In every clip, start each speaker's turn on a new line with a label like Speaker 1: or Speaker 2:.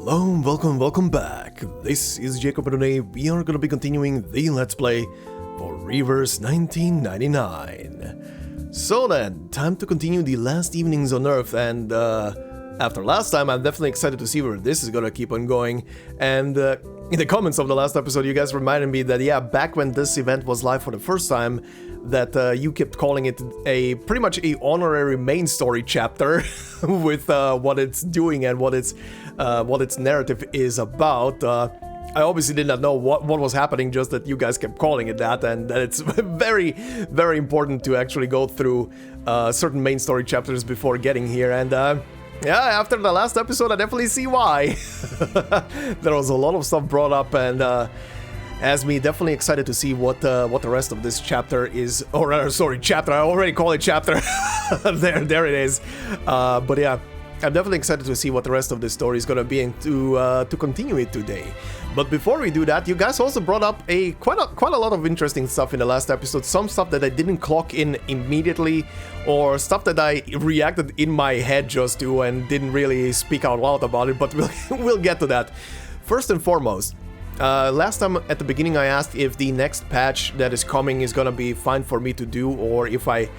Speaker 1: Hello, welcome back. This is Jacob and today we are gonna be continuing the Let's Play for Reverse 1999. So then, time to continue the last evenings on Earth, and after last time I'm definitely excited to see where this is gonna keep on going. And in the comments of the last episode you guys reminded me that yeah, back when this event was live for the first time, that you kept calling it a pretty much a honorary main story chapter with what it's doing and what its narrative is about. I obviously did not know what was happening, just that you guys kept calling it that, and that it's very, very important to actually go through certain main story chapters before getting here. And yeah, after the last episode, I definitely see why. There was a lot of stuff brought up, and has me definitely excited to see what the rest of this chapter is, or rather, sorry, chapter. I already call it chapter. there it is. But yeah, I'm definitely excited to see what the rest of this story is gonna be and to continue it today. But before we do that, you guys also brought up quite a lot of interesting stuff in the last episode. Some stuff that I didn't clock in immediately, or stuff that I reacted in my head just to and didn't really speak out loud about it. But we'll get to that. First and foremost, last time at the beginning I asked if the next patch that is coming is gonna be fine for me to do, or if I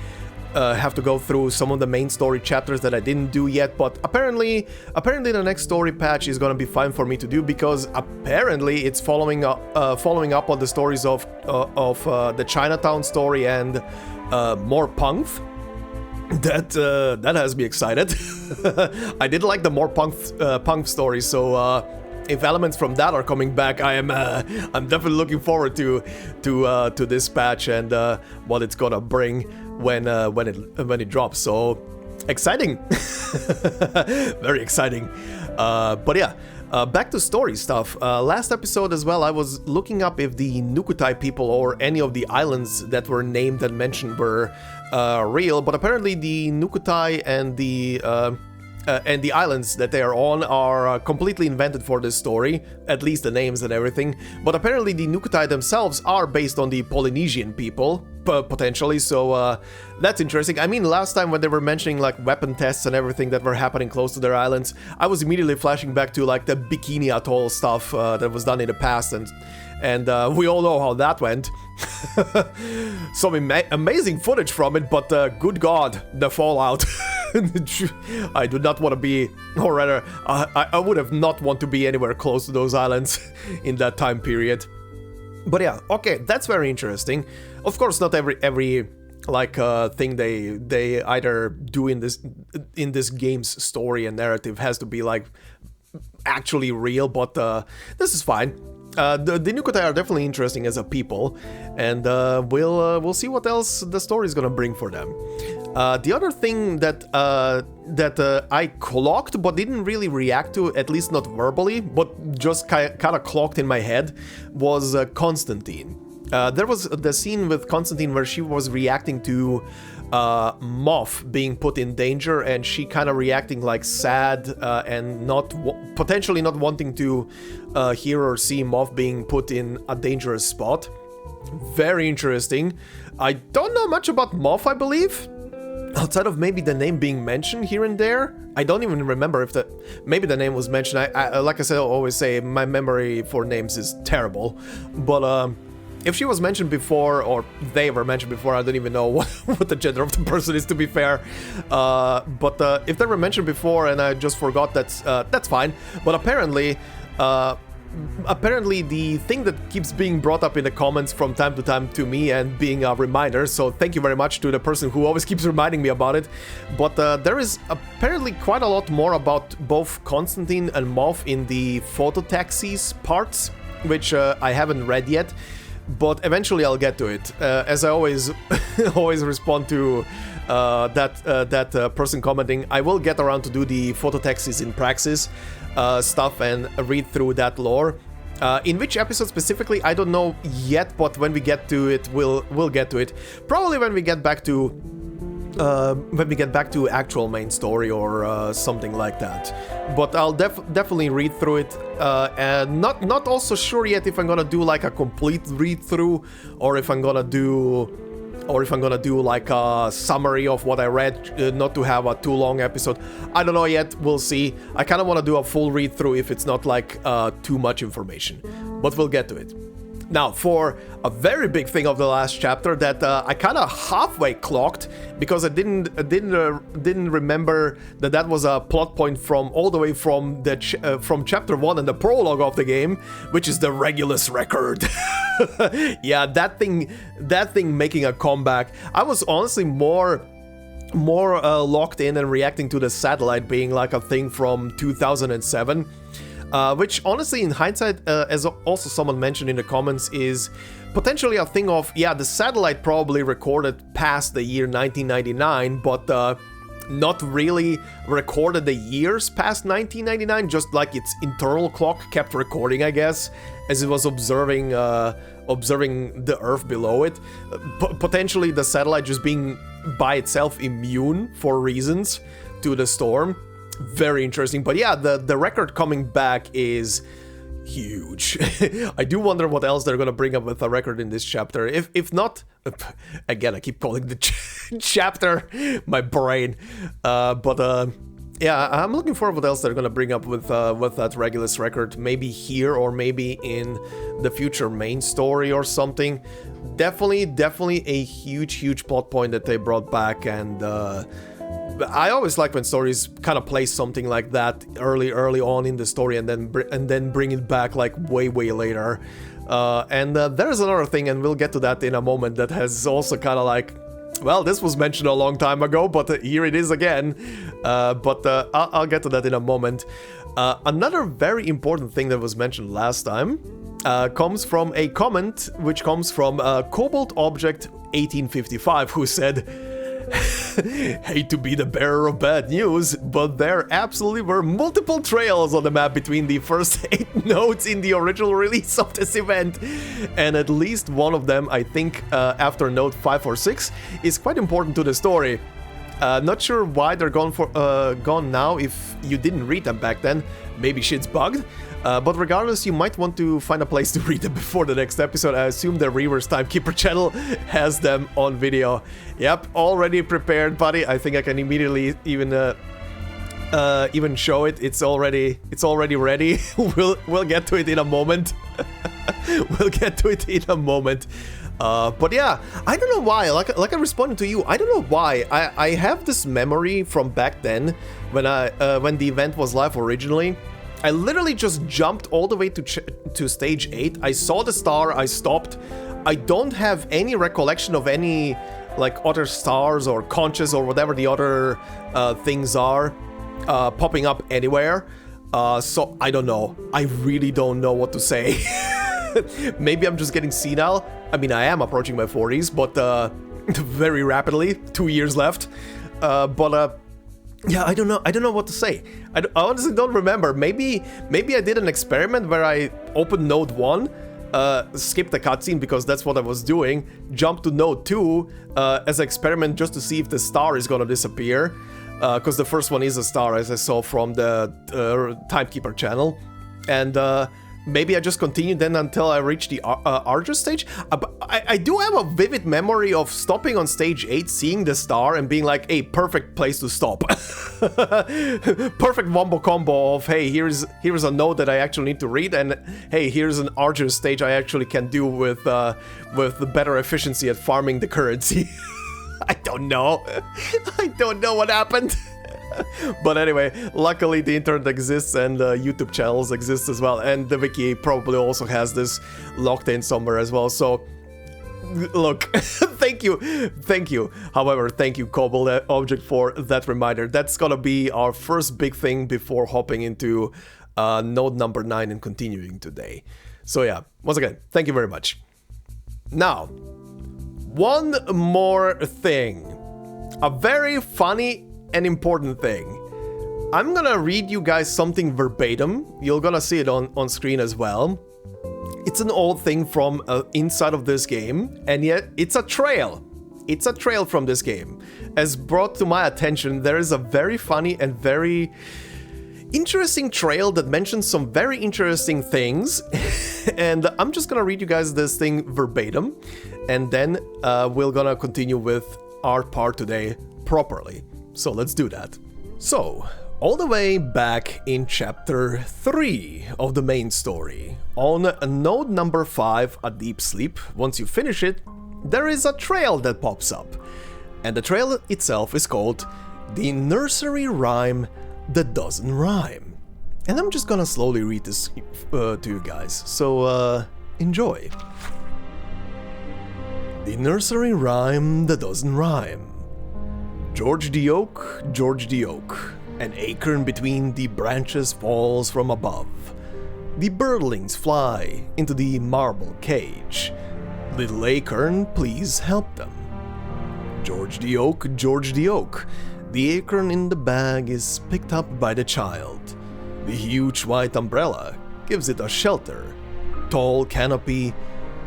Speaker 1: have to go through some of the main story chapters that I didn't do yet. But apparently the next story patch is gonna be fine for me to do, because apparently it's following up on the stories of the Chinatown story and more punk. That has me excited. I did like the more punk stories, so if elements from that are coming back, I'm definitely looking forward to this patch and what it's gonna bring when it drops. So exciting, very exciting. But yeah, back to story stuff. Last episode as well, I was looking up if the Nukutai people or any of the islands that were named and mentioned were real, but apparently the Nukutai and the islands that they are on are completely invented for this story, at least the names and everything. But apparently the Nukutai themselves are based on the Polynesian people, potentially, so that's interesting. I mean, last time when they were mentioning like weapon tests and everything that were happening close to their islands, I was immediately flashing back to like the Bikini Atoll stuff that was done in the past, and we all know how that went. Some amazing footage from it, but good God, the fallout. I do not want to be, or rather, I would have not want to be anywhere close to those islands in that time period. But yeah, okay, that's very interesting. Of course, not every like thing they either do in this game's story and narrative has to be like actually real, but this is fine. The Nukutai are definitely interesting as a people, and we'll see what else the story is gonna bring for them. The other thing that I clocked but didn't really react to, at least not verbally, but just kind of clocked in my head, was Constantine. There was the scene with Constantine where she was reacting to Moth being put in danger, and she kind of reacting like sad and potentially not wanting to hear or see Moth being put in a dangerous spot. Very interesting. I don't know much about Moth, I believe, outside of maybe the name being mentioned here and there. I don't even remember if maybe the name was mentioned. I like I said, I always say my memory for names is terrible, but if she was mentioned before, or they were mentioned before, I don't even know what the gender of the person is, to be fair. But if they were mentioned before and I just forgot, that's fine. But apparently the thing that keeps being brought up in the comments from time to time to me and being a reminder, so thank you very much to the person who always keeps reminding me about it, but there is apparently quite a lot more about both Constantine and Moth in the photo taxis parts, which I haven't read yet. But eventually I'll get to it. As I always respond to that person commenting, I will get around to do the phototaxis in Praxis stuff and read through that lore. In which episode specifically, I don't know yet, but when we get to it, we'll get to it. Probably when we get back to actual main story or something like that. But I'll definitely read through it, and not also sure yet if I'm gonna do like a complete read through or if I'm gonna do or if I'm gonna do like a summary of what I read, not to have a too long episode. I don't know yet, we'll see. I kind of want to do a full read through if it's not like too much information, but we'll get to it. Now, for a very big thing of the last chapter that I kind of halfway clocked, because I didn't remember that was a plot point from all the way from the from chapter 1 and the prologue of the game, which is the Regulus record. Yeah, that thing making a comeback. I was honestly more locked in and reacting to the satellite being like a thing from 2007. Which honestly, in hindsight, as also someone mentioned in the comments, is potentially a thing of, yeah, the satellite probably recorded past the year 1999, but not really recorded the years past 1999, just like its internal clock kept recording, I guess, as it was observing the Earth below it. Potentially the satellite just being by itself immune for reasons to the storm. Very interesting, but yeah, the record coming back is huge. I do wonder what else they're gonna bring up with a record in this chapter. If not, again, I keep calling the chapter my brain. Yeah, I'm looking forward what else they're gonna bring up with that Regulus record. Maybe here or maybe in the future main story or something. Definitely a huge plot point that they brought back, and I always like when stories kind of place something like that early on in the story and then bring it back like way later. There's another thing, and we'll get to that in a moment, that has also kind of like, well, this was mentioned a long time ago, but here it is again. I'll get to that in a moment. Another very important thing that was mentioned last time comes from a comment which comes from Cobalt Object 1855, who said, "Hate to be the bearer of bad news, but there absolutely were multiple trails on the map between the first 8 nodes in the original release of this event, and at least one of them, I think after node 5 or 6, is quite important to the story. Not sure why they're gone now if you didn't read them back then. Maybe shit's bugged. But regardless, you might want to find a place to read them before the next episode. I assume the Reaver's Timekeeper channel has them on video." Yep, already prepared, buddy. I think I can immediately even show it. It's already ready. We'll get to it in a moment. We'll get to it in a moment. But yeah, I don't know why. Like I responded to you, I don't know why. I have this memory from back then when the event was live originally. I literally just jumped all the way to stage 8. I saw the star, I stopped. I don't have any recollection of any like other stars or conches or whatever the other things are popping up anywhere. So I don't know. I really don't know what to say. Maybe I'm just getting senile. I mean, I am approaching my 40s, but very rapidly. 2 years left. Yeah, I don't know what to say. I honestly don't remember. Maybe I did an experiment where I opened node 1, skipped the cutscene because that's what I was doing, jumped to node 2 as an experiment just to see if the star is gonna disappear, because the first one is a star, as I saw from the Timekeeper channel, and maybe I just continued then until I reached the Archer stage. I do have a vivid memory of stopping on stage 8, seeing the star and being like, hey, perfect place to stop. Perfect wombo combo of, hey, here's a node that I actually need to read, and hey, here's an Archer stage I actually can do with the better efficiency at farming the currency. I don't know. I don't know what happened. But anyway, luckily the internet exists and YouTube channels exist as well, and the wiki probably also has this locked in somewhere as well. So look, thank you. However, thank you, Cobalt Object, for that reminder. That's gonna be our first big thing before hopping into node number 9 and continuing today. So yeah, once again, thank you very much. Now, one more thing, a very funny and important thing. I'm gonna read you guys something verbatim. You're gonna see it on screen as well. It's an old thing from inside of this game, and yet it's a trail. It's a trail from this game. As brought to my attention, there is a very funny and very interesting trail that mentions some very interesting things. And I'm just gonna read you guys this thing verbatim, and then we're gonna continue with our part today properly. So let's do that. So, all the way back in chapter 3 of the main story, on node number 5, A Deep Sleep, once you finish it, there is a trail that pops up. And the trail itself is called The Nursery Rhyme That Doesn't Rhyme. And I'm just gonna slowly read this to you guys, so enjoy. The Nursery Rhyme That Doesn't Rhyme. George the Oak, George the Oak. An acorn between the branches falls from above. The birdlings fly into the marble cage. Little acorn, please help them. George the Oak, George the Oak. The acorn in the bag is picked up by the child. The huge white umbrella gives it a shelter. Tall canopy,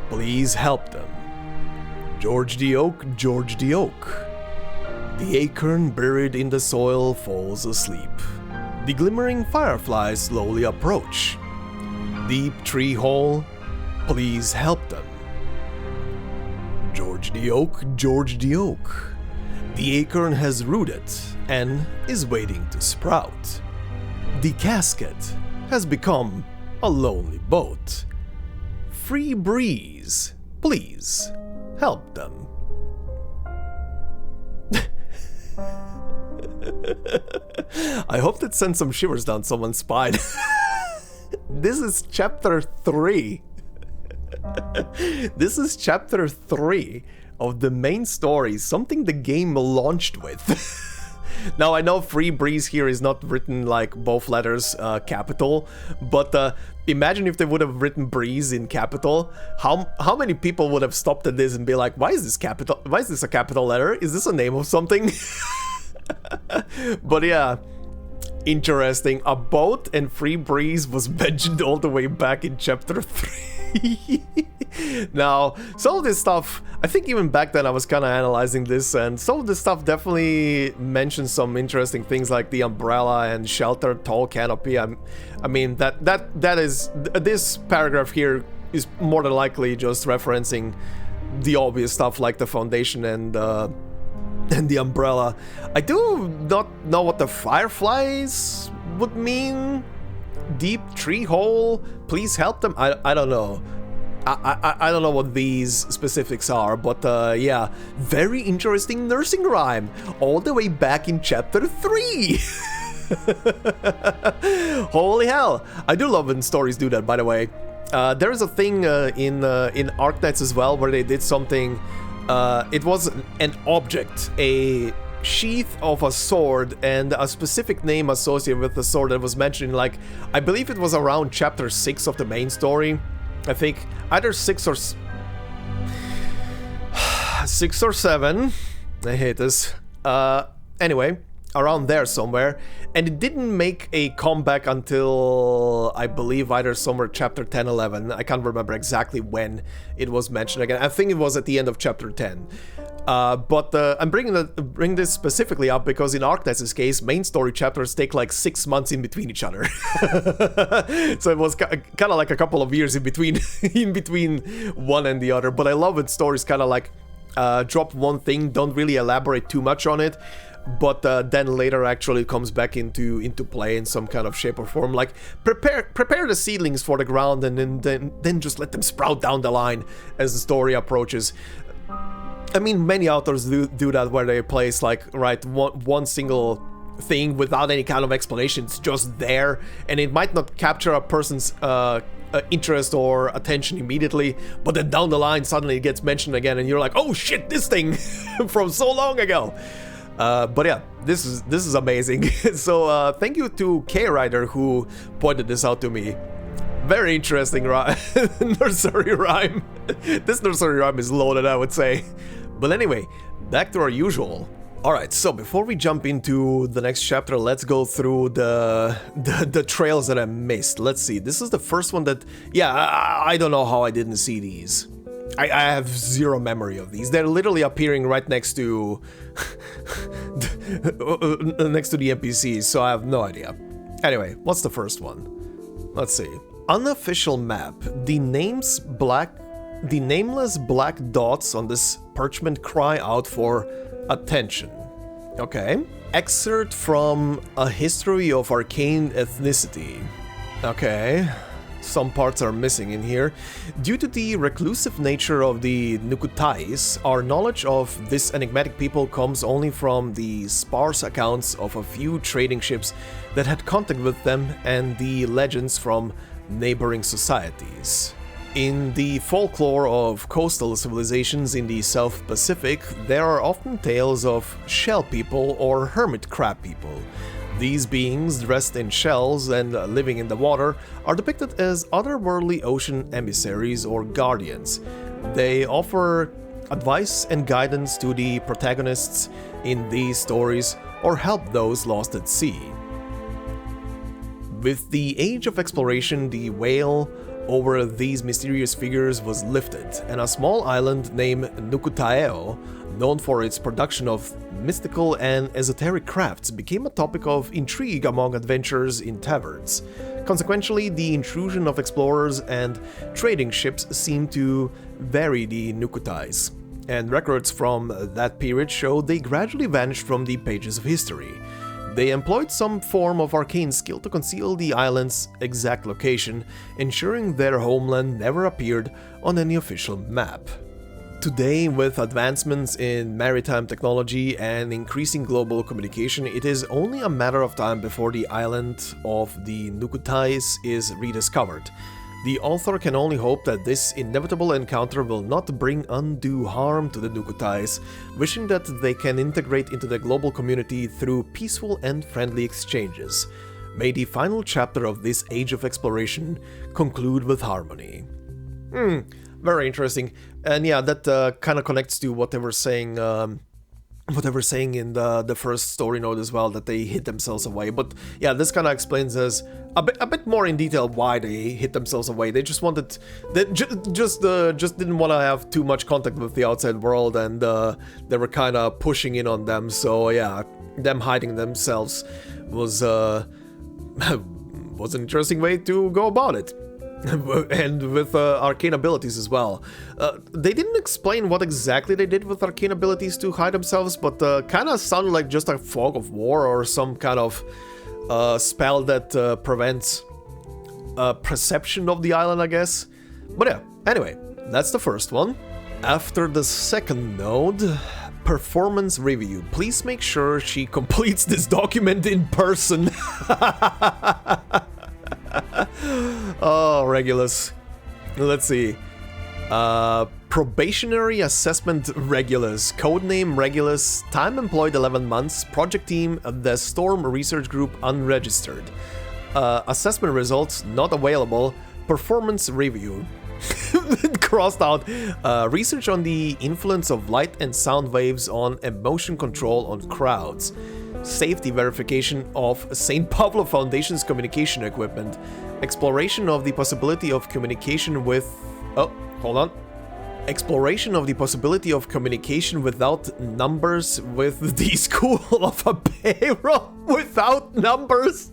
Speaker 1: please help them. George the Oak, George the Oak. The acorn buried in the soil falls asleep. The glimmering fireflies slowly approach. Deep tree hole, please help them. George the Oak, George the Oak. The acorn has rooted and is waiting to sprout. The casket has become a lonely boat. Free breeze, please help them. I hope that sent some shivers down someone's spine. This is chapter 3. This is chapter 3 of the main story, something the game launched with. Now I know free breeze here is not written like both letters capital, but imagine if they would have written breeze in capital. How many people would have stopped at this and be like, why is this capital? Why is this a capital letter? Is this a name of something? But yeah, interesting. A boat and free breeze was mentioned all the way back in chapter 3. Now, some of this stuff, I think even back then I was kind of analyzing this, and some of this stuff definitely mentions some interesting things like the umbrella and shelter, tall canopy. I mean, that is, this paragraph here is more than likely just referencing the obvious stuff like the foundation and the umbrella. I do not know what the fireflies would mean. Deep tree hole, please help them. I don't know. I don't know what these specifics are, but yeah, very interesting nursing rhyme all the way back in chapter 3. Holy hell, I do love when stories do that, by the way. There is a thing in Arcanists as well where they did something. It was an object, a sheath of a sword, and a specific name associated with the sword that was mentioned, like, I believe it was around chapter 6 of the main story. I think either 6 or 7. I hate this. Anyway, around there somewhere, and it didn't make a comeback until I believe either somewhere chapter 10, 11. I can't remember exactly when it was mentioned again. I think it was at the end of chapter 10. But I'm bringing this specifically up because in Arcanists' case, main story chapters take like 6 months in between each other. So it was kind of like a couple of years in between one and the other. But I love it. Stories kind of like drop one thing, don't really elaborate too much on it, but then later actually comes back into play in some kind of shape or form. Like prepare the seedlings for the ground, and then just let them sprout down the line as the story approaches. I mean, many authors do that, where they place like one single thing without any kind of explanation. It's just there, and it might not capture a person's interest or attention immediately, but then down the line suddenly it gets mentioned again, and you're like, oh shit, this thing from so long ago. But yeah, this is amazing. So thank you to K-Rider who pointed this out to me. Very interesting nursery rhyme. This nursery rhyme is loaded, I would say. But anyway, back to our usual. Alright, so before we jump into the next chapter, let's go through the trails that I missed. Let's see, this is the first one that, yeah, I don't know how I didn't see these. I have zero memory of these. They're literally appearing right next to next to the NPCs, so I have no idea. Anyway, what's the first one? Let's see. Unofficial map. The nameless black dots on this parchment cry out for attention. Okay. Excerpt from A History of Arcane Ethnicity. Okay. Some parts are missing in here. Due to the reclusive nature of the Nukutais, our knowledge of this enigmatic people comes only from the sparse accounts of a few trading ships that had contact with them and the legends from neighboring societies. In the folklore of coastal civilizations in the South Pacific, there are often tales of shell people or hermit crab people. These beings, dressed in shells and living in the water, are depicted as otherworldly ocean emissaries or guardians. They offer advice and guidance to the protagonists in these stories or help those lost at sea. With the age of exploration, the veil over these mysterious figures was lifted, and a small island named Nukutaeo, known for its production of mystical and esoteric crafts, became a topic of intrigue among adventurers in taverns. Consequently, the intrusion of explorers and trading ships seemed to vary the Nukutais, and records from that period show they gradually vanished from the pages of history. They employed some form of arcane skill to conceal the island's exact location, ensuring their homeland never appeared on any official map. Today, with advancements in maritime technology and increasing global communication, it is only a matter of time before the island of the Nukutais is rediscovered. The author can only hope that this inevitable encounter will not bring undue harm to the Nukutais, wishing that they can integrate into the global community through peaceful and friendly exchanges. May the final chapter of this age of exploration conclude with harmony. Very interesting. And yeah, that kind of connects to what they were saying in the first story note as well, that they hid themselves away. But yeah, this kind of explains us a bit more in detail why they hid themselves away. They just wanted, just didn't want to have too much contact with the outside world, and they were kind of pushing in on them. So yeah, them hiding themselves was was an interesting way to go about it. And with arcane abilities as well. They didn't explain what exactly they did with arcane abilities to hide themselves, but kind of sounded like just a fog of war or some kind of spell that prevents perception of the island, I guess. But yeah, anyway, that's the first one. After the second node, performance review. Please make sure she completes this document in person. Oh, Regulus. Let's see. Probationary assessment Regulus. Codename Regulus. Time employed 11 months. Project team, the Storm Research Group unregistered. Assessment results not available. Performance review. Crossed out. Research on the influence of light and sound waves on emotion control on crowds. Safety verification of St. Pablo Foundation's communication equipment. Exploration of the possibility of communication with... Oh, hold on. Exploration of the possibility of communication without numbers with the School of Apparel without numbers.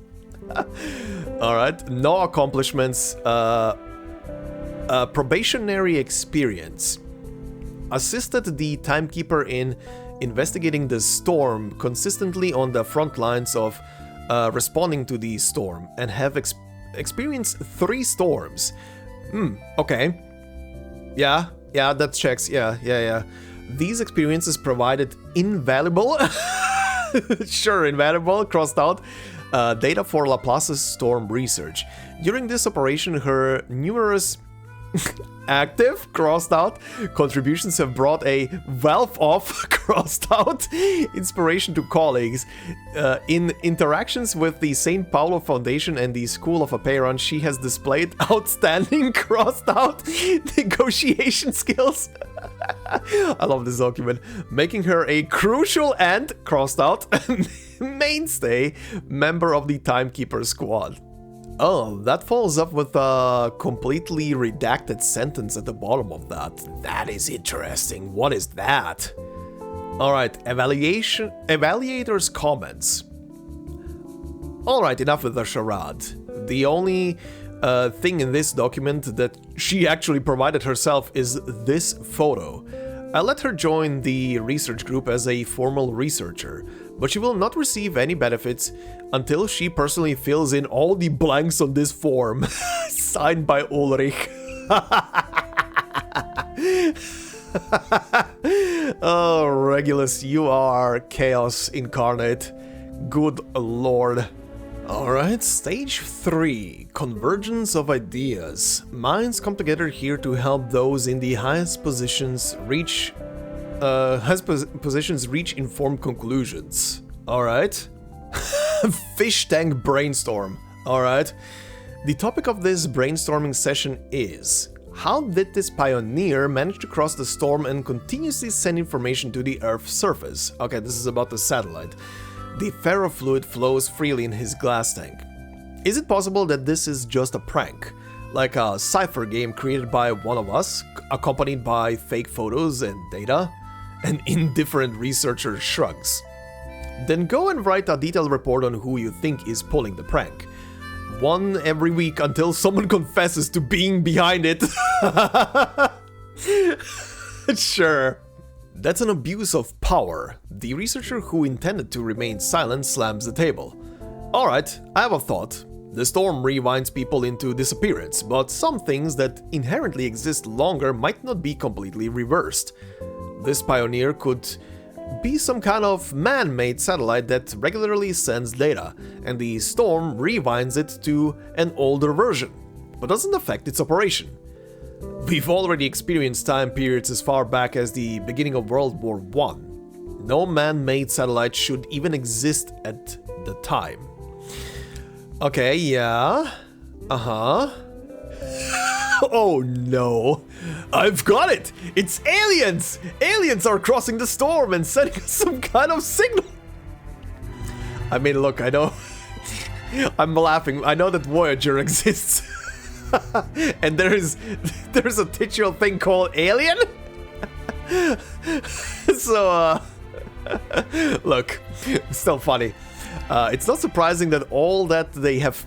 Speaker 1: Alright, no accomplishments. Probationary experience. Assisted the Timekeeper in investigating the storm consistently on the front lines of responding to the storm, and have experienced 3 storms. Okay. Yeah, that checks. Yeah. These experiences provided invaluable, sure, invaluable, crossed out, data for Laplace's storm research. During this operation, her numerous active, crossed out, contributions have brought a wealth of, crossed out, inspiration to colleagues. In interactions with the St. Paulo Foundation and the School of Apparel, she has displayed outstanding, crossed out, negotiation skills. I love this document. Making her a crucial and, crossed out, mainstay member of the Timekeeper squad. Oh, that follows up with a completely redacted sentence at the bottom of that. That is interesting. What is that? Alright, evaluator's comments. Alright, enough with the charade. The only thing in this document that she actually provided herself is this photo. I let her join the research group as a formal researcher, but she will not receive any benefits until she personally fills in all the blanks on this form. Signed by Ulrich. Oh, Regulus, you are chaos incarnate. Good lord. Alright, stage 3. Convergence of ideas. Minds come together here to help those in the highest positions reach informed conclusions. Alright. Fish tank brainstorm. Alright. The topic of this brainstorming session is: how did this pioneer manage to cross the storm and continuously send information to the Earth's surface? Okay, this is about the satellite. The ferrofluid flows freely in his glass tank. Is it possible that this is just a prank? Like a cipher game created by one of us, accompanied by fake photos and data? An indifferent researcher shrugs. Then go and write a detailed report on who you think is pulling the prank. One every week until someone confesses to being behind it. Sure. That's an abuse of power. The researcher who intended to remain silent slams the table. Alright, I have a thought. The storm rewinds people into disappearance, but some things that inherently exist longer might not be completely reversed. This pioneer could be some kind of man-made satellite that regularly sends data, and the storm rewinds it to an older version, but doesn't affect its operation. We've already experienced time periods as far back as the beginning of World War I. No man-made satellite should even exist at the time. Okay, yeah. Oh no. I've got it! It's aliens! Aliens are crossing the storm and sending us some kind of signal! I mean, look, I know... I'm laughing. I know that Voyager exists. And there's a titular thing called Alien? So, look, it's still funny. It's not surprising that all that they have...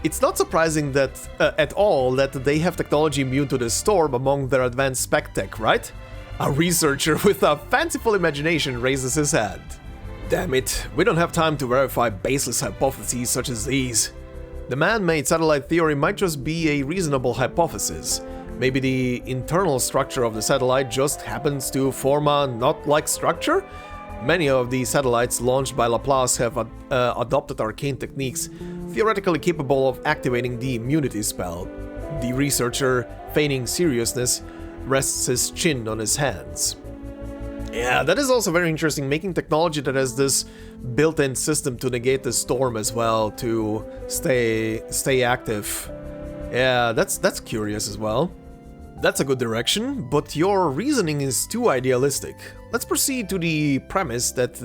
Speaker 1: it's not surprising that at all that they have technology immune to the storm among their advanced spec tech, right? A researcher with a fanciful imagination raises his hand. Damn it, we don't have time to verify baseless hypotheses such as these. The man-made satellite theory might just be a reasonable hypothesis. Maybe the internal structure of the satellite just happens to form a knot-like structure? Many of the satellites launched by Laplace have adopted arcane techniques, theoretically capable of activating the immunity spell. The researcher, feigning seriousness, rests his chin on his hands. Yeah, that is also very interesting, making technology that has this built-in system to negate the storm as well, to stay active. Yeah, that's curious as well. That's a good direction, but your reasoning is too idealistic. Let's proceed on the premise that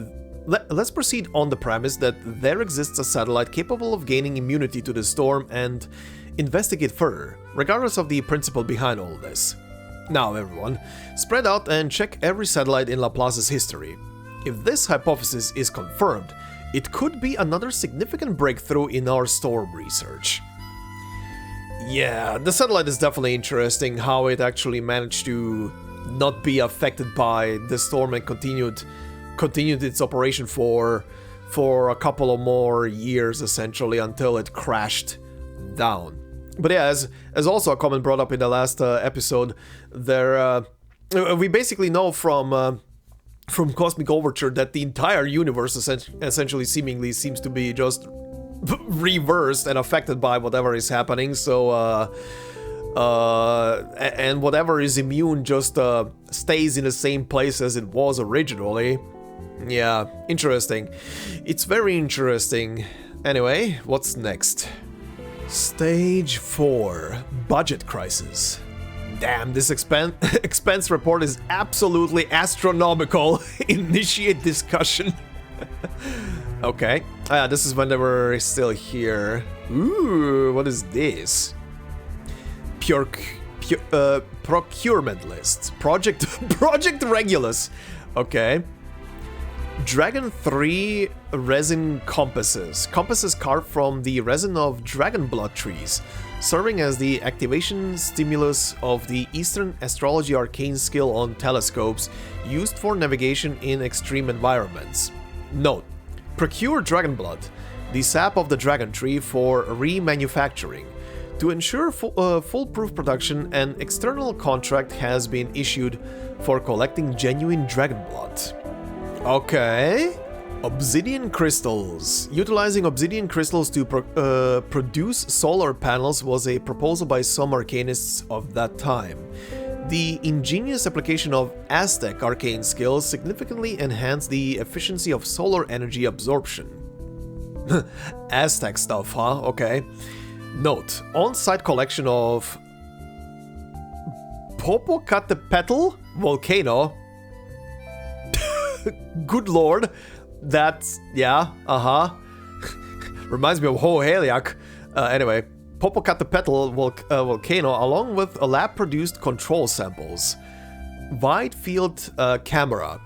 Speaker 1: there exists a satellite capable of gaining immunity to the storm and investigate further, regardless of the principle behind all this. Now everyone, spread out and check every satellite in Laplace's history. If this hypothesis is confirmed, it could be another significant breakthrough in our storm research. Yeah, the satellite is definitely interesting, how it actually managed to not be affected by the storm and continued its operation for a couple of more years essentially until it crashed down. But yeah, as also a comment brought up in the last episode, we basically know from Cosmic Overture that the entire universe essentially seemingly seems to be just reversed and affected by whatever is happening. So and whatever is immune just stays in the same place as it was originally. Yeah, interesting. It's very interesting. Anyway, what's next? Stage 4. Budget crisis. Damn, this expense report is absolutely astronomical. Initiate discussion. Okay. This is when they were still here. Ooh, what is this? Procurement list. Project Regulus. Okay. Dragon 3 resin compasses. Compasses carved from the resin of dragon blood trees, serving as the activation stimulus of the Eastern Astrology arcane skill on telescopes used for navigation in extreme environments. Note: procure dragon blood, the sap of the dragon tree, for remanufacturing. To ensure foolproof production, an external contract has been issued for collecting genuine dragon blood. Okay. Obsidian crystals. Utilizing obsidian crystals to produce solar panels was a proposal by some Arcanists of that time. The ingenious application of Aztec arcane skills significantly enhanced the efficiency of solar energy absorption. Aztec stuff, huh? Okay. Note: on-site collection of Popocatépetl volcano. Good lord. That's, yeah, reminds me of Hoheliak. Anyway, Popocatépetl volcano, along with lab-produced control samples. Wide field camera.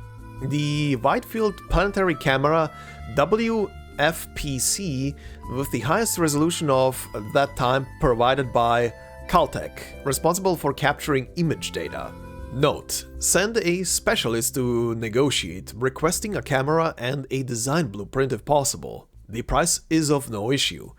Speaker 1: The wide field planetary camera WFPC, with the highest resolution of that time, provided by Caltech, responsible for capturing image data. Note: send a specialist to negotiate, requesting a camera and a design blueprint if possible. The price is of no issue.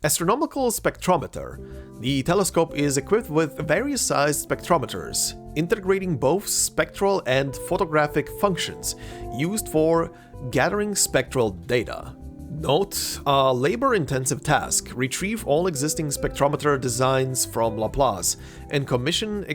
Speaker 1: Astronomical spectrometer. The telescope is equipped with various sized spectrometers, integrating both spectral and photographic functions, used for gathering spectral data. Note: a labor-intensive task. Retrieve all existing spectrometer designs from Laplace and commission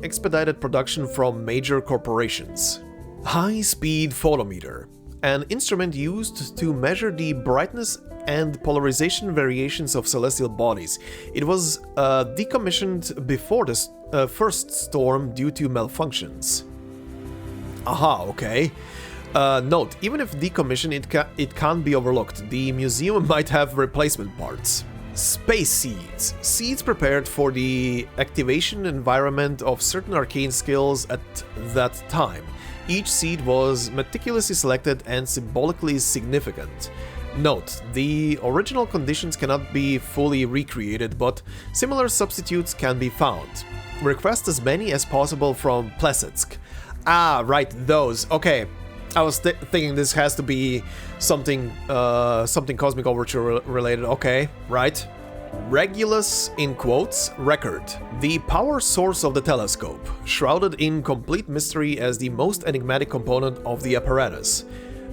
Speaker 1: expedited production from major corporations. High-speed photometer. An instrument used to measure the brightness and polarization variations of celestial bodies. It was decommissioned before the first storm due to malfunctions. Aha, okay. Note: even if decommissioned, it can't be overlooked. The museum might have replacement parts. Space seeds. Seeds prepared for the activation environment of certain arcane skills at that time. Each seed was meticulously selected and symbolically significant. Note: the original conditions cannot be fully recreated, but similar substitutes can be found. Request as many as possible from Plesetsk. Ah, right, those. Okay. I was thinking this has to be something Cosmic Overture related. Okay, right. Regulus, in quotes, record. The power source of the telescope, shrouded in complete mystery as the most enigmatic component of the apparatus.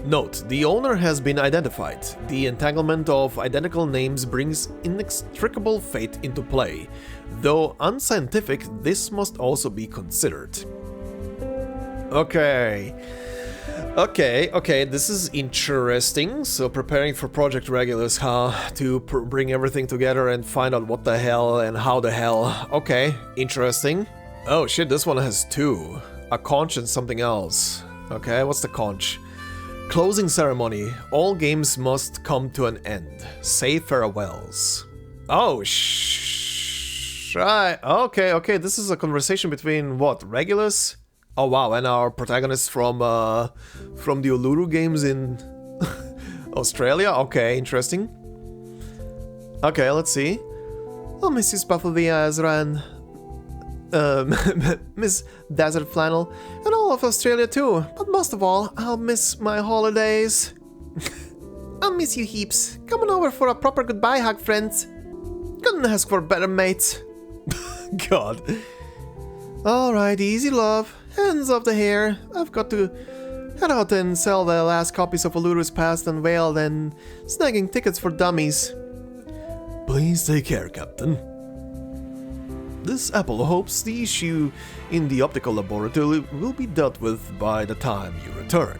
Speaker 1: Note: the owner has been identified. The entanglement of identical names brings inextricable fate into play. Though unscientific, this must also be considered. Okay, this is interesting. So preparing for Project Regulus, huh? To bring everything together and find out what the hell and how the hell. Okay, interesting. Oh shit, this one has two. A conch and something else. Okay, what's the conch? Closing ceremony. All games must come to an end. Say farewells. Oh, right. Okay, this is a conversation between what? Regulus? Oh wow, and our protagonist from the Uluru games in Australia? Okay, interesting. Okay, let's see. Oh, Mrs. Buffleby Azran, Miss Desert Flannel, and all of Australia too. But most of all, I'll miss my holidays. I'll miss you heaps. Come on over for a proper goodbye hug, friends. Couldn't ask for better, mates. God. Alright, easy love. Hands off the hair. I've got to head out and sell the last copies of Uluru's Past Unveiled and snagging tickets for dummies. Please take care, Captain. This Apple hopes the issue in the optical laboratory will be dealt with by the time you return.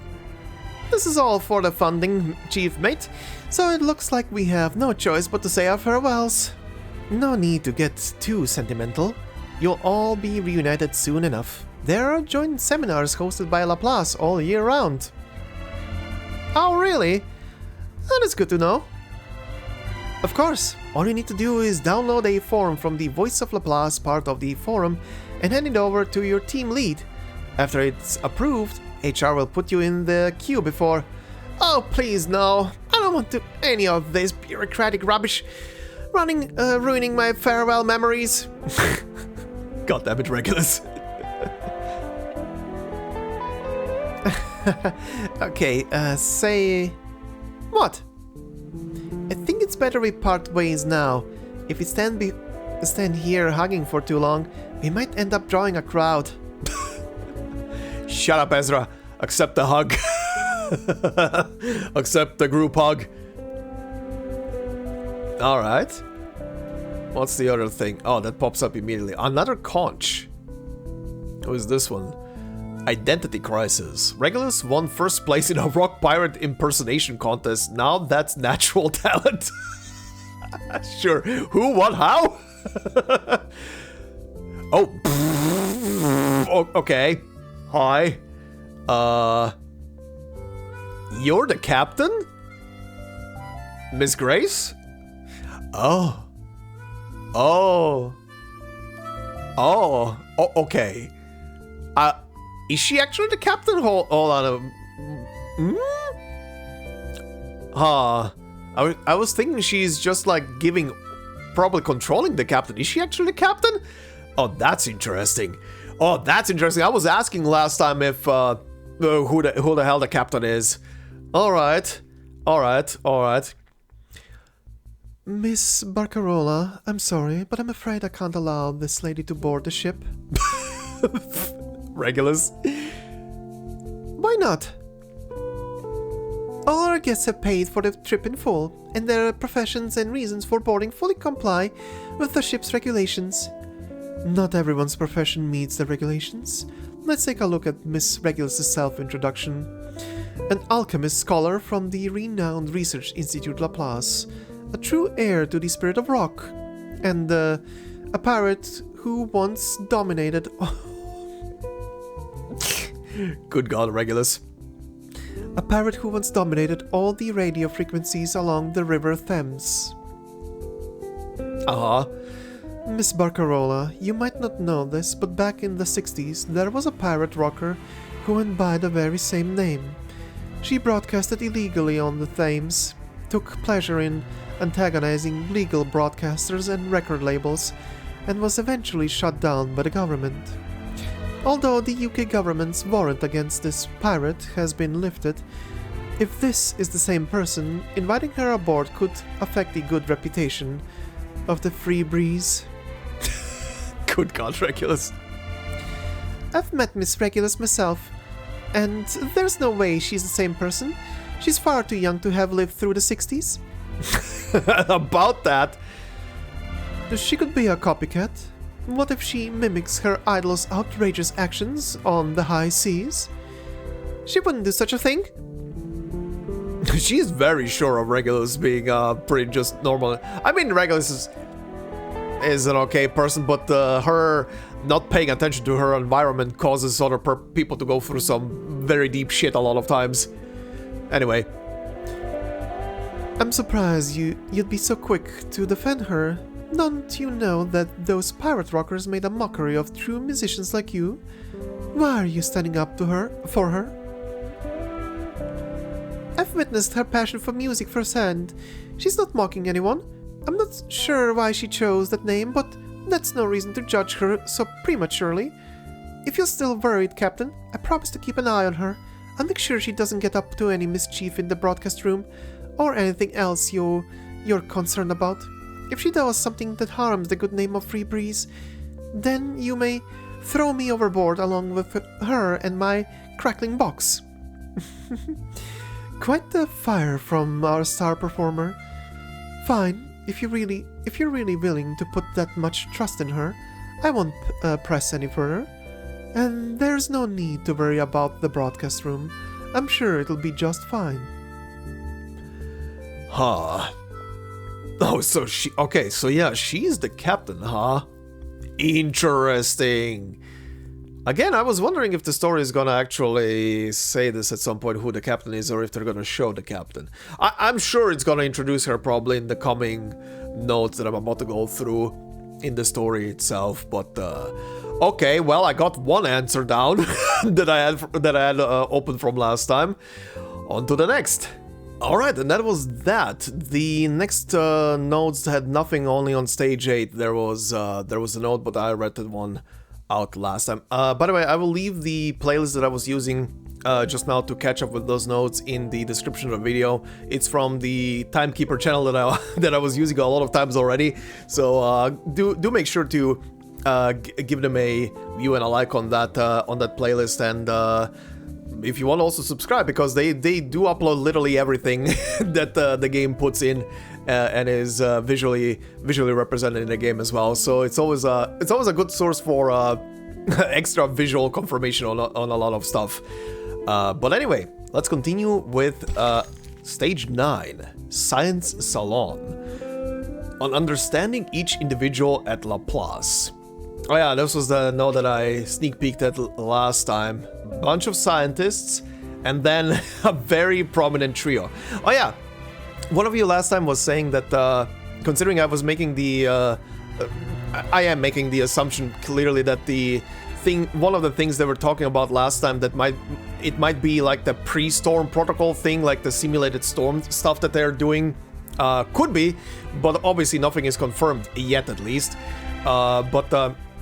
Speaker 1: This is all for the funding, Chief Mate, so it looks like we have no choice but to say our farewells. No need to get too sentimental. You'll all be reunited soon enough. There are joint seminars hosted by Laplace all year round. Oh, really? That is good to know. Of course, all you need to do is download a form from the Voice of Laplace part of the forum and hand it over to your team lead. After it's approved, HR will put you in the queue before... Oh, please, no. I don't want to any of this bureaucratic rubbish ruining my farewell memories. God damn it, Regulus. Okay, say... What? I think it's better we part ways now. If we stand here hugging for too long, we might end up drawing a crowd. Shut up, Ezra. Accept the hug. Accept the group hug. Alright. What's the other thing? Oh, that pops up immediately. Another conch. Who is this one? Identity crisis. Regulus won first place in a rock pirate impersonation contest. Now that's natural talent. Sure. Who, what, how? Oh. Okay. Hi. You're the captain? Miss Grace? Oh. Okay. Is she actually the captain? Hold on. I was thinking she's just like probably controlling the captain. Is she actually the captain? Oh, that's interesting. I was asking last time if who the hell the captain is. All right. Miss Barcarola, I'm sorry, but I'm afraid I can't allow this lady to board the ship. Regulus. Why not? All our guests have paid for the trip in full, and their professions and reasons for boarding fully comply with the ship's regulations. Not everyone's profession meets the regulations. Let's take a look at Miss Regulus' self-introduction. An alchemist scholar from the renowned Research Institute Laplace, a true heir to the spirit of rock, and a pirate who once dominated... Good God, Regulus. A pirate who once dominated all the radio frequencies along the River Thames. Miss Barcarola, you might not know this, but back in the 60s, there was a pirate rocker who went by the very same name. She broadcasted illegally on the Thames, took pleasure in antagonizing legal broadcasters and record labels, and was eventually shut down by the government. Although the UK government's warrant against this pirate has been lifted, if this is the same person, inviting her aboard could affect the good reputation of the Free Breeze. Good God, Regulus. I've met Miss Regulus myself, and there's no way she's the same person. She's far too young to have lived through the 60s. About that. She could be a copycat. What if she mimics her idol's outrageous actions on the high seas? She wouldn't do such a thing. She's very sure of Regulus being pretty just normal. I mean, Regulus is an okay person, but her not paying attention to her environment causes other people to go through some very deep shit a lot of times. Anyway. I'm surprised you'd be so quick to defend her. Don't you know that those pirate rockers made a mockery of true musicians like you? Why are you standing up for her? I've witnessed her passion for music firsthand. She's not mocking anyone. I'm not sure why she chose that name, but that's no reason to judge her so prematurely. If you're still worried, Captain, I promise to keep an eye on her. I'll make sure she doesn't get up to any mischief in the broadcast room, or anything else you're concerned about. If she does something that harms the good name of Free Breeze, then you may throw me overboard along with her and my crackling box. Quite the fire from our star performer. Fine, if you're really willing to put that much trust in her, I won't press any further. And there's no need to worry about the broadcast room. I'm sure it'll be just fine. Huh. Oh, so yeah, she's the captain, huh? Interesting. Again, I was wondering if the story is gonna actually say this at some point, who the captain is, or if they're gonna show the captain. I'm sure it's gonna introduce her probably in the coming notes that I'm about to go through in the story itself, but okay, well, I got one answer down. that I had opened from last time. On to the next. Alright, and that was that. The next nodes had nothing, only on stage 8 there was a node, but I read that one out last time. By the way, I will leave the playlist that I was using just now to catch up with those nodes in the description of the video. It's from the Timekeeper channel that I was using a lot of times already, so do make sure to give them a view and a like on that playlist, and if you want to also subscribe, because they do upload literally everything that the game puts in and is visually represented in the game as well. So it's always a good source for extra visual confirmation on a lot of stuff. But anyway, let's continue with stage 9, Science Salon, on understanding each individual at Laplace. Oh yeah, this was the node that I sneak peeked at last time. Bunch of scientists, and then a very prominent trio. Oh yeah, one of you last time was saying that, considering I was making the, I am making the assumption clearly that one of the things they were talking about last time, that it might be like the pre-storm protocol thing, like the simulated storm stuff that they're doing. Could be, but obviously nothing is confirmed yet, at least.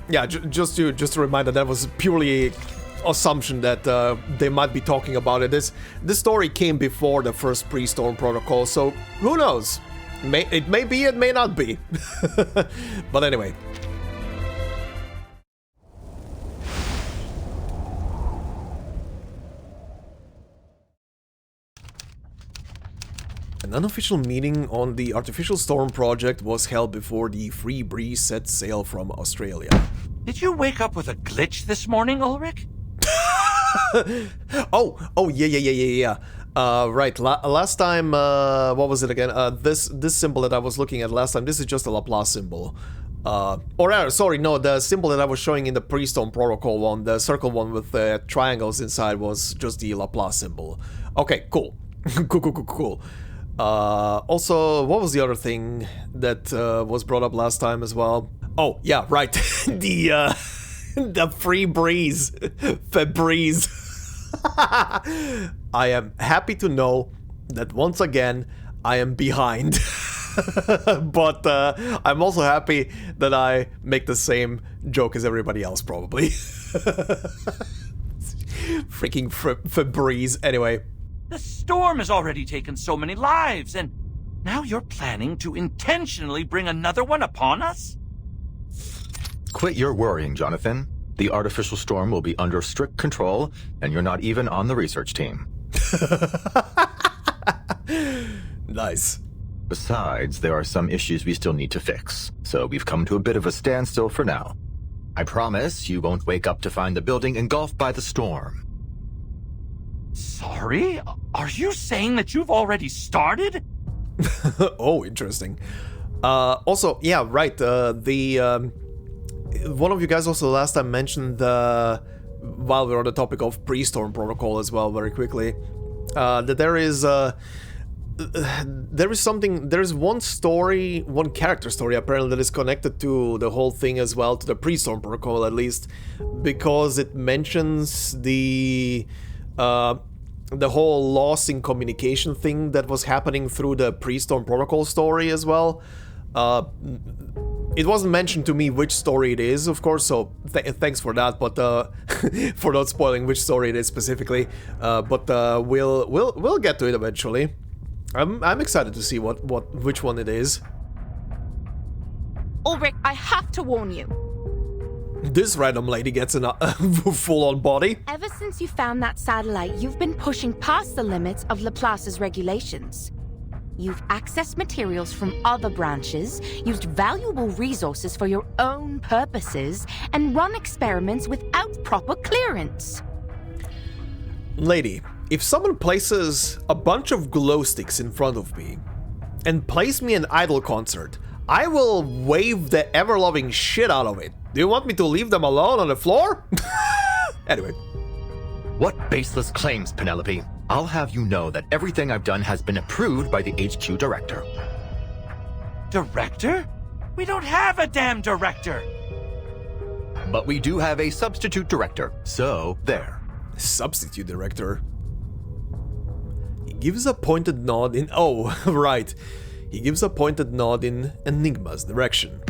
Speaker 1: Yeah, just to remind that was purely assumption that they might be talking about it. This story came before the first pre-storm protocol, so who knows? It may be, it may not be. But anyway. An unofficial meeting on the Artificial Storm project was held before the Free Breeze set sail from Australia.
Speaker 2: Did you wake up with a glitch this morning, Ulrich?
Speaker 1: Oh, yeah. Right, last time, what was it again? This symbol that I was looking at last time, this is just a Laplace symbol. Sorry, no, the symbol that I was showing in the pre-storm protocol one, the circle one with the triangles inside, was just the Laplace symbol. Okay, cool. Cool. Also, what was the other thing that was brought up last time as well? Oh, yeah, right. The free breeze. Febreze. I am happy to know that once again I am behind. But I'm also happy that I make the same joke as everybody else, probably. Freaking Febreze. Anyway.
Speaker 2: The storm has already taken so many lives, and now you're planning to intentionally bring another one upon us?
Speaker 3: Quit your worrying, Jonathan. The artificial storm will be under strict control, and you're not even on the research team.
Speaker 1: Nice.
Speaker 3: Besides, there are some issues we still need to fix, so we've come to a bit of a standstill for now. I promise you won't wake up to find the building engulfed by the storm.
Speaker 2: Sorry? Are you saying that you've already started?
Speaker 1: Oh, interesting. Also, yeah, right, one of you guys also last time mentioned, while we're on the topic of pre-storm protocol as well, very quickly, that there is one story, one character story apparently that is connected to the whole thing as well, to the pre-storm protocol at least, because it mentions the whole loss in communication thing that was happening through the pre-storm protocol story as well. It wasn't mentioned to me which story it is, of course, so thanks for that, but for not spoiling which story it is specifically. But we'll get to it eventually. I'm excited to see which one it is.
Speaker 4: Ulrich, I have to warn you.
Speaker 1: This random lady gets a full-on body.
Speaker 4: Ever since you found that satellite, you've been pushing past the limits of Laplace's regulations. You've accessed materials from other branches, used valuable resources for your own purposes, and run experiments without proper clearance.
Speaker 1: Lady, if someone places a bunch of glow sticks in front of me and plays me an idol concert, I will wave the ever-loving shit out of it. Do you want me to leave them alone on the floor? Anyway.
Speaker 3: What baseless claims, Penelope? I'll have you know that everything I've done has been approved by the HQ director.
Speaker 2: Director? We don't have a damn director!
Speaker 3: But we do have a substitute director, so there.
Speaker 1: Substitute director. He gives a pointed nod in... Oh, right. He gives a pointed nod in Enigma's direction.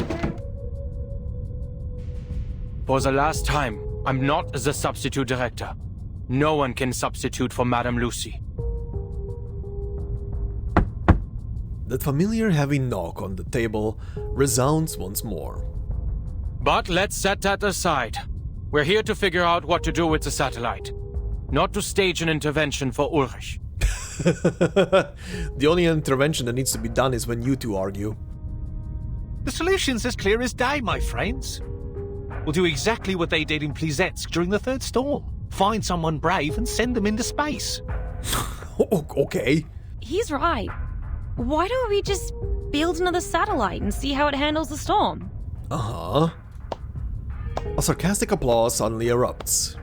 Speaker 5: For the last time, I'm not the substitute director. No one can substitute for Madame Lucy.
Speaker 1: That familiar heavy knock on the table resounds once more.
Speaker 5: But let's set that aside. We're here to figure out what to do with the satellite. Not to stage an intervention for Ulrich.
Speaker 1: The only intervention that needs to be done is when you two argue.
Speaker 6: The solution's as clear as day, my friends. We'll do exactly what they did in Plisetsk during the third storm. Find someone brave and send them into space.
Speaker 1: Okay.
Speaker 7: He's right. Why don't we just build another satellite and see how it handles the storm?
Speaker 1: Uh-huh. A sarcastic applause suddenly erupts.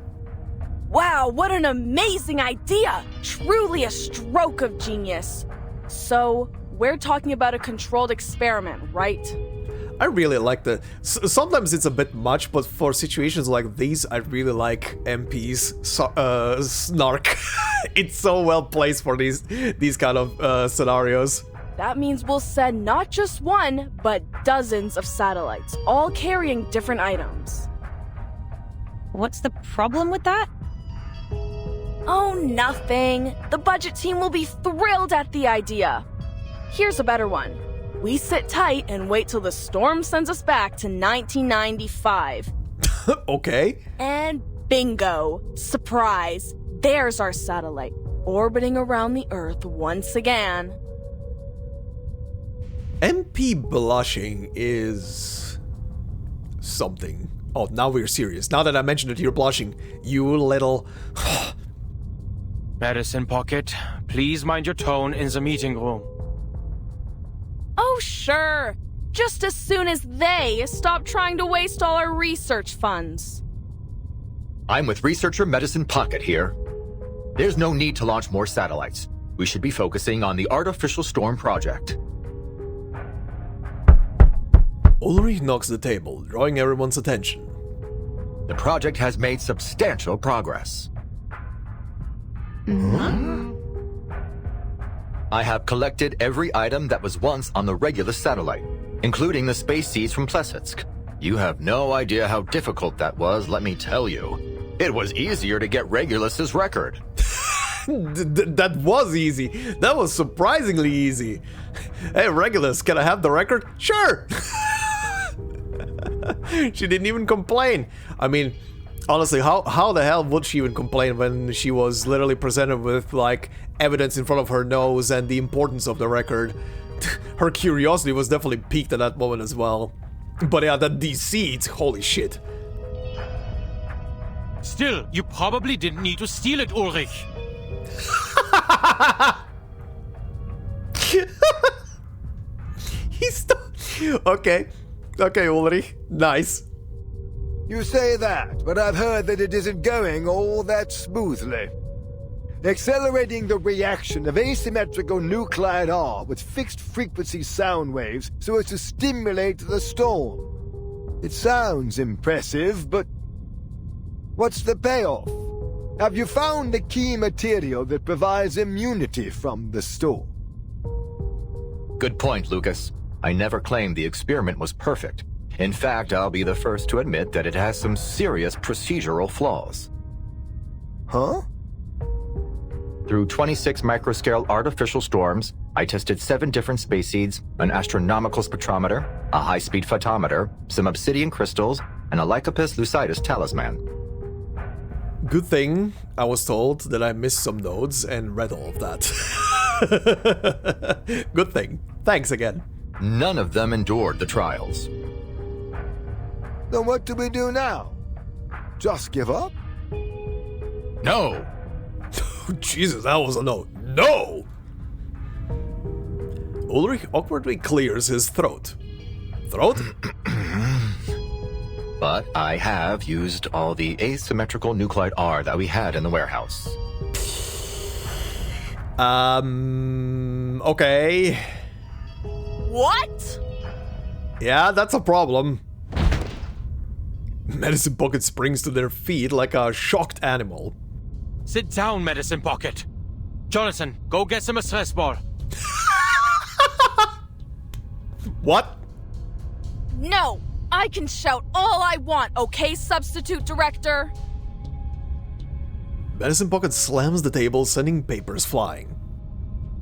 Speaker 8: Wow, what an amazing idea! Truly a stroke of genius. So, we're talking about a controlled experiment, right?
Speaker 1: I really like the... sometimes it's a bit much, but for situations like these, I really like MP's snark. It's so well placed for these kind of scenarios.
Speaker 8: That means we'll send not just one, but dozens of satellites, all carrying different items.
Speaker 7: What's the problem with that?
Speaker 8: Oh, nothing. The budget team will be thrilled at the idea. Here's a better one. We sit tight and wait till the storm sends us back to 1995.
Speaker 1: Okay.
Speaker 8: And bingo! Surprise! There's our satellite, orbiting around the Earth once again.
Speaker 1: MP blushing is... something. Oh, now we're serious. Now that I mentioned it, you're blushing. You little...
Speaker 5: Medicine Pocket, please mind your tone in the meeting room.
Speaker 8: Oh, sure. Just as soon as they stop trying to waste all our research funds.
Speaker 3: I'm with researcher Medicine Pocket here. There's no need to launch more satellites. We should be focusing on the artificial storm project.
Speaker 1: Ulrich knocks the table, drawing everyone's attention.
Speaker 3: The project has made substantial progress. I have collected every item that was once on the Regulus satellite, including the space seeds from Plesetsk. You have no idea how difficult that was, let me tell you. It was easier to get Regulus's record.
Speaker 1: That was easy. That was surprisingly easy. Hey, Regulus, can I have the record? Sure! She didn't even complain. I mean, honestly, how the hell would she even complain when she was literally presented with, like, evidence in front of her nose and the importance of the record? Her curiosity was definitely piqued at that moment as well. But yeah, these seeds, holy shit.
Speaker 5: Still, you probably didn't need to steal it, Ulrich.
Speaker 1: He's okay. Okay, Ulrich. Nice.
Speaker 9: You say that, but I've heard that it isn't going all that smoothly. Accelerating the reaction of asymmetrical nuclide R with fixed frequency sound waves so as to stimulate the storm. It sounds impressive, but what's the payoff? Have you found the key material that provides immunity from the storm?
Speaker 3: Good point, Lucas. I never claimed the experiment was perfect. In fact, I'll be the first to admit that it has some serious procedural flaws.
Speaker 9: Huh?
Speaker 3: Through 26 microscale artificial storms, I tested 7 different space seeds, an astronomical spectrometer, a high-speed photometer, some obsidian crystals, and a Lycopus lucidus talisman.
Speaker 1: Good thing I was told that I missed some nodes and read all of that. Good thing. Thanks again.
Speaker 3: None of them endured the trials.
Speaker 9: Then what do we do now? Just give up?
Speaker 3: No!
Speaker 1: Jesus, that was a no. No! Ulrich awkwardly clears his throat. Throat?
Speaker 3: But I have used all the asymmetrical nuclide R that we had in the warehouse.
Speaker 1: Okay.
Speaker 8: What?
Speaker 1: Yeah, that's a problem. Medicine Pocket springs to their feet like a shocked animal.
Speaker 5: Sit down, Medicine Pocket. Jonathan, go get some a stress ball.
Speaker 1: What?
Speaker 8: No! I can shout all I want, okay, Substitute Director?
Speaker 1: Medicine Pocket slams the table, sending papers flying.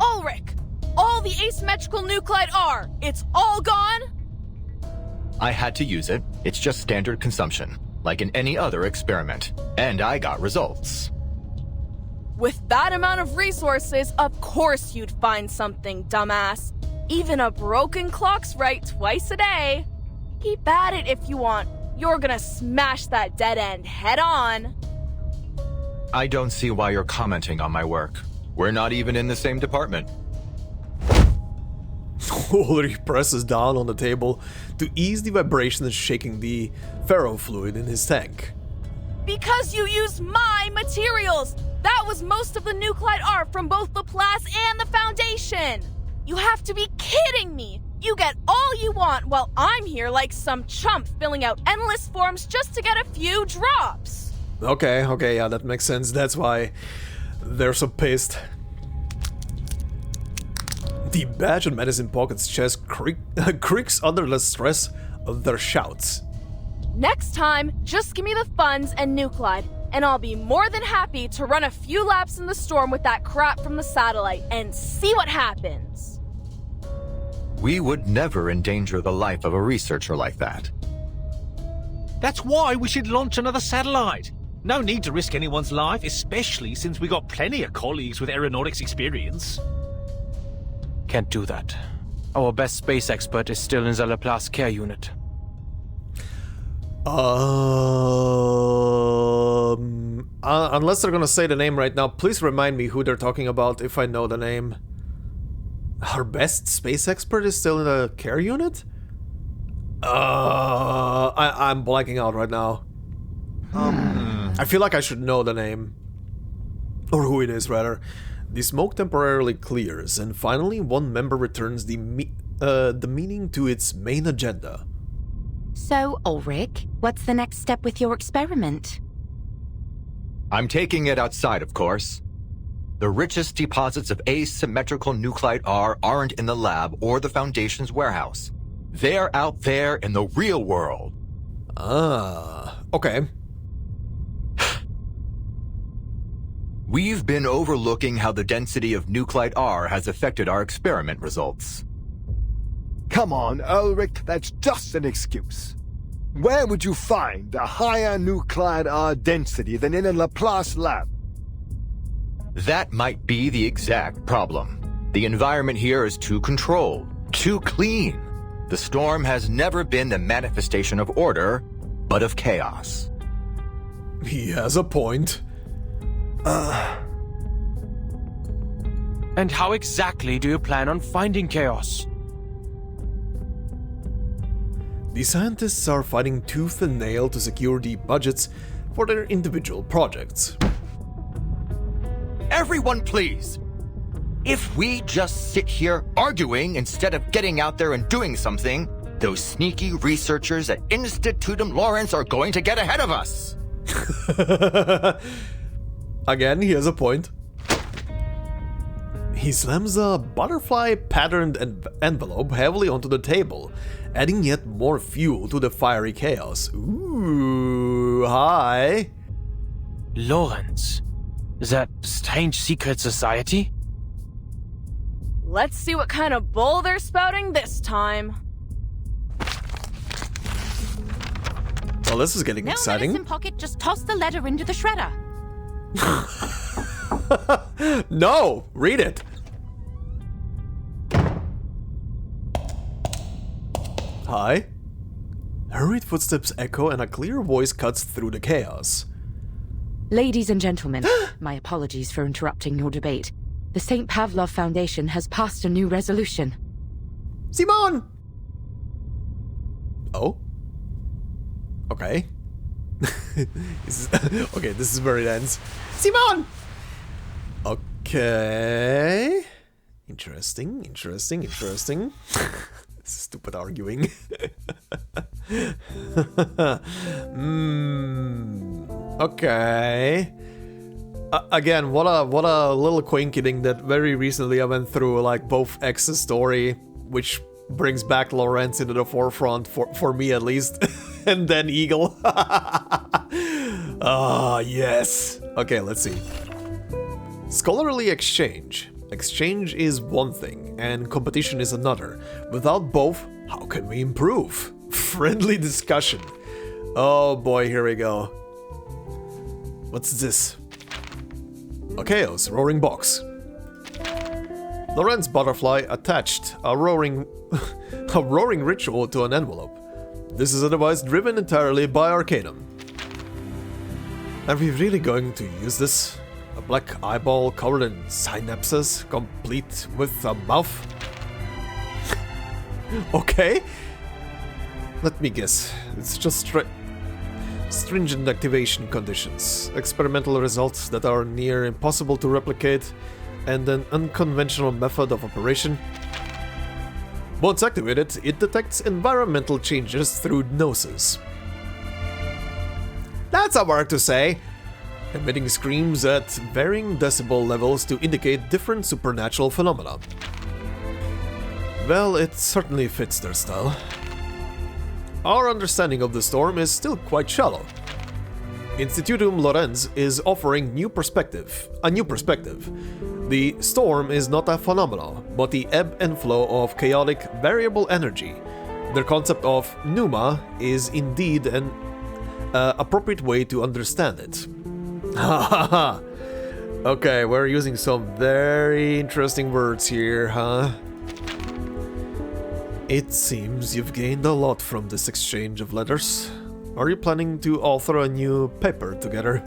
Speaker 8: Ulrich! All the asymmetrical nuclide are! It's all gone?
Speaker 3: I had to use it. It's just standard consumption, like in any other experiment. And I got results.
Speaker 8: With that amount of resources, of course you'd find something, dumbass. Even a broken clock's right twice a day. Keep at it if you want. You're gonna smash that dead end head on.
Speaker 3: I don't see why you're commenting on my work. We're not even in the same department.
Speaker 1: Ulrich presses down on the table to ease the vibrations shaking the ferrofluid in his tank.
Speaker 8: Because you used my materials! That was most of the nuclide R from both Laplace and the Foundation! You have to be kidding me! You get all you want while I'm here like some chump filling out endless forms just to get a few drops!
Speaker 1: Okay, yeah, that makes sense. That's why they're so pissed. The badge on Medicine Pocket's chest creaks under the stress of their shouts.
Speaker 8: Next time, just give me the funds and nuclide, and I'll be more than happy to run a few laps in the storm with that crap from the satellite and see what happens.
Speaker 3: We would never endanger the life of a researcher like that.
Speaker 6: That's why we should launch another satellite. No need to risk anyone's life, especially since we got plenty of colleagues with aeronautics experience.
Speaker 5: Can't do that. Our best space expert is still in the Laplace care unit.
Speaker 1: Unless they're gonna say the name right now, please remind me who they're talking about if I know the name. Our best space expert is still in the care unit? I'm blanking out right now. I feel like I should know the name. Or who it is, rather. The smoke temporarily clears, and finally one member returns the meaning to its main agenda.
Speaker 4: So, Ulrich, what's the next step with your experiment?
Speaker 3: I'm taking it outside, of course. The richest deposits of asymmetrical nuclide R aren't in the lab or the Foundation's warehouse. They're out there in the real world.
Speaker 1: Ah, okay.
Speaker 3: We've been overlooking how the density of nuclide R has affected our experiment results.
Speaker 9: Come on, Ulrich, that's just an excuse. Where would you find a higher nuclide R density than in a Laplace lab?
Speaker 3: That might be the exact problem. The environment here is too controlled, too clean. The storm has never been the manifestation of order, but of chaos.
Speaker 1: He has a point.
Speaker 5: And how exactly do you plan on finding chaos?
Speaker 1: The scientists are fighting tooth and nail to secure the budgets for their individual projects.
Speaker 3: Everyone, please! If we just sit here arguing instead of getting out there and doing something, those sneaky researchers at Institutum Lawrence are going to get ahead of us!
Speaker 1: Again, he has a point. He slams a butterfly-patterned envelope heavily onto the table, adding yet more fuel to the fiery chaos. Ooh, hi.
Speaker 5: Lawrence? That strange secret society?
Speaker 8: Let's see what kind of bull they're spouting this time.
Speaker 1: Well, this is getting
Speaker 4: No,
Speaker 1: exciting.
Speaker 4: Medicine Pocket, just toss the letter into the shredder.
Speaker 1: No! Read it! Hi? Hurried footsteps echo and a clear voice cuts through the chaos.
Speaker 4: Ladies and gentlemen, my apologies for interrupting your debate. The St. Pavlov Foundation has passed a new resolution.
Speaker 1: Simon! Oh? Okay. Okay, this is where it ends. Simon! Okay. Interesting. Stupid arguing. Okay. Again, what a little quinking that very recently I went through like both X's story, which brings back Lorenz into the forefront for me at least, and then Eagle. Ah, yes. Okay, let's see. Scholarly exchange. Exchange is one thing, and competition is another. Without both, how can we improve? Friendly discussion. Oh boy, here we go. What's this? A chaos roaring box. Lorenz Butterfly attached a roaring ritual to an envelope. This is a device driven entirely by Arcanum. Are we really going to use this? A black eyeball covered in synapses, complete with a mouth? Okay. Let me guess. It's just stringent activation conditions, experimental results that are near impossible to replicate, and an unconventional method of operation. Once activated, it detects environmental changes through gnosis. That's a word to say! Emitting screams at varying decibel levels to indicate different supernatural phenomena. Well, it certainly fits their style. Our understanding of the storm is still quite shallow. Institutum Lorenz is offering a new perspective. The storm is not a phenomenon, but the ebb and flow of chaotic, variable energy. Their concept of pneuma is indeed an appropriate way to understand it. Hahaha. Okay, we're using some very interesting words here, huh? It seems you've gained a lot from this exchange of letters. Are you planning to author a new paper together?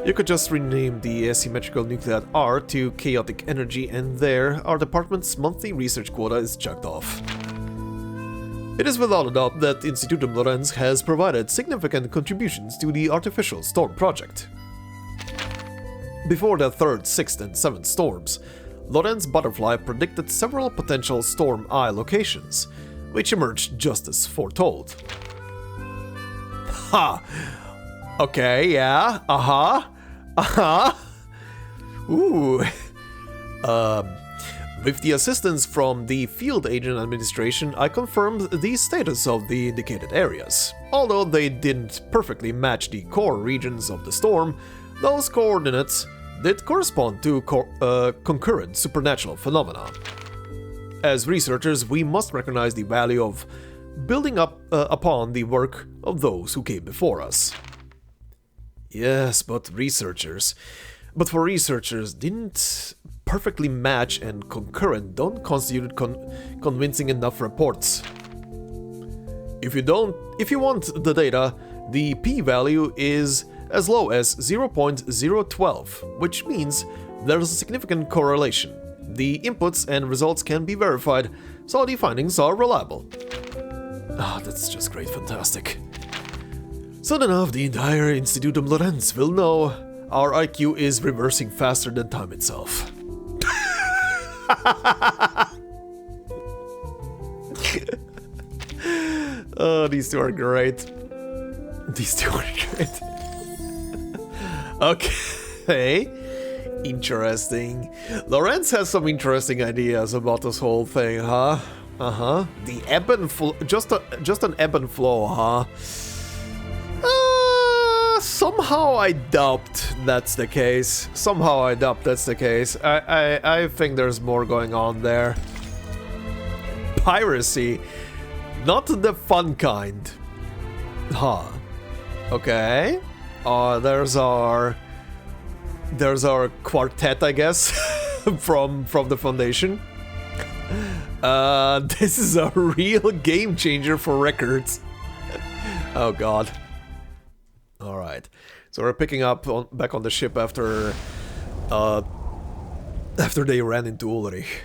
Speaker 1: You could just rename the asymmetrical nuclear R to chaotic energy, and there, our department's monthly research quota is checked off. It is without a doubt that Institutum Lorenz has provided significant contributions to the artificial storm project. Before the 3rd, 6th, and 7th storms, Lorenz Butterfly predicted several potential Storm Eye locations, which emerged just as foretold. Ha! Okay, yeah, Ooh. With the assistance from the Field Agent Administration, I confirmed the status of the indicated areas. Although they didn't perfectly match the core regions of the storm, those coordinates did correspond to concurrent supernatural phenomena. As researchers, we must recognize the value of building up upon the work of those who came before us. Yes, but for researchers, didn't perfectly match and concurrent don't constitute convincing enough reports. If you want the data, the p-value is as low as 0.012, which means there's a significant correlation. The inputs and results can be verified, so the findings are reliable. Ah, that's just great, fantastic. Soon enough, the entire Institutum Lorenz will know our IQ is reversing faster than time itself. Oh, these two are great. Okay. Interesting. Lorenz has some interesting ideas about this whole thing, huh? The ebb and flow, just an ebb and flow, huh? Somehow I doubt that's the case. I think there's more going on there. Piracy. Not the fun kind. Huh. Okay. There's our quartet, I guess, from the Foundation. This is a real game changer for records. Oh god. All right, so we're picking up back on the ship after they ran into Ulrich.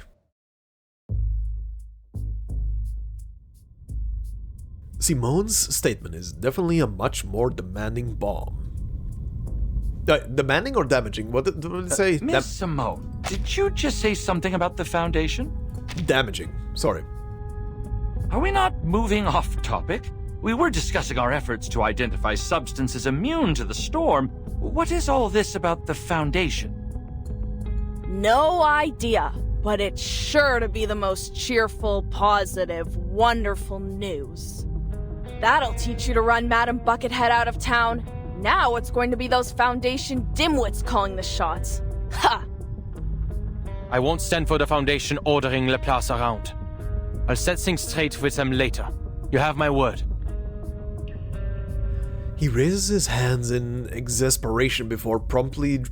Speaker 1: Simone's statement is definitely a much more demanding bomb. Demanding or damaging? What did it say?
Speaker 2: Miss Simone, did you just say something about the Foundation?
Speaker 1: Damaging. Sorry.
Speaker 2: Are we not moving off topic? We were discussing our efforts to identify substances immune to the storm. What is all this about the Foundation?
Speaker 8: No idea, but it's sure to be the most cheerful, positive, wonderful news. That'll teach you to run Madam Buckethead out of town. Now it's going to be those Foundation dimwits calling the shots. Ha!
Speaker 5: I won't stand for the Foundation ordering Laplace around. I'll set things straight with them later. You have my word.
Speaker 1: He raises his hands in exasperation before promptly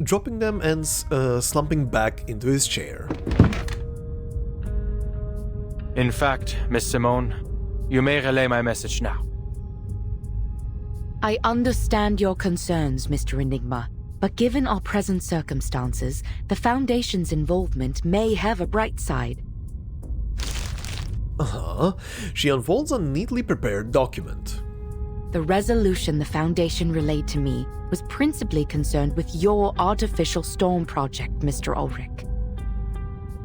Speaker 1: dropping them and slumping back into his chair.
Speaker 5: In fact, Miss Simone, you may relay my message now.
Speaker 4: I understand your concerns, Mr. Enigma, but given our present circumstances, the Foundation's involvement may have a bright side.
Speaker 1: She unfolds a neatly prepared document.
Speaker 4: The resolution the Foundation relayed to me was principally concerned with your artificial storm project, Mr. Ulrich.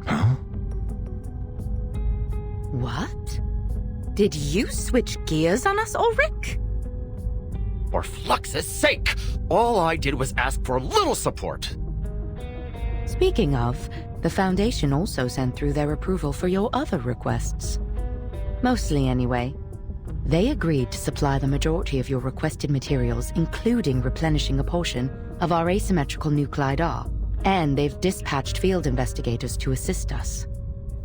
Speaker 3: Huh?
Speaker 4: What? Did you switch gears on us, Ulrich?
Speaker 3: For Flux's sake! All I did was ask for a little support.
Speaker 4: Speaking of, the Foundation also sent through their approval for your other requests. Mostly anyway. They agreed to supply the majority of your requested materials, including replenishing a portion of our asymmetrical nuclide R, and they've dispatched field investigators to assist us.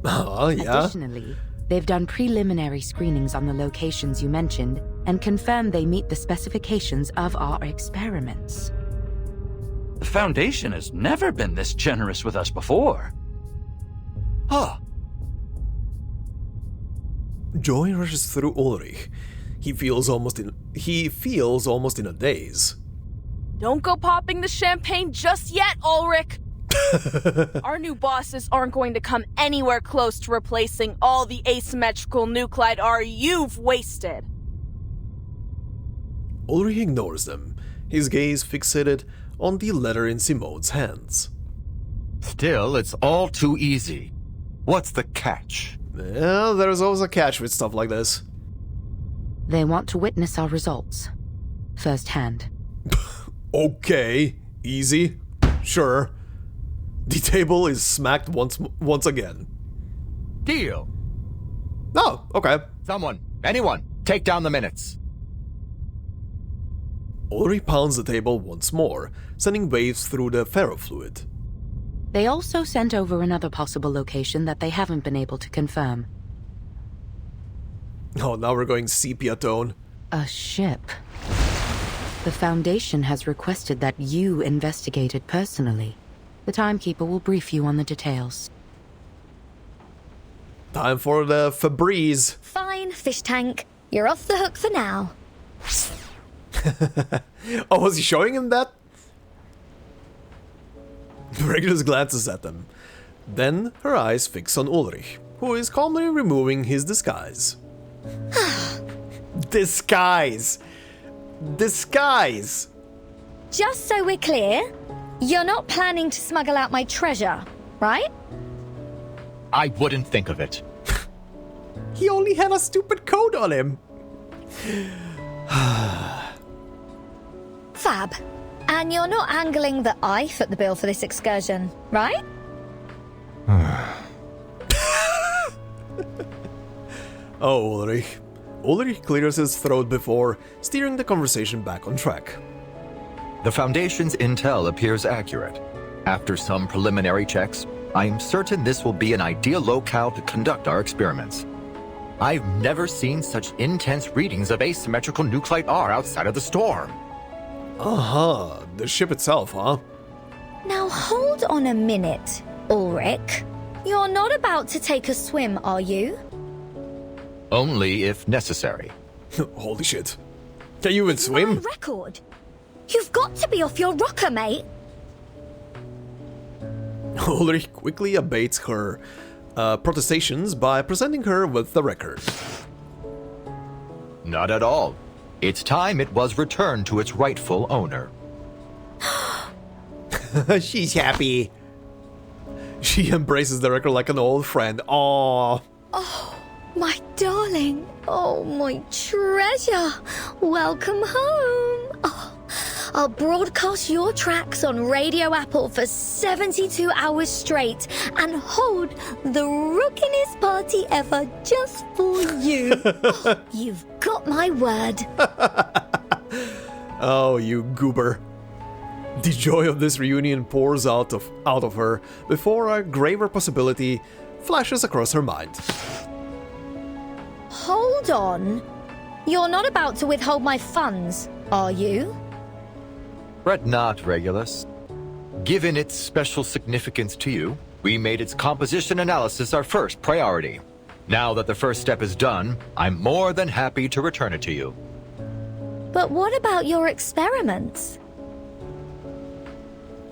Speaker 1: Yeah?
Speaker 4: Additionally, they've done preliminary screenings on the locations you mentioned and confirmed they meet the specifications of our experiments.
Speaker 2: The Foundation has never been this generous with us before. Huh.
Speaker 1: Joy rushes through Ulrich. He feels almost in a daze.
Speaker 8: Don't go popping the champagne just yet, Ulrich! Our new bosses aren't going to come anywhere close to replacing all the asymmetrical nuclide R you've wasted.
Speaker 1: Ulrich ignores them, his gaze fixated on the letter in Simone's hands.
Speaker 3: Still, it's all too easy. What's the catch?
Speaker 1: Yeah, there's always a catch with stuff like this.
Speaker 4: They want to witness our results. Firsthand.
Speaker 1: Okay, easy. Sure. The table is smacked once again.
Speaker 3: Deal.
Speaker 1: Oh, okay.
Speaker 3: Anyone, take down the minutes.
Speaker 1: Ulrich pounds the table once more, sending waves through the ferrofluid.
Speaker 4: They also sent over another possible location that they haven't been able to confirm.
Speaker 1: Oh, now we're going sepia tone.
Speaker 4: A ship. The Foundation has requested that you investigate it personally. The Timekeeper will brief you on the details.
Speaker 1: Time for the Febreze.
Speaker 10: Fine, fish tank. You're off the hook for now.
Speaker 1: Oh, was he showing him that? Regulus glances at them. Then her eyes fix on Ulrich, who is calmly removing his disguise. Disguise! Disguise!
Speaker 10: Just so we're clear, you're not planning to smuggle out my treasure, right?
Speaker 3: I wouldn't think of it.
Speaker 1: He only had a stupid coat on him.
Speaker 10: Fab. And you're not angling that I foot the bill for this excursion, right?
Speaker 1: Oh, Ulrich. Ulrich clears his throat before steering the conversation back on track.
Speaker 3: The Foundation's intel appears accurate. After some preliminary checks, I am certain this will be an ideal locale to conduct our experiments. I've never seen such intense readings of asymmetrical nuclide R outside of the storm.
Speaker 1: Uh-huh, the ship itself, huh?
Speaker 10: Now hold on a minute, Ulrich. You're not about to take a swim, are you?
Speaker 3: Only if necessary.
Speaker 1: Holy shit. Can you even swim?
Speaker 10: On record. You've got to be off your rocker, mate.
Speaker 1: Ulrich quickly abates her protestations by presenting her with the record.
Speaker 3: Not at all. It's time it was returned to its rightful owner.
Speaker 1: She's happy. She embraces the record like an old friend. Aww.
Speaker 10: Oh, My darling. Oh, my treasure. Welcome home. Oh, I'll broadcast your tracks on Radio Apple for 72 hours straight and hold the rookinest party ever just for you. Oh, you've got my word.
Speaker 1: Oh, you goober. The joy of this reunion pours out of her before a graver possibility flashes across her mind.
Speaker 10: Hold on. You're not about to withhold my funds, are you?
Speaker 3: Fret not, Regulus. Given its special significance to you, we made its composition analysis our first priority. Now that the first step is done, I'm more than happy to return it to you.
Speaker 10: But what about your experiments?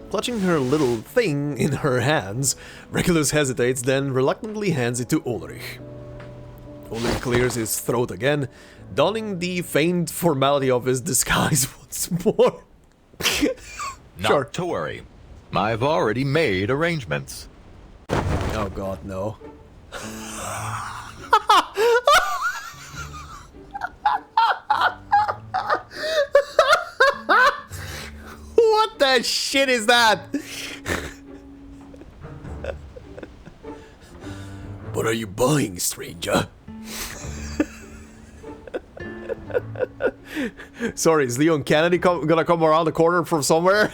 Speaker 1: Clutching her little thing in her hands, Regulus hesitates, then reluctantly hands it to Ulrich. Ulrich clears his throat again, donning the feigned formality of his disguise once more.
Speaker 3: Not to worry. I've already made arrangements.
Speaker 1: Oh god, no. What the shit is that? What are you buying, stranger? Sorry, is Leon Kennedy gonna come around the corner from somewhere?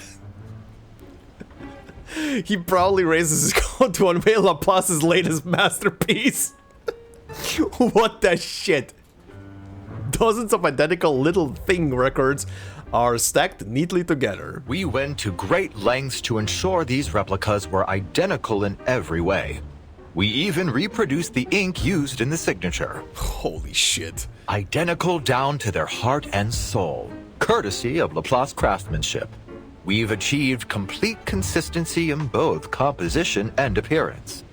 Speaker 1: He proudly raises his coat to unveil Laplace's latest masterpiece. What the shit? Dozens of identical Little Thing records are stacked neatly together.
Speaker 3: We went to great lengths to ensure these replicas were identical in every way. We even reproduced the ink used in the signature.
Speaker 1: Holy shit.
Speaker 3: Identical down to their heart and soul, courtesy of Laplace craftsmanship. We've achieved complete consistency in both composition and appearance.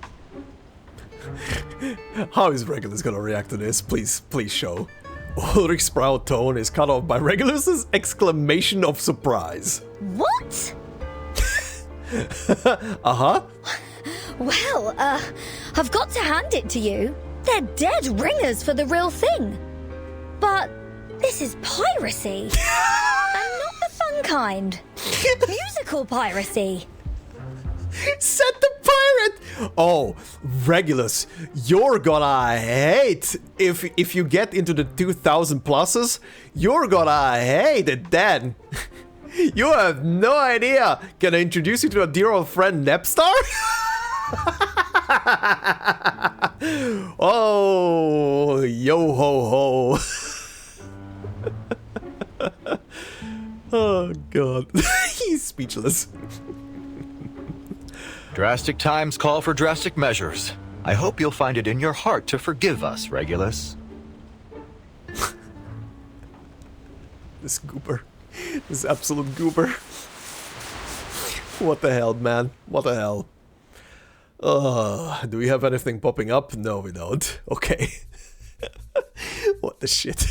Speaker 1: How is Regulus gonna react to this? Please show. Ulrich's proud tone is cut off by Regulus's exclamation of surprise.
Speaker 10: What?
Speaker 1: Uh-huh.
Speaker 10: Well, I've got to hand it to you. They're dead ringers for the real thing. But this is piracy. And not the fun kind. Musical piracy.
Speaker 1: Set the pirate! Oh, Regulus, you're gonna hate if you get into the 2000 pluses, you're gonna hate it then. You have no idea. Can I introduce you to a dear old friend, Nepstar? Oh, yo ho ho. Oh god. He's speechless.
Speaker 3: Drastic times call for drastic measures. I hope you'll find it in your heart to forgive us, Regulus.
Speaker 1: This goober. This absolute goober. What the hell, man? What the hell? Do we have anything popping up? No, we don't. Okay. What the shit?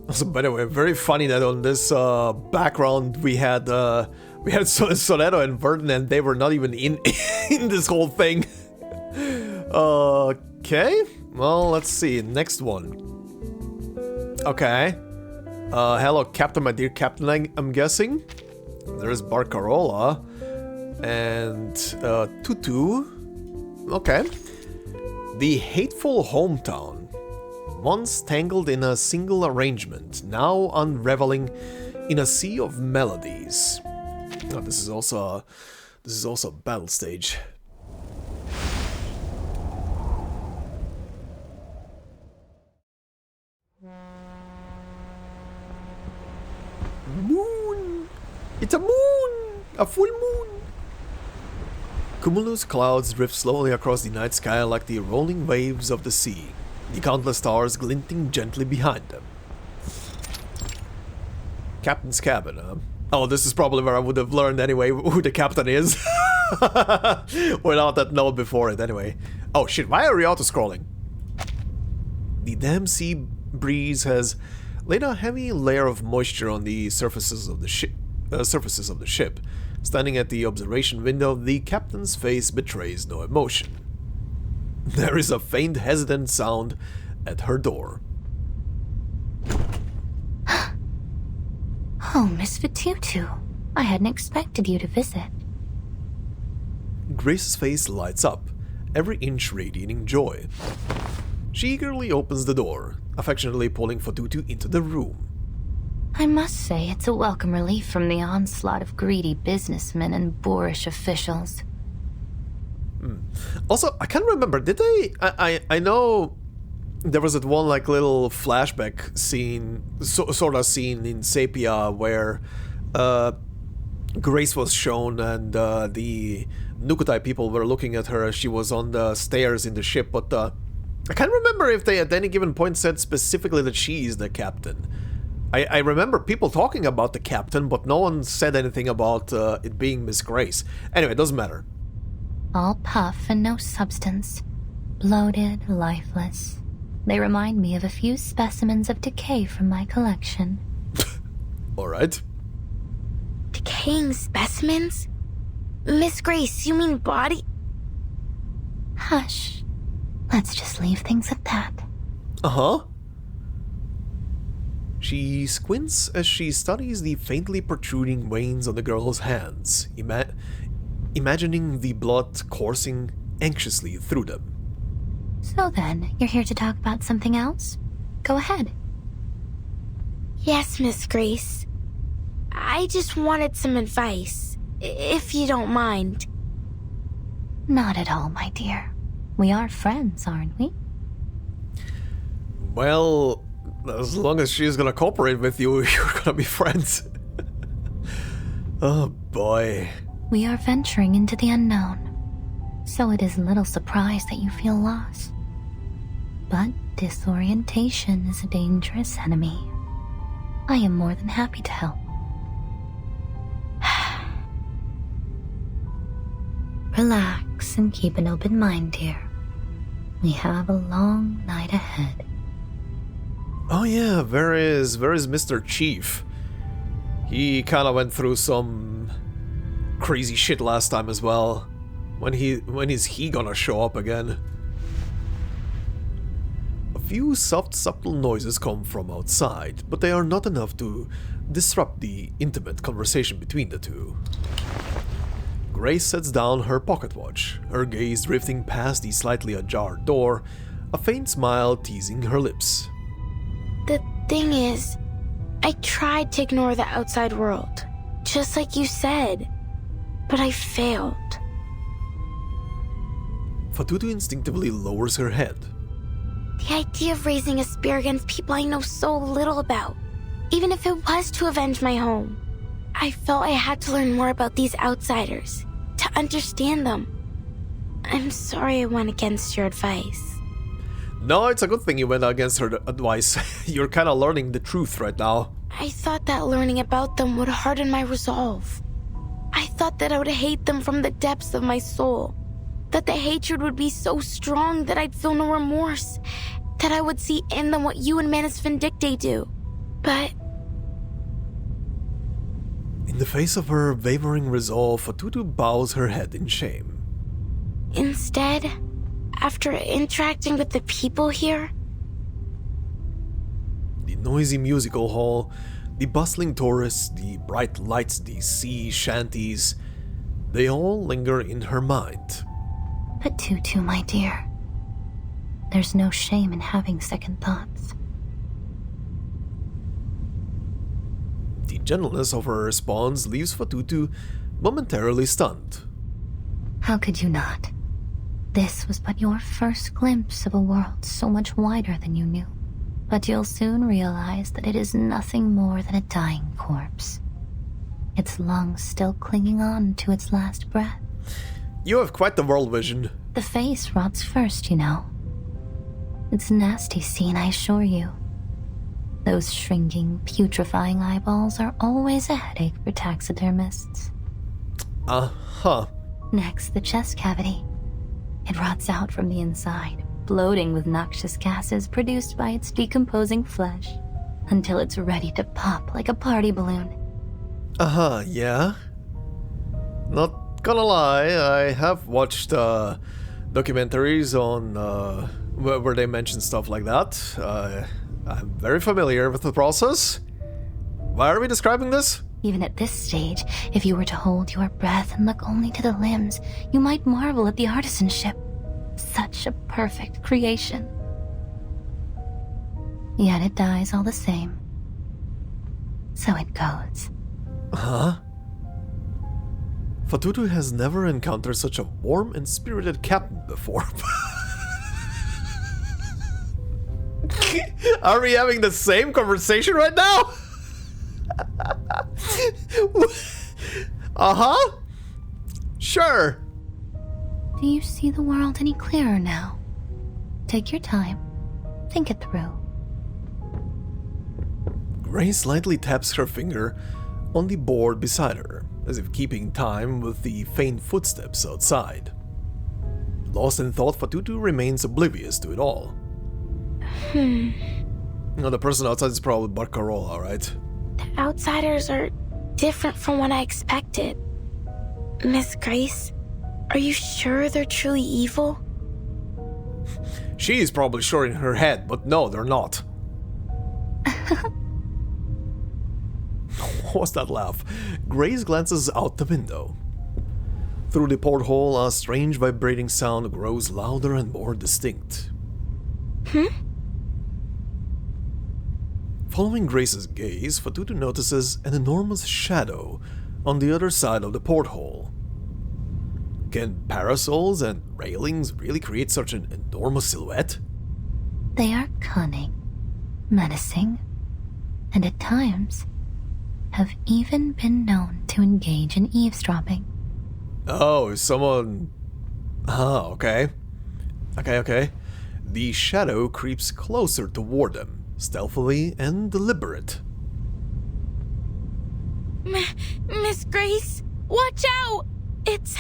Speaker 1: Also, by the way, very funny that on this background we had Sonetto and Vertin, and they were not even in in this whole thing. Okay. Well, let's see. Next one. Okay. Hello, Captain, my dear Captain, I'm guessing. There's Barcarola. And Tutu. Okay. The Hateful Hometown. Once tangled in a single arrangement, now unraveling in a sea of melodies. Oh, this is also a battle stage. Moon! It's a moon! A full moon! Cumulus clouds drift slowly across the night sky like the rolling waves of the sea, the countless stars glinting gently behind them. Captain's cabin, huh? Oh, this is probably where I would have learned anyway who the captain is. Without that note before it, anyway. Oh shit, why are we auto-scrolling? The damn sea breeze has laid a heavy layer of moisture on the surfaces of the ship. Standing at the observation window, the captain's face betrays no emotion. There is a faint, hesitant sound at her door.
Speaker 10: Oh, Miss Fatutu. I hadn't expected you to visit.
Speaker 1: Grace's face lights up, every inch radiating joy. She eagerly opens the door, affectionately pulling Fatutu into the room.
Speaker 10: I must say it's a welcome relief from the onslaught of greedy businessmen and boorish officials.
Speaker 1: Also, I can't remember, did they... I know there was that one like little flashback scene, sort of scene in Sepia where Grace was shown and the Nukutai people were looking at her as she was on the stairs in the ship, but I can't remember if they at any given point said specifically that she is the captain. I remember people talking about the captain, but no one said anything about it being Miss Grace. Anyway, it doesn't matter.
Speaker 10: All puff and no substance. Bloated, lifeless. They remind me of a few specimens of decay from my collection.
Speaker 1: Alright.
Speaker 10: Decaying specimens? Miss Grace, you mean body? Hush. Let's just leave things at that.
Speaker 1: Uh-huh. She squints as she studies the faintly protruding veins on the girl's hands, imagining the blood coursing anxiously through them.
Speaker 10: So then, you're here to talk about something else? Go ahead. Yes, Miss Grace. I just wanted some advice, if you don't mind. Not at all, my dear. We are friends, aren't we?
Speaker 1: Well, as long as she's gonna cooperate with you, you're gonna be friends. Oh boy.
Speaker 10: We are venturing into the unknown, so it is little surprise that you feel lost. But disorientation is a dangerous enemy. I am more than happy to help. Relax and keep an open mind, dear. We have a long night ahead.
Speaker 1: Oh yeah, where is Mr. Chief? He kinda went through some crazy shit last time as well. When is he gonna show up again? A few soft, subtle noises come from outside, but they are not enough to disrupt the intimate conversation between the two. Grace sets down her pocket watch, her gaze drifting past the slightly ajar door, a faint smile teasing her lips.
Speaker 10: The thing is, I tried to ignore the outside world, just like you said, but I failed.
Speaker 1: Fatutu instinctively lowers her head.
Speaker 10: The idea of raising a spear against people I know so little about, even if it was to avenge my home. I felt I had to learn more about these outsiders, to understand them. I'm sorry I went against your advice.
Speaker 1: No, it's a good thing you went against her advice. You're kinda learning the truth right now.
Speaker 10: I thought that learning about them would harden my resolve. I thought that I would hate them from the depths of my soul. That the hatred would be so strong that I'd feel no remorse. That I would see in them what you and Manus Vindicte do. But...
Speaker 1: In the face of her wavering resolve, Fatutu bows her head in shame.
Speaker 10: Instead, after interacting with the people here...
Speaker 1: The noisy musical hall, the bustling tourists, the bright lights, the sea shanties, they all linger in her mind.
Speaker 10: Fatutu, my dear. There's no shame in having second thoughts.
Speaker 1: The gentleness of her response leaves Fatutu momentarily stunned.
Speaker 10: How could you not? This was but your first glimpse of a world so much wider than you knew. But you'll soon realize that it is nothing more than a dying corpse. Its lungs still clinging on to its last breath.
Speaker 1: You have quite the world vision.
Speaker 10: The face rots first, you know. It's a nasty scene, I assure you. Those shrinking, putrefying eyeballs are always a headache for taxidermists.
Speaker 1: Uh-huh.
Speaker 10: Next, the chest cavity. It rots out from the inside, bloating with noxious gases produced by its decomposing flesh, until it's ready to pop like a party balloon.
Speaker 1: Uh-huh, yeah. Not gonna lie, I have watched documentaries on where they mention stuff like that. I'm very familiar with the process. Why are we describing this?
Speaker 10: Even at this stage, if you were to hold your breath and look only to the limbs, you might marvel at the artisanship. Such a perfect creation. Yet it dies all the same. So it goes.
Speaker 1: Huh? Fatutu has never encountered such a warm and spirited captain before. Are we having the same conversation right now? Uh-huh. Sure.
Speaker 10: Do you see the world any clearer now? Take your time. Think it through.
Speaker 1: Grace lightly taps her finger on the board beside her, as if keeping time with the faint footsteps outside. Lost in thought, Fatutu remains oblivious to it all. Now, the person outside is probably Barcarola, right?
Speaker 11: The outsiders are different from what I expected. Miss Grace, are you sure they're truly evil?
Speaker 1: She's probably sure in her head, but no, they're not. What was that laugh? Grace glances out the window. Through the porthole, a strange vibrating sound grows louder and more distinct. Following Grace's gaze, Fatutu notices an enormous shadow on the other side of the porthole. Can parasols and railings really create such an enormous silhouette?
Speaker 10: They are cunning, menacing, and at times have even been known to engage in eavesdropping.
Speaker 1: Oh, someone... Ah, okay. Okay. The shadow creeps closer toward them, stealthily and deliberate.
Speaker 11: Miss Grace, watch out! It's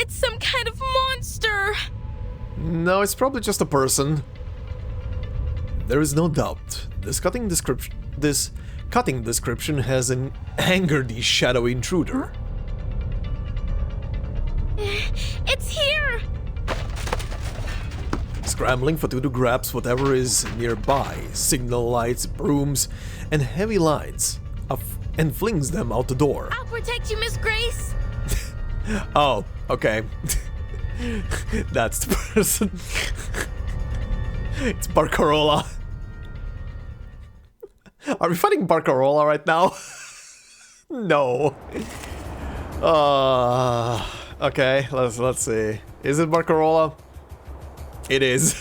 Speaker 11: some kind of monster!
Speaker 1: No, it's probably just a person. There is no doubt. This cutting description has angered the shadowy intruder.
Speaker 11: It's here!
Speaker 1: Scrambling, Fatutu grabs whatever is nearby, signal lights, brooms, and heavy lights, and flings them out the door.
Speaker 11: I'll protect you, Miss Grace!
Speaker 1: Oh, okay. That's the person. It's Barcarola. Are we fighting Barcarola right now? No. Okay, let's see. Is it Barcarola? It is.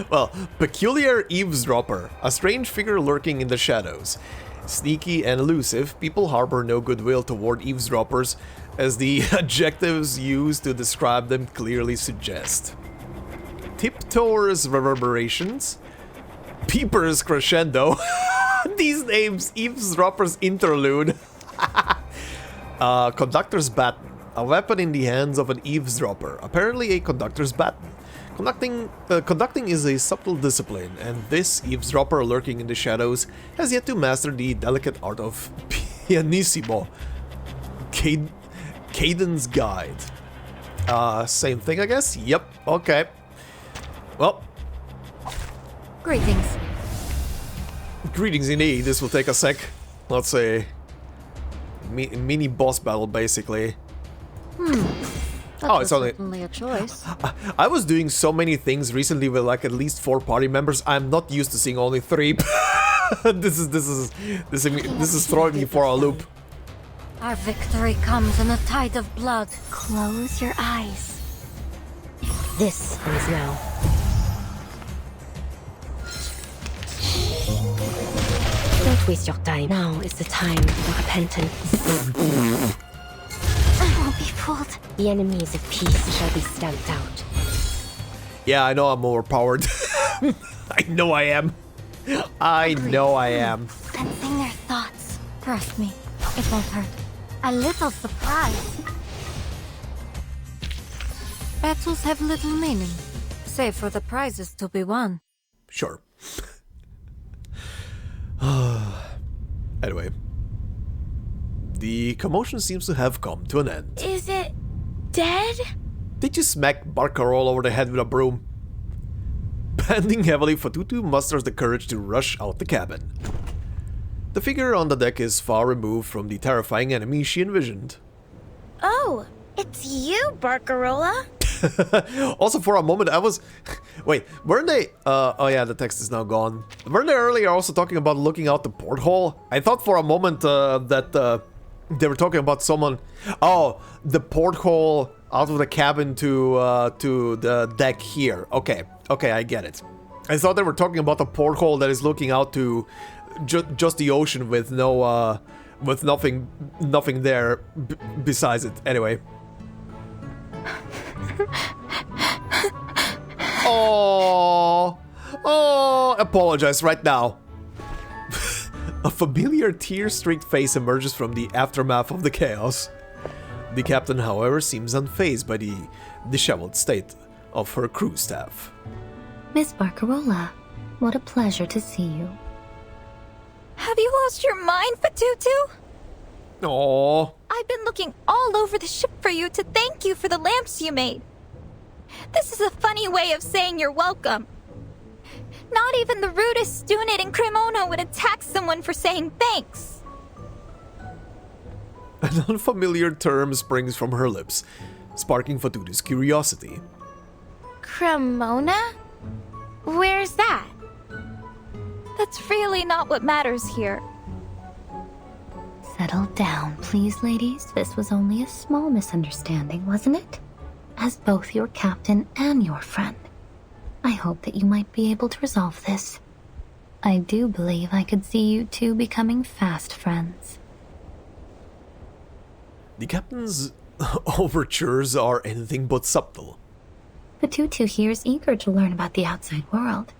Speaker 1: Well, peculiar eavesdropper, a strange figure lurking in the shadows. Sneaky and elusive, people harbor no goodwill toward eavesdroppers, as the adjectives used to describe them clearly suggest. Tiptoes reverberations, peepers crescendo, these names, eavesdroppers interlude, conductor's baton, a weapon in the hands of an eavesdropper, apparently a conductor's baton. Conducting is a subtle discipline, and this eavesdropper lurking in the shadows has yet to master the delicate art of pianissimo. Cadence guide. Same thing, I guess? Yep, okay. Well.
Speaker 4: Greetings.
Speaker 1: Greetings indeed, this will take a sec. Let's say mini boss battle, basically.
Speaker 4: That it's certainly a choice.
Speaker 1: I was doing so many things recently with like at least 4 party members. I'm not used to seeing only 3. This is throwing me for a loop.
Speaker 4: Our victory comes in a tide of blood.
Speaker 10: Close your eyes.
Speaker 11: This is now. Don't waste your time. Now is the time for repentance.
Speaker 10: I won't be fooled.
Speaker 11: The enemies of peace shall be stamped out.
Speaker 1: Yeah, I know I'm overpowered. I know I am. I know I am.
Speaker 10: Sensing their thoughts.
Speaker 4: Trust me, it won't hurt. A little surprise. Battles have little meaning, save for the prizes to be won.
Speaker 1: Sure. Anyway. The commotion seems to have come to an end.
Speaker 11: Is it dead?
Speaker 1: Did you smack Barcarolle over the head with a broom? Panting heavily, Fatutu musters the courage to rush out the cabin. The figure on the deck is far removed from the terrifying enemy she envisioned.
Speaker 10: Oh, it's you, Barcarola.
Speaker 1: Also, for a moment, I was... Wait, weren't they... oh yeah, the text is now gone. Weren't they earlier also talking about looking out the porthole? I thought for a moment that they were talking about someone... Oh, the porthole out of the cabin to the deck here. Okay, I get it. I thought they were talking about the porthole that is looking out to just the ocean with no... with nothing there besides it. Anyway. Oh, apologize right now. A familiar tear-streaked face emerges from the aftermath of the chaos. The captain, however, seems unfazed by the disheveled state of her crew staff.
Speaker 12: Miss Barcarola, what a pleasure to see you.
Speaker 4: Have you lost your mind, Fatutu?
Speaker 1: Aww.
Speaker 4: I've been looking all over the ship for you to thank you for the lamps you made. This is a funny way of saying you're welcome. Not even the rudest student in Cremona would attack someone for saying thanks.
Speaker 1: An unfamiliar term springs from her lips, sparking Fatutu's curiosity.
Speaker 10: Cremona? Where's that?
Speaker 4: That's really not what matters here.
Speaker 12: Settle down, please, ladies. This was only a small misunderstanding, wasn't it? As both your captain and your friend, I hope that you might be able to resolve this. I do believe I could see you two becoming fast friends.
Speaker 1: The captain's overtures are anything but subtle.
Speaker 12: Fatutu here is eager to learn about the outside world.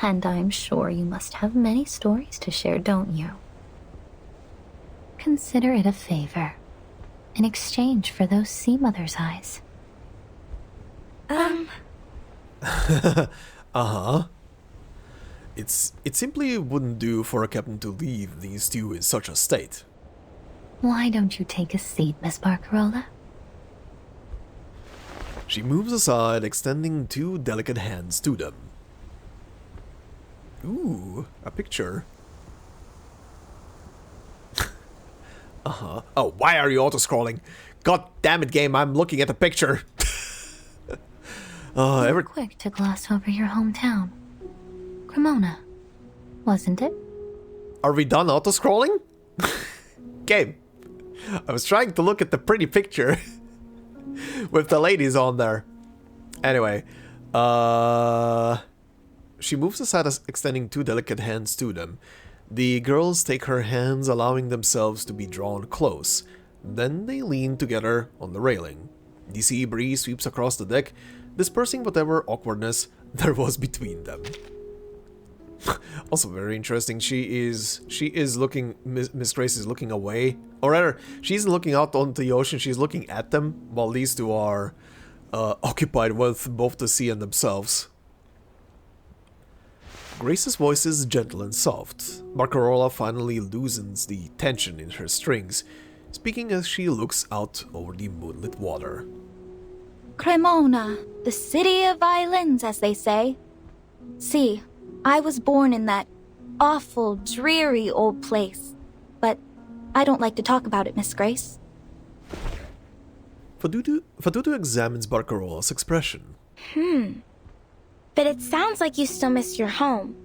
Speaker 12: And I'm sure you must have many stories to share, don't you? Consider it a favor, in exchange for those sea mother's eyes.
Speaker 1: Uh-huh. It simply wouldn't do for a captain to leave these two in such a state.
Speaker 12: Why don't you take a seat, Miss Barcarola?
Speaker 1: She moves aside, extending two delicate hands to them. Ooh, a picture. Uh-huh. Oh, why are you auto-scrolling? God damn it, game, I'm looking at the picture.
Speaker 12: You were quick to gloss over your hometown. Cremona, wasn't it?
Speaker 1: Are we done auto-scrolling? Game. I was trying to look at the pretty picture with the ladies on there. Anyway, she moves aside, extending two delicate hands to them. The girls take her hands, allowing themselves to be drawn close. Then they lean together on the railing. The sea breeze sweeps across the deck, dispersing whatever awkwardness there was between them. Also very interesting, she is looking, Miss Grace is looking away, or rather, she isn't looking out onto the ocean, she's looking at them, while these two are occupied with both the sea and themselves. Grace's voice is gentle and soft. Barcarola finally loosens the tension in her strings, speaking as she looks out over the moonlit water.
Speaker 4: Cremona, the city of violins, as they say. See, I was born in that awful, dreary old place. But I don't like to talk about it, Miss Grace.
Speaker 1: Fatutu examines Barcarola's expression.
Speaker 10: But it sounds like you still miss your home.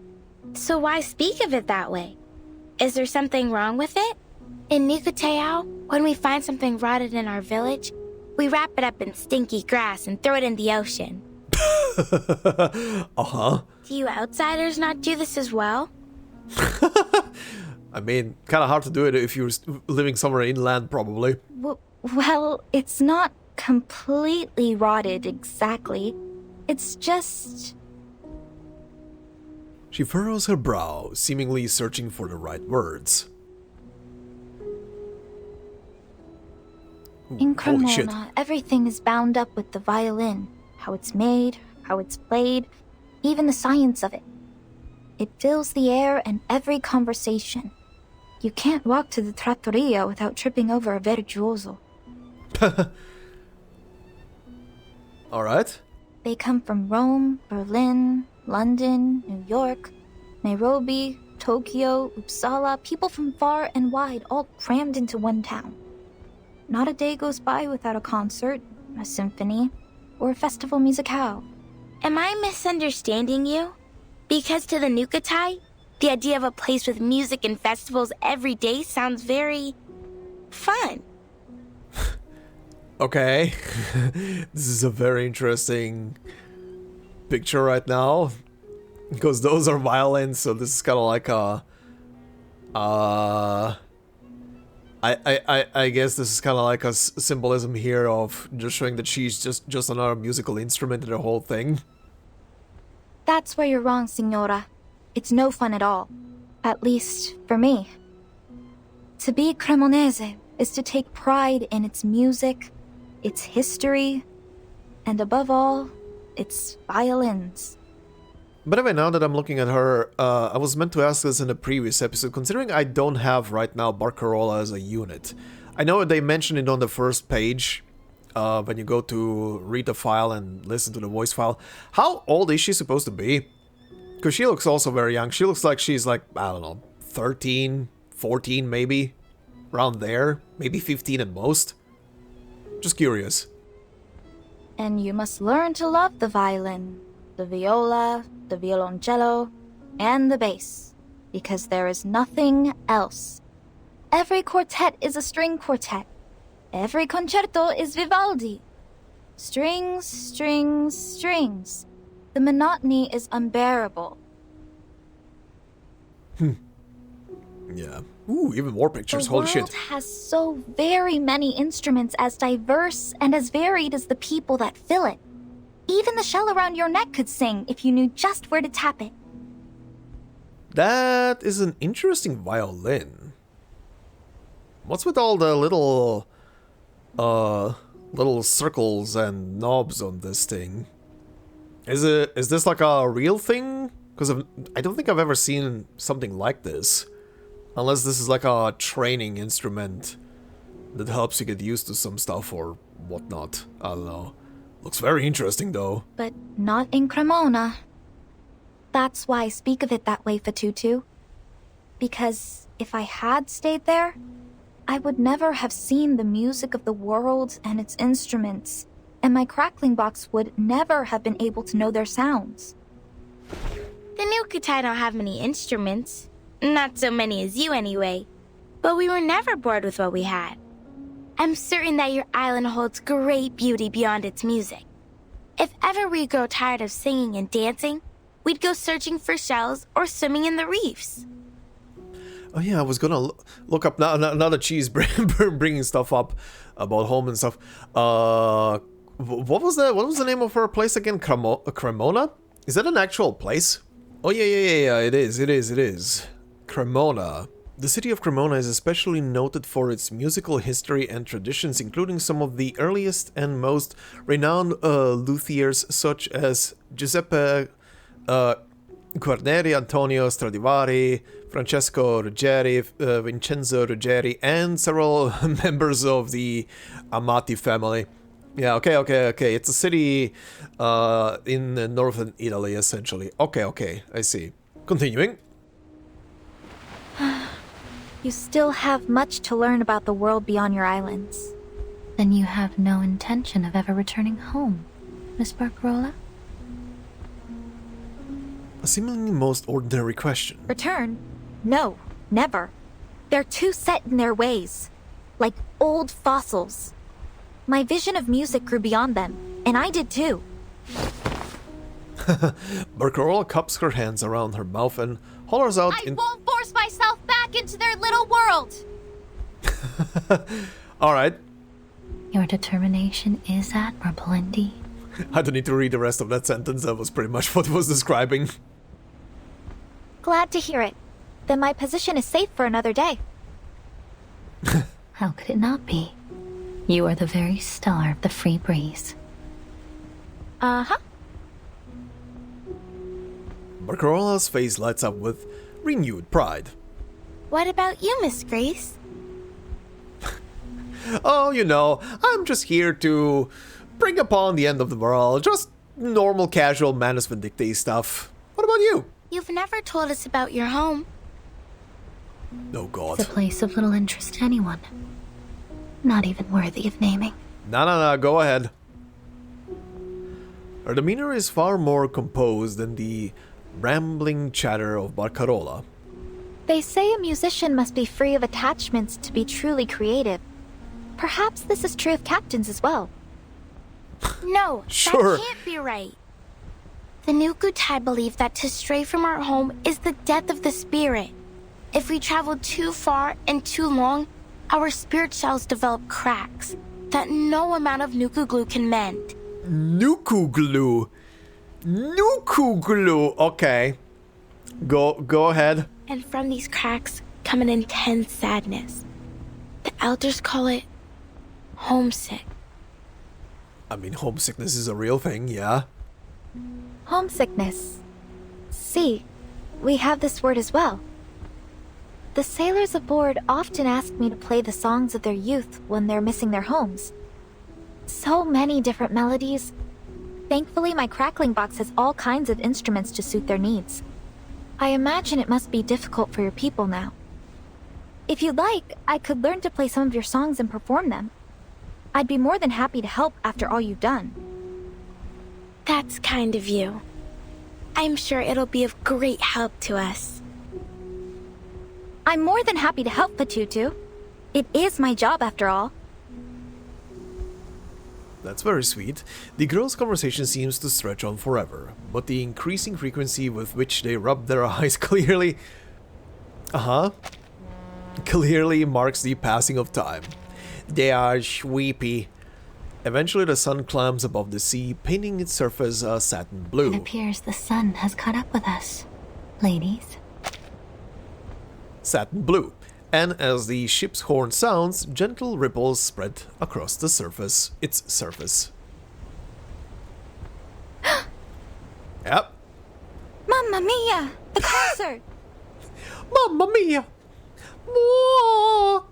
Speaker 10: So why speak of it that way? Is there something wrong with it? In Nicoteo, when we find something rotted in our village, we wrap it up in stinky grass and throw it in the ocean.
Speaker 1: Uh-huh.
Speaker 10: Do you outsiders not do this as well?
Speaker 1: I mean, kind of hard to do it if you're living somewhere inland, probably.
Speaker 4: Well, it's not completely rotted exactly. It's just...
Speaker 1: She furrows her brow, seemingly searching for the right words. Ooh,
Speaker 4: in
Speaker 1: holy shit.
Speaker 4: Cremona, everything is bound up with the violin. How it's made, how it's played, even the science of it. It fills the air and every conversation. You can't walk to the trattoria without tripping over a virtuoso.
Speaker 1: Alright.
Speaker 4: They come from Rome, Berlin,
Speaker 12: London, New York, Nairobi, Tokyo, Uppsala, people from far and wide all crammed into one town. Not a day goes by without a concert, a symphony, or a festival musicale.
Speaker 11: Am I misunderstanding you? Because to the Nukatai, the idea of a place with music and festivals every day sounds very fun.
Speaker 1: Okay. This is a very interesting picture right now. Because those are violins, so this is kind of like a... I guess this is kind of like a symbolism here of just showing that she's just another musical instrument in the whole thing.
Speaker 12: That's where you're wrong, Signora. It's no fun at all. At least, for me. To be Cremonese is to take pride in its music, its history, and above all, its violins.
Speaker 1: By the way, now that I'm looking at her, I was meant to ask this in a previous episode, considering I don't have right now Barcarola as a unit. I know they mentioned it on the first page, when you go to read the file and listen to the voice file. How old is she supposed to be? Because she looks also very young. She looks like she's like, I don't know, 13, 14 maybe? Around there? Maybe 15 at most? Just curious.
Speaker 12: And you must learn to love the violin, the viola, the violoncello, and the bass, because there is nothing else. Every quartet is a string quartet. Every concerto is Vivaldi. Strings, strings, strings. The monotony is unbearable.
Speaker 1: Yeah. Ooh, even more pictures.
Speaker 12: The
Speaker 1: Holy
Speaker 12: world
Speaker 1: shit.
Speaker 12: has so very many instruments as diverse and as varied as the people that fill it. Even the shell around your neck could sing if you knew just where to tap it.
Speaker 1: That is an interesting violin. What's with all the little circles and knobs on this thing? Is this like a real thing? Because I don't think I've ever seen something like this. Unless this is like a training instrument that helps you get used to some stuff or whatnot. I don't know. Looks very interesting though.
Speaker 12: But not in Cremona. That's why I speak of it that way, Fatutu. Because if I had stayed there, I would never have seen the music of the world and its instruments, and my crackling box would never have been able to know their sounds.
Speaker 11: The Nukatai don't have many instruments. Not so many as you anyway. But we were never bored with what we had. I'm certain that your island holds great beauty beyond its music. If ever we grow tired of singing and dancing, we'd go searching for shells or swimming in the reefs.
Speaker 1: Oh yeah, I was gonna look up now that she's bringing stuff up about home and stuff. What was the name of her place again? Cremona? Is that an actual place? Oh yeah, it is. Cremona. The city of Cremona is especially noted for its musical history and traditions, including some of the earliest and most renowned luthiers such as Giuseppe Guarneri, Antonio Stradivari, Francesco Ruggeri, Vincenzo Ruggeri, and several members of the Amati family. Yeah, okay. It's a city in northern Italy, essentially. Okay, I see. Continuing.
Speaker 12: You still have much to learn about the world beyond your islands. Then you have no intention of ever returning home, Miss Barcarola?
Speaker 1: A seemingly most ordinary question.
Speaker 12: Return? No, never. They're too set in their ways. Like old fossils. My vision of music grew beyond them, and I did too.
Speaker 1: Barcarola cups her hands around her mouth and hollers out
Speaker 4: I won't force myself back into their little world!
Speaker 1: Alright.
Speaker 12: Your determination is admirable indeed.
Speaker 1: I don't need to read the rest of that sentence, that was pretty much what it was describing.
Speaker 12: Glad to hear it. Then my position is safe for another day. How could it not be? You are the very star of the free breeze. Uh-huh.
Speaker 1: Barcarola's face lights up with renewed pride.
Speaker 11: What about you, Miss Grace?
Speaker 1: Oh, you know, I'm just here to bring upon the end of the world. Just normal, casual Manus Vindictae stuff. What about you?
Speaker 11: You've never told us about your home.
Speaker 1: Oh god.
Speaker 12: It's a place of little interest to anyone. Not even worthy of naming.
Speaker 1: No, go ahead. Her demeanor is far more composed than the rambling chatter of Barcarola.
Speaker 13: They say a musician must be free of attachments to be truly creative. Perhaps this is true of captains as well.
Speaker 11: No,
Speaker 1: Sure.
Speaker 11: that can't be right. The Nukutai believe that to stray from our home is the death of the spirit. If we travel too far and too long, our spirit shells develop cracks that no amount of Nuku glue can mend.
Speaker 1: Nuku glue. Nuku glue. Okay. Go ahead.
Speaker 11: And from these cracks come an intense sadness. The elders call it homesick.
Speaker 1: I mean, homesickness is a real thing, yeah.
Speaker 13: Homesickness. See, we have this word as well. The sailors aboard often ask me to play the songs of their youth when they're missing their homes. So many different melodies. Thankfully, my crackling box has all kinds of instruments to suit their needs. I imagine it must be difficult for your people now. If you'd like, I could learn to play some of your songs and perform them. I'd be more than happy to help after all you've done.
Speaker 11: That's kind of you. I'm sure it'll be of great help to us.
Speaker 13: I'm more than happy to help, Fatutu. It is my job after all.
Speaker 1: That's very sweet. The girls' conversation seems to stretch on forever, but the increasing frequency with which they rub their eyes clearly marks the passing of time. They are sleepy. Eventually the sun climbs above the sea, painting its surface a satin blue.
Speaker 12: It appears the sun has caught up with us, ladies.
Speaker 1: Satin blue. And as the ship's horn sounds, gentle ripples spread across the surface. Its surface. Yep.
Speaker 13: Mamma mia! The concert!
Speaker 1: Mamma mia! More!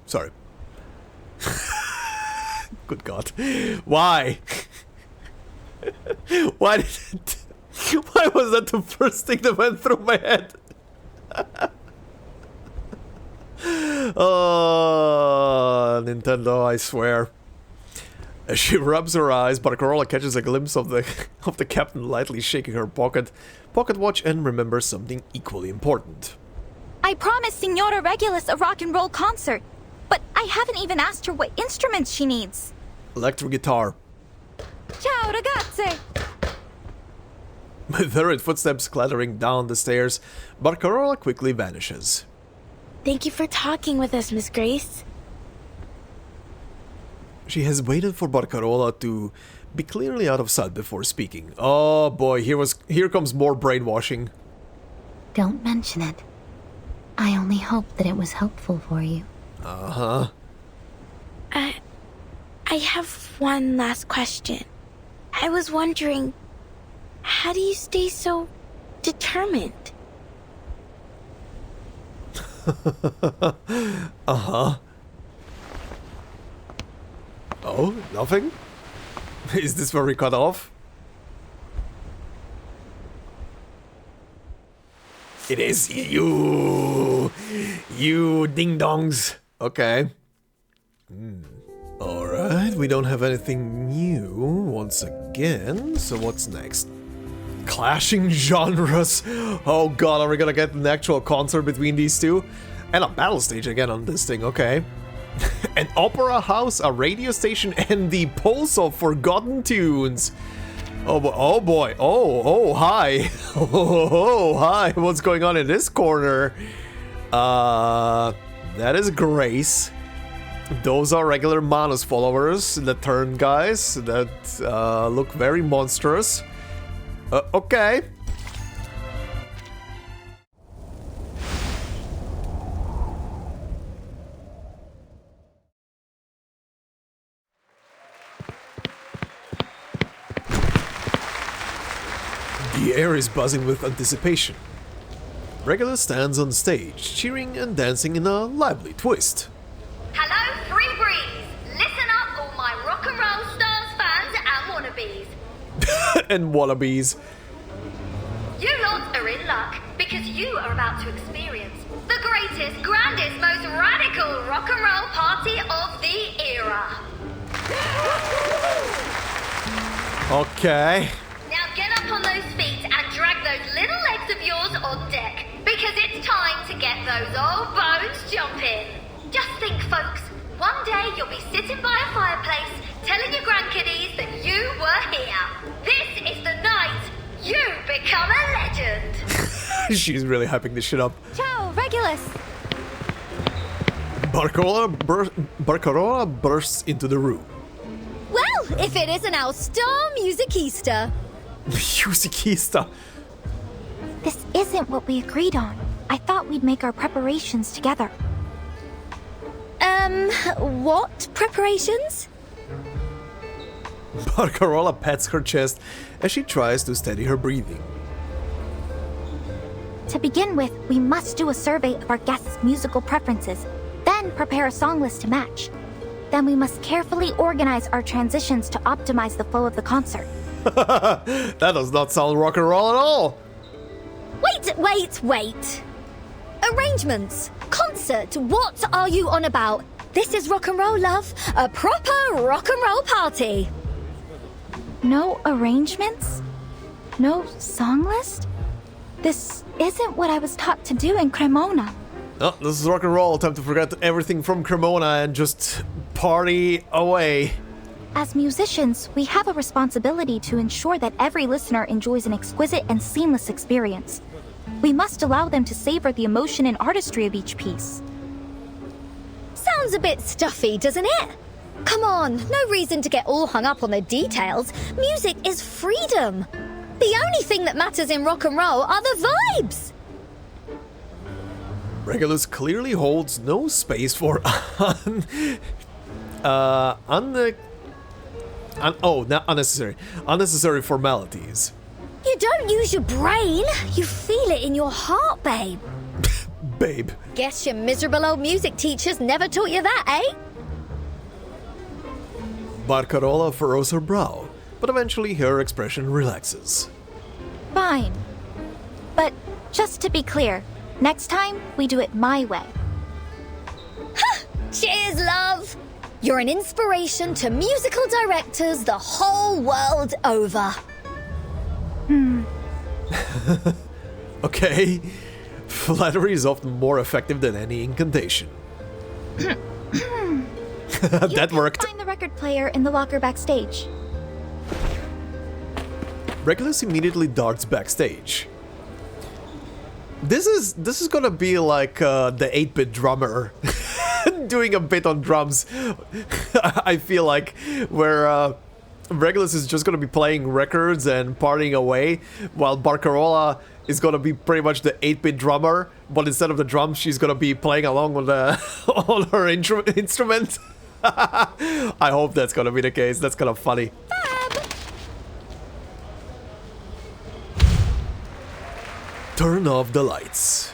Speaker 1: Sorry. Good God. Why? Why did it... Why was that the first thing that went through my head? Oh, Nintendo, I swear. As she rubs her eyes, Barcarola catches a glimpse of the captain lightly shaking her pocket watch and remembers something equally important.
Speaker 13: I promised Signora Regulus a rock and roll concert, but I haven't even asked her what instruments she needs.
Speaker 1: Electric guitar.
Speaker 13: Ciao, ragazze!
Speaker 1: With hurried footsteps clattering down the stairs, Barcarola quickly vanishes.
Speaker 11: Thank you for talking with us, Miss Grace.
Speaker 1: She has waited for Barcarola to be clearly out of sight before speaking. Oh boy, here comes more brainwashing.
Speaker 12: Don't mention it. I only hope that it was helpful for you.
Speaker 1: Uh-huh.
Speaker 11: I have one last question. I was wondering, how do you stay so determined?
Speaker 1: Uh-huh. Oh, nothing? Is this where we cut off? It is you ding-dongs. Okay. Alright, we don't have anything new once again, so what's next? Clashing genres. Oh god, are we gonna get an actual concert between these two? And a battle stage again on this thing, okay. An opera house, a radio station, and the Pulse of Forgotten Tunes. Oh boy, oh, hi. Oh, hi, what's going on in this corner? That is Grace. Those are regular Manus followers, the turn guys that look very monstrous. Okay. The air is buzzing with anticipation. Regulus stands on stage, cheering and dancing in a lively twist.
Speaker 10: Hello, Free Breeze! Listen up, all my rock and roll stars fans and wannabes.
Speaker 1: And wannabes.
Speaker 10: You you are about to experience the greatest, grandest, most radical rock and roll party of the era.
Speaker 1: Okay.
Speaker 10: Now get up on those feet and drag those little legs of yours on deck, because it's time to get those old bones jumping. Just think, folks, one day you'll be sitting by a fireplace telling your grandkiddies that you were here. This is the night you become a legend.
Speaker 1: She's really hyping this shit up.
Speaker 13: Ciao, Regulus!
Speaker 1: Barcarola bursts into the room.
Speaker 10: Well, if it isn't our star musicista.
Speaker 1: Musicista.
Speaker 13: This isn't what we agreed on. I thought we'd make our preparations together.
Speaker 10: What preparations?
Speaker 1: Barcarola pats her chest as she tries to steady her breathing.
Speaker 13: To begin with, we must do a survey of our guests' musical preferences, then prepare a song list to match. Then we must carefully organize our transitions to optimize the flow of the concert.
Speaker 1: That does not sound rock and roll at all.
Speaker 10: Wait. Arrangements. Concert. What are you on about? This is rock and roll, love. A proper rock and roll party.
Speaker 13: No arrangements? No song list? This isn't what I was taught to do in Cremona.
Speaker 1: Oh, this is rock and roll. Time to forget everything from Cremona and just party away.
Speaker 13: As musicians, we have a responsibility to ensure that every listener enjoys an exquisite and seamless experience. We must allow them to savor the emotion and artistry of each piece.
Speaker 10: Sounds a bit stuffy, doesn't it? Come on, no reason to get all hung up on the details. Music is freedom. The only thing that matters in rock and roll are the vibes.
Speaker 1: Regulus clearly holds no space for unnecessary formalities.
Speaker 10: You don't use your brain. You feel it in your heart, babe.
Speaker 1: Babe.
Speaker 10: Guess your miserable old music teachers never taught you that, eh?
Speaker 1: Barcarola furrows her brow, but eventually her expression relaxes.
Speaker 13: Fine. But just to be clear, next time we do it my way.
Speaker 10: Cheers, love! You're an inspiration to musical directors the whole world over.
Speaker 1: Okay. Flattery is often more effective than any incantation. That worked.
Speaker 13: Find the record player in the locker backstage.
Speaker 1: Regulus immediately darts backstage. This is gonna be like the 8-bit drummer doing a bit on drums. I feel like where Regulus is just gonna be playing records and partying away, while Barcarola is gonna be pretty much the 8-bit drummer, but instead of the drums, she's gonna be playing along with on her instrument. I hope that's gonna be the case. That's kind of funny. Turn off the lights.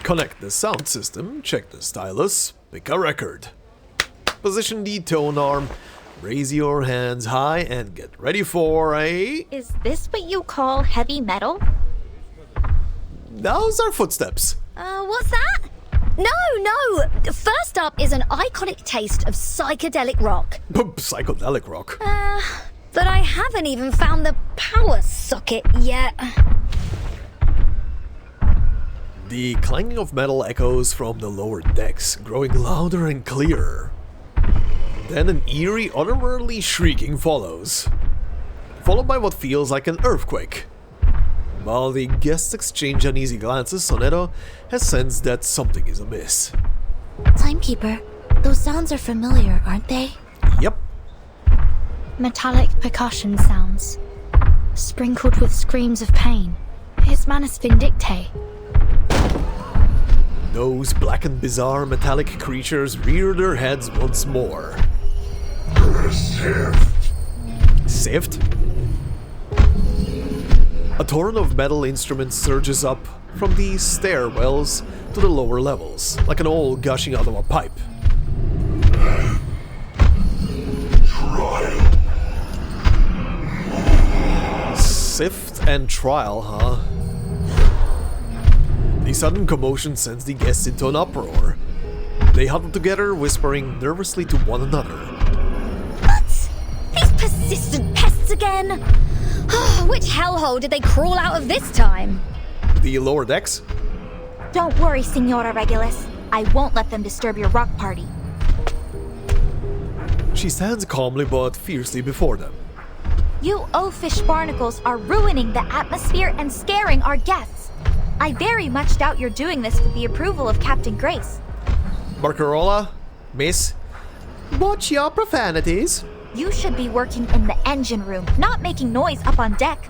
Speaker 1: Connect the sound system, check the stylus, pick a record. Position the tone arm, raise your hands high, and get ready for a...
Speaker 13: Is this what you call heavy metal?
Speaker 1: Those are footsteps.
Speaker 10: What's that? No! First up is an iconic taste of psychedelic rock.
Speaker 1: Psychedelic rock?
Speaker 10: But I haven't even found the power socket yet.
Speaker 1: The clanging of metal echoes from the lower decks, growing louder and clearer. Then an eerie, otherworldly shrieking follows, followed by what feels like an earthquake. While the guests exchange uneasy glances, Sonetto has sensed that something is amiss.
Speaker 12: Timekeeper, those sounds are familiar, aren't they?
Speaker 1: Yep.
Speaker 7: Metallic percussion sounds, sprinkled with screams of pain. His manus vindictae.
Speaker 1: Those black and bizarre metallic creatures rear their heads once more. Sift? A torrent of metal instruments surges up from the stairwells to the lower levels, like an owl gushing out of a pipe. Sift and trial, huh? The sudden commotion sends the guests into an uproar. They huddle together, whispering nervously to one another.
Speaker 10: What? These persistent pests again? Which hellhole did they crawl out of this time?
Speaker 1: The lower decks?
Speaker 13: Don't worry, Senora Regulus. I won't let them disturb your rock party.
Speaker 1: She stands calmly but fiercely before them.
Speaker 13: You oafish barnacles are ruining the atmosphere and scaring our guests. I very much doubt you're doing this with the approval of Captain Grace.
Speaker 1: Barcarola, miss, watch your profanities.
Speaker 13: You should be working in the engine room, not making noise up on deck.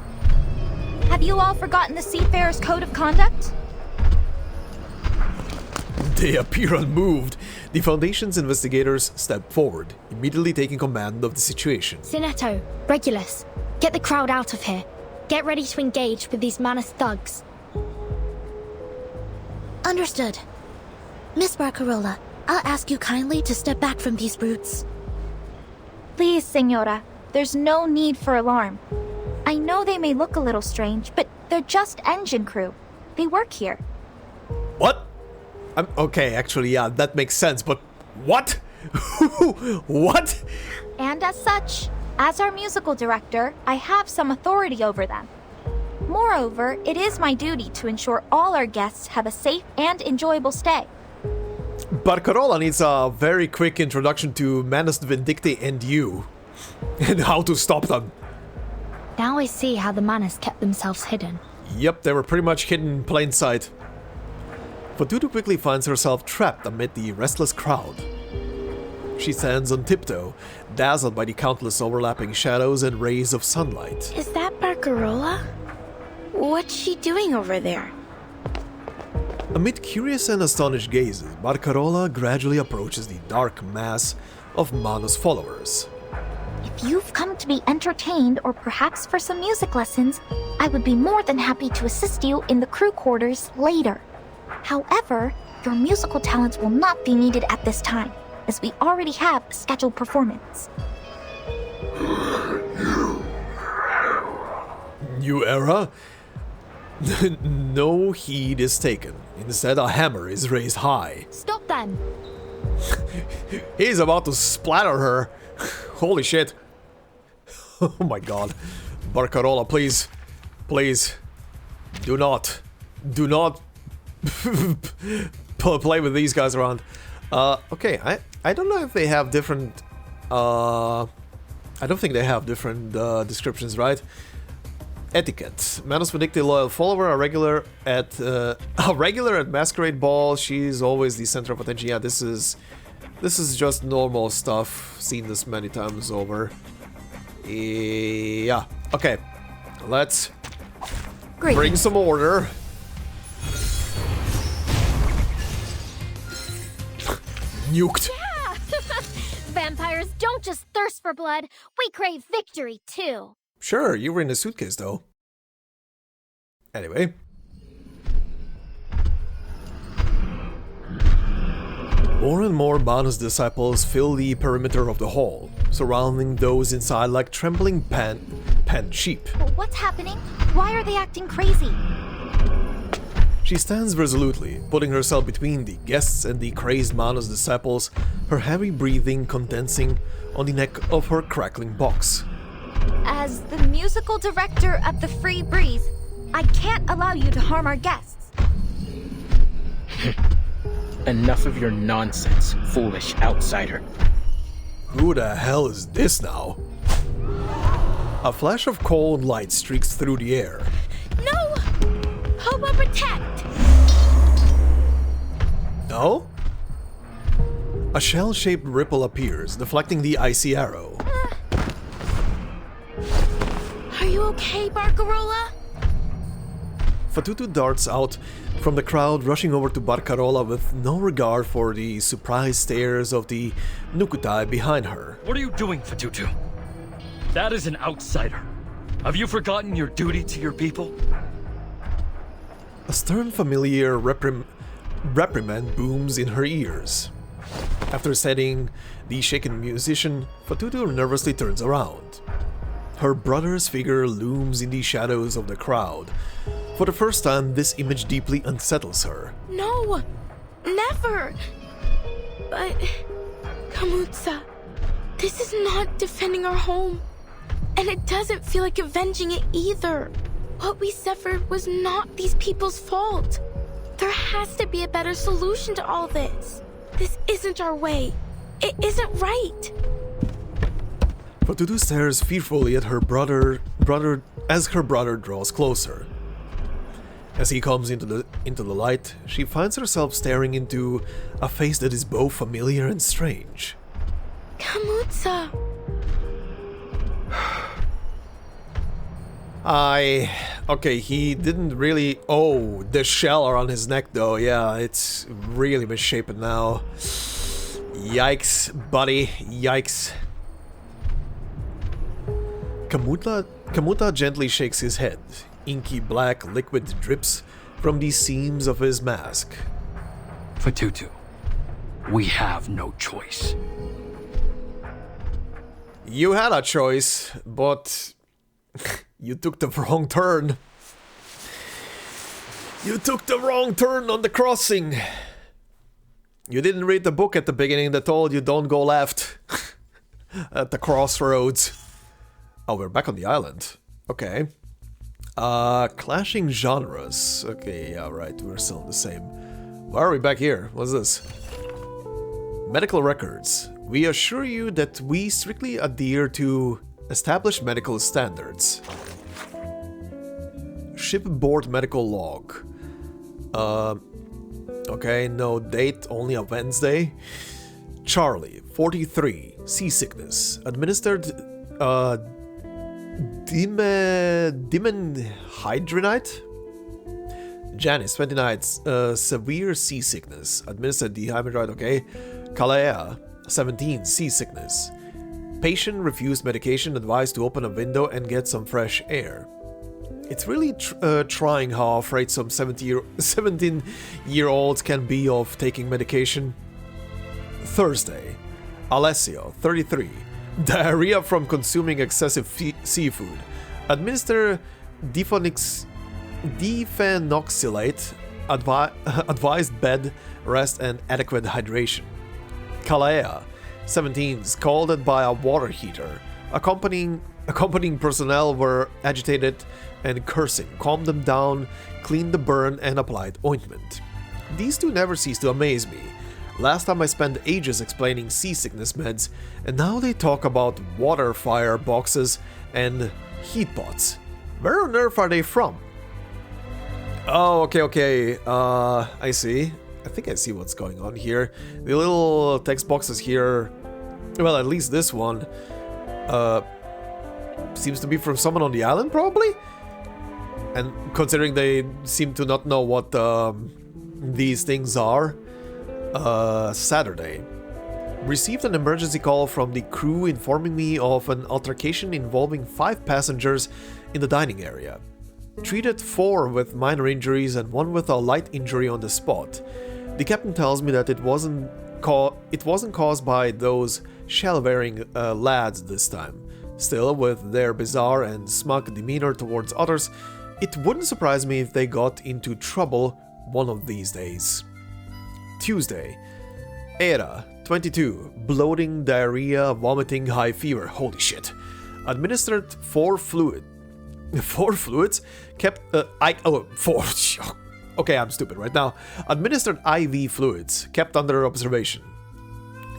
Speaker 13: Have you all forgotten the Seafarer's Code of Conduct?
Speaker 1: They appear unmoved. The Foundation's investigators step forward, immediately taking command of the situation.
Speaker 14: Sonetto, Regulus, get the crowd out of here. Get ready to engage with these Manus thugs.
Speaker 10: Understood. Miss Barcarola, I'll ask you kindly to step back from these brutes.
Speaker 13: Please, Senora. There's no need for alarm. I know they may look a little strange, but they're just engine crew. They work here.
Speaker 1: What? Okay, actually, yeah, that makes sense, but what? What?
Speaker 13: And as such, as our musical director, I have some authority over them. Moreover, it is my duty to ensure all our guests have a safe and enjoyable stay.
Speaker 1: Barcarola needs a very quick introduction to Manus Vindicti and you, and how to stop them.
Speaker 14: Now I see how the Manus kept themselves hidden.
Speaker 1: Yep, they were pretty much hidden in plain sight. Fatutu quickly finds herself trapped amid the restless crowd. She stands on tiptoe, dazzled by the countless overlapping shadows and rays of sunlight.
Speaker 4: Is that Barcarola? What's she doing over there?
Speaker 1: Amid curious and astonished gazes, Barcarola gradually approaches the dark mass of Manus followers.
Speaker 13: If you've come to be entertained or perhaps for some music lessons, I would be more than happy to assist you in the crew quarters later. However, your musical talents will not be needed at this time, as we already have a scheduled performance.
Speaker 1: New era? No heed is taken. Instead, a hammer is raised high.
Speaker 14: Stop them!
Speaker 1: He's about to splatter her. Holy shit. Oh my god. Barcarola, please. Please. Do not play with these guys around. Okay, I don't know if they have different I don't think they have different descriptions, right? Etiquette. Manus Vindicti loyal follower, a regular at masquerade ball. She's always the center of attention. Yeah, this is just normal stuff. Seen this many times over. Yeah. Okay. Let's bring some order. Nuked.
Speaker 14: Yeah! Vampires don't just thirst for blood, we crave victory too.
Speaker 1: Sure, you were in a suitcase though. Anyway. More and more Manus disciples fill the perimeter of the hall, surrounding those inside like trembling penned sheep.
Speaker 13: What's happening? Why are they acting crazy?
Speaker 1: She stands resolutely, putting herself between the guests and the crazed Manus disciples, her heavy breathing condensing on the neck of her crackling box.
Speaker 13: As the musical director of the Free Breeze, I can't allow you to harm our guests.
Speaker 5: Enough of your nonsense, foolish outsider.
Speaker 1: Who the hell is this now? A flash of cold light streaks through the air.
Speaker 14: No! Hobo protect!
Speaker 1: No? A shell-shaped ripple appears, deflecting the icy arrow.
Speaker 14: Are you okay, Barcarola?
Speaker 1: Fatutu darts out from the crowd, rushing over to Barcarola with no regard for the surprised stares of the Nukutai behind her.
Speaker 15: What are you doing, Fatutu? That is an outsider. Have you forgotten your duty to your people?
Speaker 1: A stern, familiar reprimand booms in her ears. After steadying the shaken musician, Fatutu nervously turns around. Her brother's figure looms in the shadows of the crowd, For the first time, this image deeply unsettles her.
Speaker 8: No! Never! But... Kamutsa, this is not defending our home. And it doesn't feel like avenging it either. What we suffered was not these people's fault. There has to be a better solution to all this. This isn't our way. It isn't right.
Speaker 1: Fatutu stares fearfully at her brother as her brother draws closer. As he comes into the light, she finds herself staring into a face that is both familiar and strange.
Speaker 8: Kamutsa.
Speaker 1: Okay, he didn't really... Oh, the shell on his neck though, yeah, it's really misshapen now. Yikes, buddy, yikes. Kamuta gently shakes his head. Inky black liquid drips from the seams of his mask.
Speaker 15: Fatutu, we have no choice.
Speaker 1: You had a choice, but you took the wrong turn. You took the wrong turn on the crossing. You didn't read the book at the beginning that told you don't go left at the crossroads. Oh, we're back on the island. Okay. Clashing genres. Okay, yeah, right, we're still the same. Why are we back here? What's this? Medical records. We assure you that we strictly adhere to established medical standards. Shipboard medical log. Okay, no date, only a Wednesday. Charlie, 43, seasickness. Administered, dimenhydrinite? Janice, 29, severe seasickness. Administered dihydride, okay. Kalea, 17, seasickness. Patient refused medication, advised to open a window and get some fresh air. It's really trying how afraid some 17-year-olds can be of taking medication. Thursday, Alessio, 33. Diarrhea from consuming excessive seafood. Administer defenoxylate. Advised bed, rest and adequate hydration. Kalea, 17, scalded by a water heater. Accompanying personnel were agitated and cursing, calmed them down, cleaned the burn and applied ointment. These two never cease to amaze me. Last time I spent ages explaining seasickness meds, and now they talk about water fire boxes and heat pots. Where on earth are they from? Oh, okay, I see. I think I see what's going on here. The little text boxes here, well, at least this one, seems to be from someone on the island, probably? And considering they seem to not know what these things are. Saturday. Received an emergency call from the crew informing me of an altercation involving 5 passengers in the dining area. Treated 4 with minor injuries and 1 with a light injury on the spot. The captain tells me that it wasn't caused by those shell-wearing lads this time. Still, with their bizarre and smug demeanor towards others, it wouldn't surprise me if they got into trouble one of these days. Tuesday. Era, 22. Bloating, diarrhea, vomiting, high fever. Holy shit. Administered 4 fluids. 4 fluids? Kept... 4. Okay, I'm stupid right now. Administered IV fluids. Kept under observation.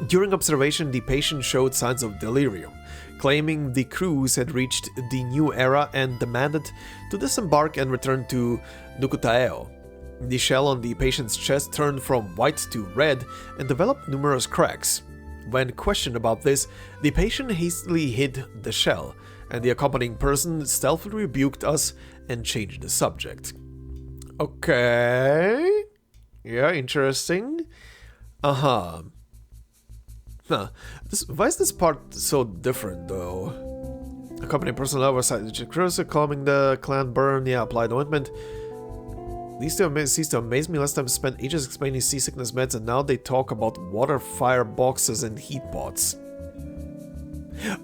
Speaker 1: During observation, the patient showed signs of delirium, claiming the crews had reached the new era and demanded to disembark and return to Nukutaeo. The shell on the patient's chest turned from white to red and developed numerous cracks. When questioned about this, the patient hastily hid the shell, and the accompanying person stealthily rebuked us and changed the subject. Okay. Yeah, interesting. Huh. Why is this part so different, though? Accompanying personnel were cited calming the clan burn. Yeah, applied ointment. These two cease to amaze me. Last time I spent ages explaining seasickness meds, and now they talk about water fire boxes and heat pots.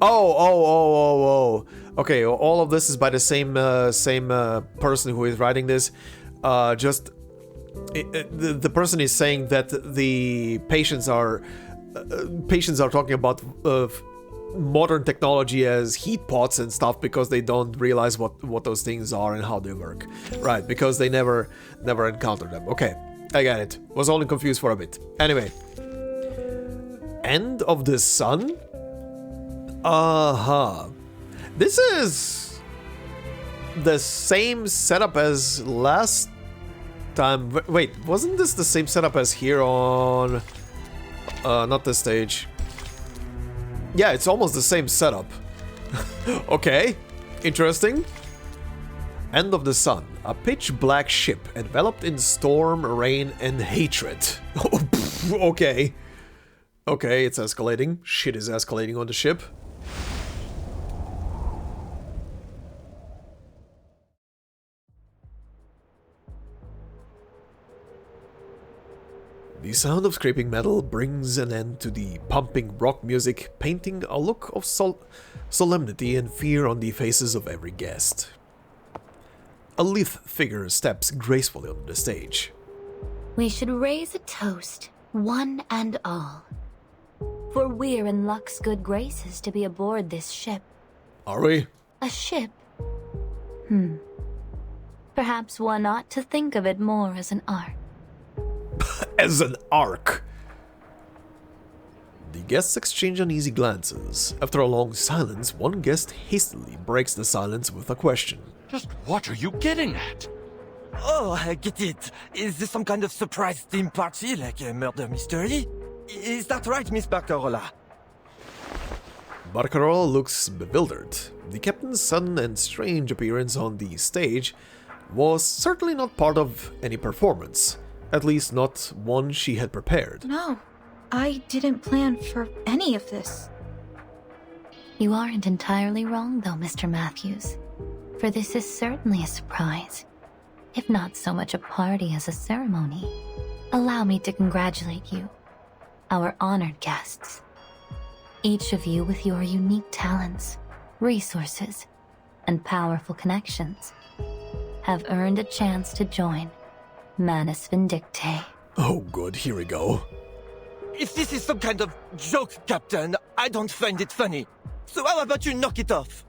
Speaker 1: Oh. Okay, all of this is by the same person who is writing this. The person is saying that the patients are talking about modern technology as heat pots and stuff because they don't realize what those things are and how they work. Right, because they never encountered them. Okay, I get it. Was only confused for a bit. Anyway. End of the Sun? This is the same setup as last time. Wait, wasn't this the same setup as here on... not this stage. Yeah, it's almost the same setup. Okay, interesting. End of the Sun. A pitch black ship enveloped in storm, rain, and hatred. Okay. Okay, it's escalating. Shit is escalating on the ship. The sound of scraping metal brings an end to the pumping rock music, painting a look of solemnity and fear on the faces of every guest. A lithe figure steps gracefully on the stage.
Speaker 12: We should raise a toast, one and all. For we're in luck's good graces to be aboard this ship.
Speaker 1: Are we?
Speaker 12: A ship? Perhaps one ought to think of it more as an ark.
Speaker 1: As an ark. The guests exchange uneasy glances. After a long silence, one guest hastily breaks the silence with a question.
Speaker 2: Just what are you getting at?
Speaker 16: Oh, I get it. Is this some kind of surprise theme party, like a murder mystery? Is that right, Miss Barcarola?
Speaker 1: Barcarola looks bewildered. The captain's sudden and strange appearance on the stage was certainly not part of any performance. At least not one she had prepared.
Speaker 7: No, I didn't plan for any of this.
Speaker 12: You aren't entirely wrong, though, Mr. Matthews. For this is certainly a surprise, if not so much a party as a ceremony. Allow me to congratulate you, our honored guests. Each of you with your unique talents, resources, and powerful connections have earned a chance to join Manus Vindictae.
Speaker 1: Oh good, here we go.
Speaker 16: If this is some kind of joke, Captain, I don't find it funny. So how about you knock it off?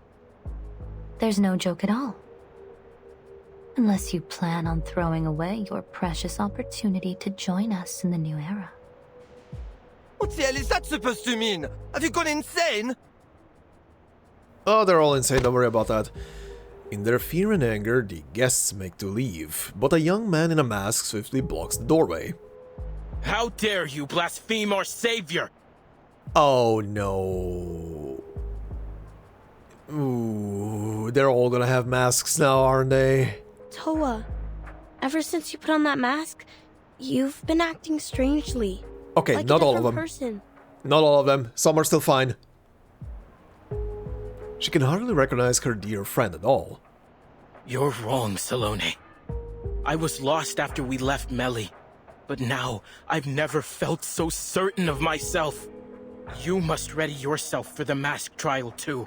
Speaker 12: There's no joke at all. Unless you plan on throwing away your precious opportunity to join us in the new era.
Speaker 16: What the hell is that supposed to mean? Have you gone insane?
Speaker 1: Oh, they're all insane, don't worry about that. In their fear and anger, the guests make to leave, but a young man in a mask swiftly blocks the doorway.
Speaker 5: How dare you blaspheme our savior?
Speaker 1: Oh no. Ooh, they're all gonna have masks now, aren't they?
Speaker 17: Toa, ever since you put on that mask, you've been acting strangely.
Speaker 1: Okay,
Speaker 17: like
Speaker 1: not
Speaker 17: a
Speaker 1: all of them.
Speaker 17: Person.
Speaker 1: Not all of them. Some are still fine. She can hardly recognize her dear friend at all.
Speaker 5: You're wrong, Salone. I was lost after we left Melly, but now I've never felt so certain of myself. You must ready yourself for the mask trial too.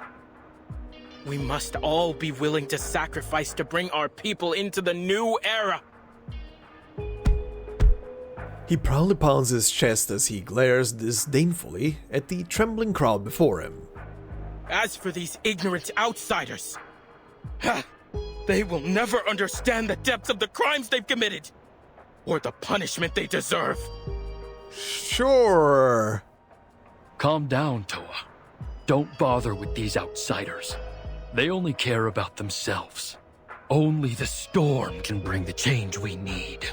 Speaker 5: We must all be willing to sacrifice to bring our people into the new era.
Speaker 1: He proudly pounds his chest as he glares disdainfully at the trembling crowd before him.
Speaker 5: As for these ignorant outsiders, they will never understand the depths of the crimes they've committed, or the punishment they deserve.
Speaker 1: Sure.
Speaker 15: Calm down, Toa. Don't bother with these outsiders. They only care about themselves. Only the storm can bring the change we need.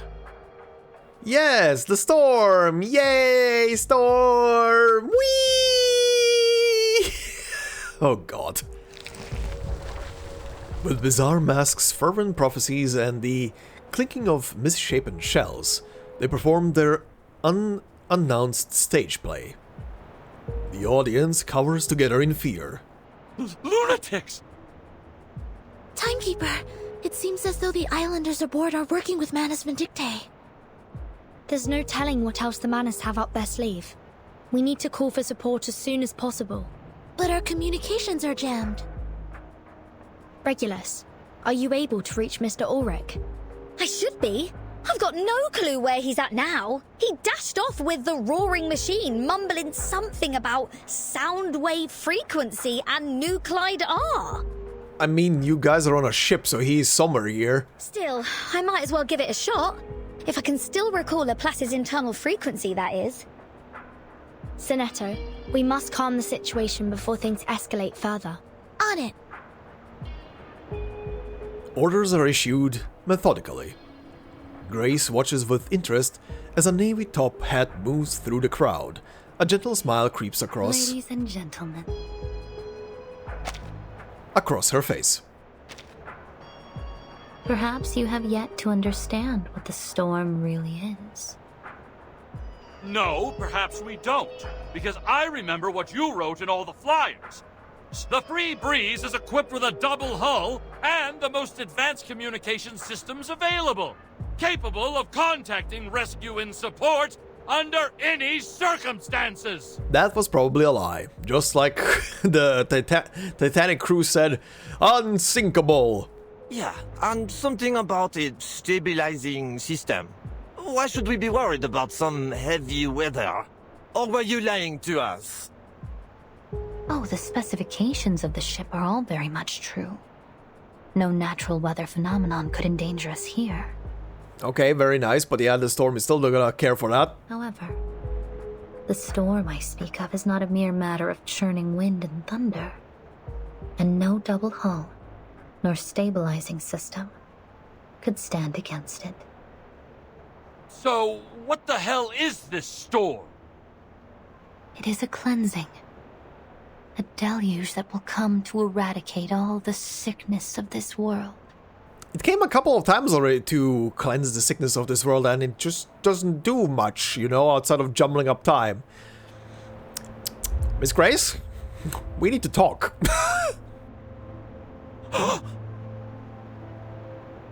Speaker 1: Yes, the storm! Yay, storm! Whee! Oh god. With bizarre masks, fervent prophecies, and the clinking of misshapen shells, they perform their unannounced stage play. The audience cowers together in fear.
Speaker 2: Lunatics!
Speaker 10: Timekeeper, it seems as though the islanders aboard are working with Manus Vindictae.
Speaker 14: There's no telling what else the Manus have up their sleeve. We need to call for support as soon as possible. But our communications are jammed.
Speaker 7: Regulus, are you able to reach Mr. Ulrich?
Speaker 10: I should be. I've got no clue where he's at now. He dashed off with the roaring machine, mumbling something about sound wave frequency and nuclide R.
Speaker 1: I mean, you guys are on a ship, so he's somewhere here.
Speaker 10: Still, I might as well give it a shot. If I can still recall Laplace's internal frequency, that is.
Speaker 7: Sonetto, we must calm the situation before things escalate further.
Speaker 14: On it.
Speaker 1: Orders are issued methodically. Grace watches with interest as a navy top hat moves through the crowd. A gentle smile creeps across
Speaker 12: Ladies and gentlemen.
Speaker 1: Across her face.
Speaker 12: Perhaps you have yet to understand what the storm really is.
Speaker 2: No, perhaps we don't, because I remember what you wrote in all the flyers. The Free Breeze is equipped with a double hull and the most advanced communication systems available, capable of contacting rescue and support under any circumstances.
Speaker 1: That was probably a lie, just like the Titanic crew said, unsinkable.
Speaker 16: Yeah, and something about a stabilizing system. Why should we be worried about some heavy weather? Or were you lying to us?
Speaker 12: Oh, the specifications of the ship are all very much true. No natural weather phenomenon could endanger us here.
Speaker 1: Okay, very nice, but yeah, the storm is still not gonna care for that.
Speaker 12: However, the storm I speak of is not a mere matter of churning wind and thunder. And no double hull, nor stabilizing system, could stand against it.
Speaker 2: So, what the hell is this storm?
Speaker 12: It is a cleansing. A deluge that will come to eradicate all the sickness of this world.
Speaker 1: It came a couple of times already to cleanse the sickness of this world, and it just doesn't do much, you know, outside of jumbling up time. Miss Grace, we need to talk.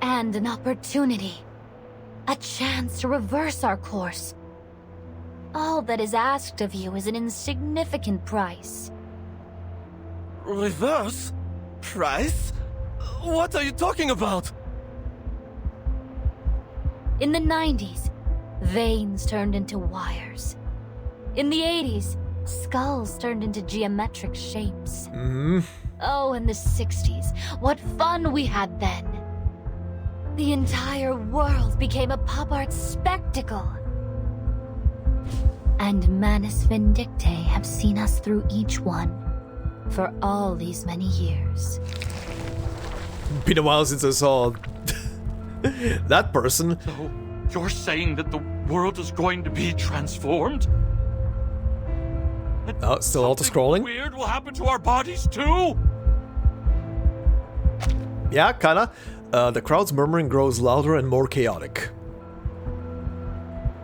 Speaker 12: And an opportunity. A chance to reverse our course. All that is asked of you is an insignificant price.
Speaker 16: Reverse? Price? What are you talking about?
Speaker 12: In the 90s, veins turned into wires. In the 80s, skulls turned into geometric shapes. Oh, in the 60s, what fun we had then. The entire world became a pop art spectacle. And Manus Vindictae have seen us through each one for all these many years.
Speaker 1: Been a while since I saw that person.
Speaker 2: So, you're saying that the world is going to be transformed?
Speaker 1: Still auto-scrolling?
Speaker 2: Weird will happen to our bodies too?
Speaker 1: Yeah, kinda. The crowd's murmuring grows louder and more chaotic.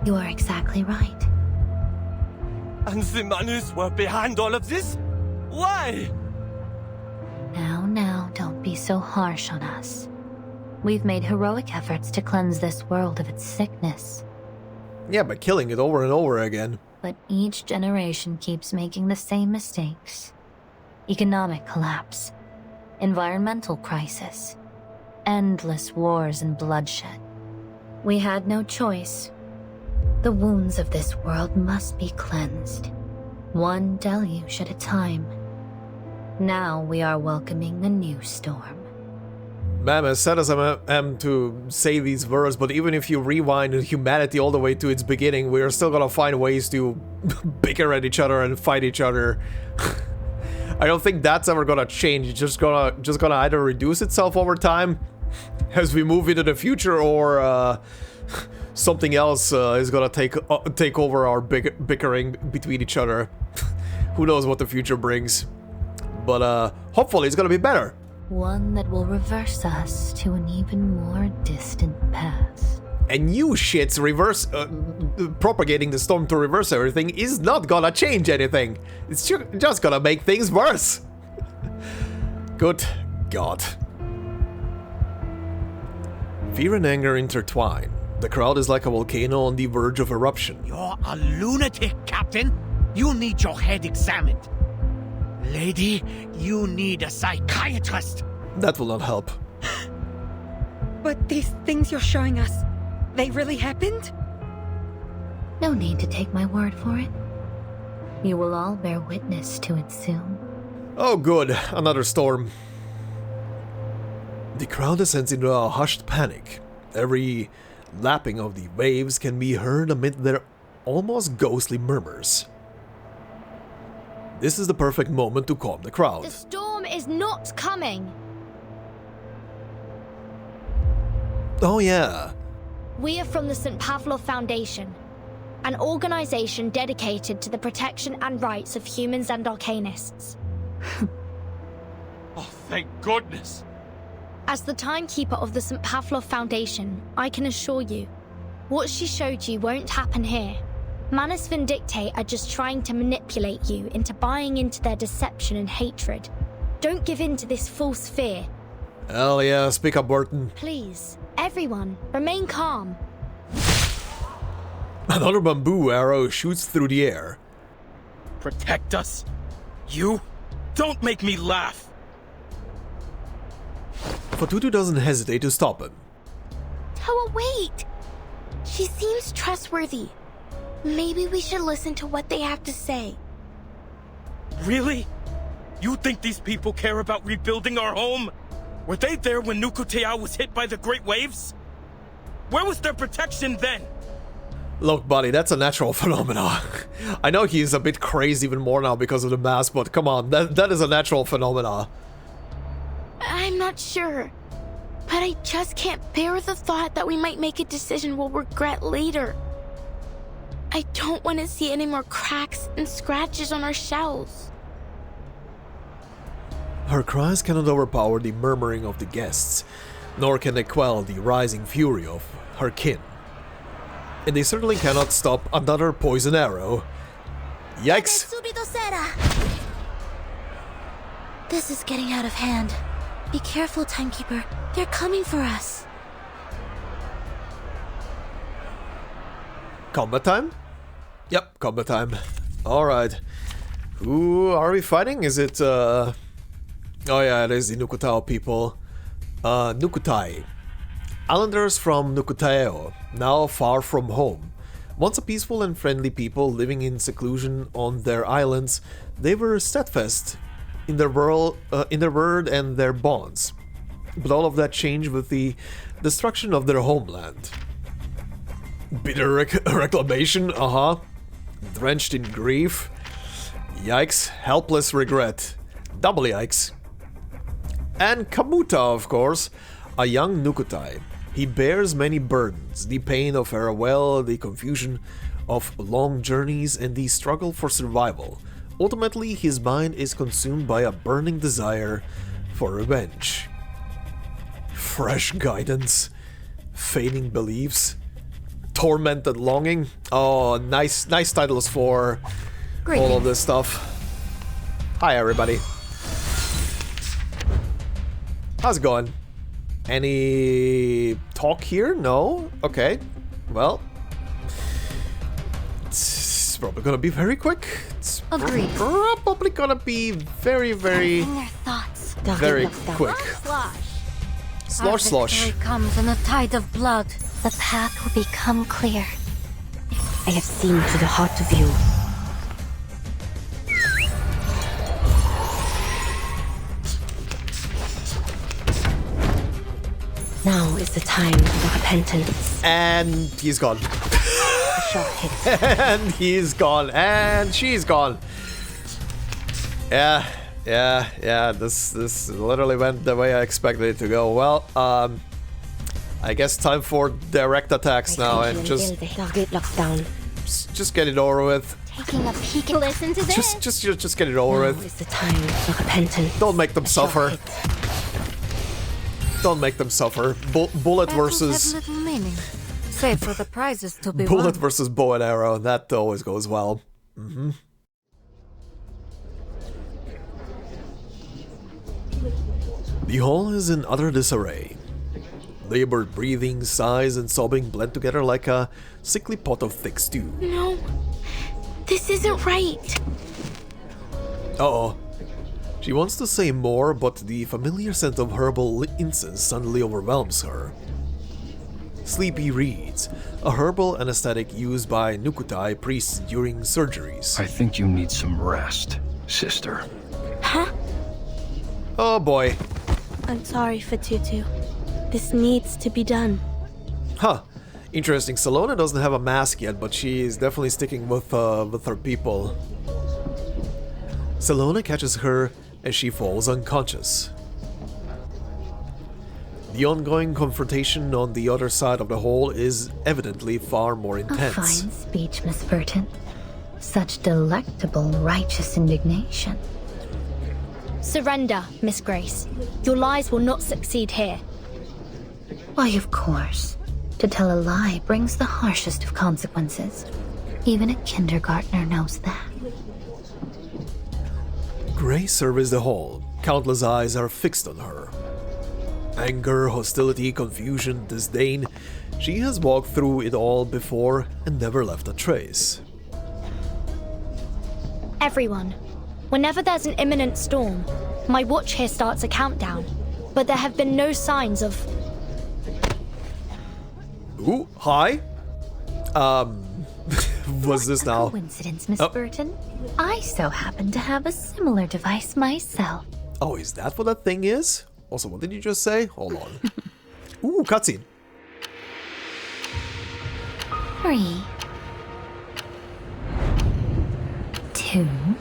Speaker 12: You are exactly right.
Speaker 16: And the Manus were behind all of this? Why?
Speaker 12: Now, don't be so harsh on us. We've made heroic efforts to cleanse this world of its sickness.
Speaker 1: Yeah, by killing it over and over again.
Speaker 12: But each generation keeps making the same mistakes. Economic collapse, environmental crisis, endless wars and bloodshed. We had no choice. The wounds of this world must be cleansed, one deluge at a time. Now we are welcoming a new storm.
Speaker 1: Ma'am, as sad as I am to say these words, but even if you rewind humanity all the way to its beginning, we are still gonna find ways to bicker at each other and fight each other. I don't think that's ever gonna change. It's just gonna either reduce itself over time as we move into the future, or something else is gonna take over our bickering between each other. Who knows what the future brings? But hopefully it's gonna be better.
Speaker 12: One that will reverse us to an even more distant past.
Speaker 1: And you shits propagating the storm to reverse everything is not gonna change anything. It's just gonna make things worse. Good God. Fear and anger intertwine. The crowd is like a volcano on the verge of eruption.
Speaker 6: You're a lunatic, Captain. You need your head examined.
Speaker 18: Lady, you need a psychiatrist.
Speaker 1: That will not help.
Speaker 14: But these things you're showing us, they really happened?
Speaker 12: No need to take my word for it. You will all bear witness to it soon.
Speaker 1: Oh good, another storm. The crowd descends into a hushed panic. Every lapping of the waves can be heard amid their almost ghostly murmurs. This is the perfect moment to calm the crowd.
Speaker 14: The storm is not coming.
Speaker 1: Oh yeah.
Speaker 14: We are from the St. Pavlov Foundation, an organization dedicated to the protection and rights of humans and Arcanists.
Speaker 2: Oh, thank goodness.
Speaker 14: As the Timekeeper of the St. Pavlov Foundation, I can assure you, what she showed you won't happen here. Manus Vindictae are just trying to manipulate you into buying into their deception and hatred. Don't give in to this false fear.
Speaker 1: Hell yeah, speak up, Vertin.
Speaker 14: Please, everyone, remain calm.
Speaker 1: Another bamboo arrow shoots through the air.
Speaker 5: Protect us? You? Don't make me laugh!
Speaker 1: Fatutu doesn't hesitate to stop him.
Speaker 11: Toa, wait! She seems trustworthy. Maybe we should listen to what they have to say.
Speaker 5: Really? You think these people care about rebuilding our home? Were they there when Nukutea was hit by the great waves? Where was their protection then?
Speaker 1: Look, buddy, that's a natural phenomenon. I know he's a bit crazy even more now because of the mask, but come on, that is a natural phenomenon.
Speaker 11: I'm not sure, but I just can't bear the thought that we might make a decision we'll regret later. I don't want to see any more cracks and scratches on our shells.
Speaker 1: Her cries cannot overpower the murmuring of the guests, nor can they quell the rising fury of her kin. And they certainly cannot stop another poison arrow. Yikes!
Speaker 10: This is getting out of hand. Be careful, Timekeeper. They're coming for us.
Speaker 1: Combat time? Yep, combat time. Alright. Who are we fighting? Is it, Oh yeah, it is the Nukutao people. Nukutai. Islanders from Nukutao, now far from home. Once a peaceful and friendly people living in seclusion on their islands, they were steadfast in their word and their bonds. But all of that changed with the destruction of their homeland. Bitter reclamation, drenched in grief. Yikes, helpless regret. Double yikes. And Kamuta, of course, a young Nukutai. He bears many burdens, the pain of farewell, the confusion of long journeys, and the struggle for survival. Ultimately, his mind is consumed by a burning desire for revenge. Fresh guidance, fading beliefs, tormented longing. Oh, nice titles for all of this stuff. Hi, everybody. How's it going? Any talk here? No? Okay. Well, it's probably gonna be very quick. It's probably gonna be very very quick. Slosh.
Speaker 10: Victory comes in a tide of blood. The path will become clear.
Speaker 17: I have seen to the heart of you. Now is the time for repentance.
Speaker 1: And he's gone. And he's gone. And she's gone. Yeah. This literally went the way I expected it to go. Well, I guess time for direct attacks now, and just get it over with.
Speaker 10: Taking a peek. Listen to this.
Speaker 1: Just get it over with.
Speaker 17: Is the time for repentance.
Speaker 1: Don't make them suffer. Don't make them suffer. Bullet versus
Speaker 10: Little meaning. Save for the prizes to be
Speaker 1: bullet
Speaker 10: won.
Speaker 1: versus bow and arrow. That always goes well. The hall is in utter disarray. Labored breathing, sighs, and sobbing blend together like a sickly pot of thick stew.
Speaker 11: No, this isn't right.
Speaker 1: Uh-oh. She wants to say more, but the familiar scent of herbal incense suddenly overwhelms her. Sleepy Reeds, a herbal anesthetic used by Nukutai priests during surgeries.
Speaker 15: I think you need some rest, sister.
Speaker 17: Huh?
Speaker 1: Oh boy.
Speaker 17: I'm sorry, Fatutu. This needs to be done.
Speaker 1: Huh. Interesting. Salona doesn't have a mask yet, but she is definitely sticking with her people. Salona catches her as she falls unconscious. The ongoing confrontation on the other side of the hole is evidently far more intense.
Speaker 12: A fine speech, Miss Vertin. Such delectable, righteous indignation.
Speaker 14: Surrender, Miss Grace. Your lies will not succeed here.
Speaker 12: Why, of course. To tell a lie brings the harshest of consequences. Even a kindergartner knows that.
Speaker 1: Grace surveys the hall. Countless eyes are fixed on her. Anger, hostility, confusion, disdain. She has walked through it all before and never left a trace.
Speaker 14: Everyone, whenever there's an imminent storm, my watch here starts a countdown. But there have been no signs of...
Speaker 1: Ooh, hi. Was this now?
Speaker 12: Coincidence, Miss Vertin? I so happen to have a similar device myself.
Speaker 1: Oh, is that what that thing is? Also, what did you just say? Hold on. Ooh, cutscene.
Speaker 12: 3, 2, 1.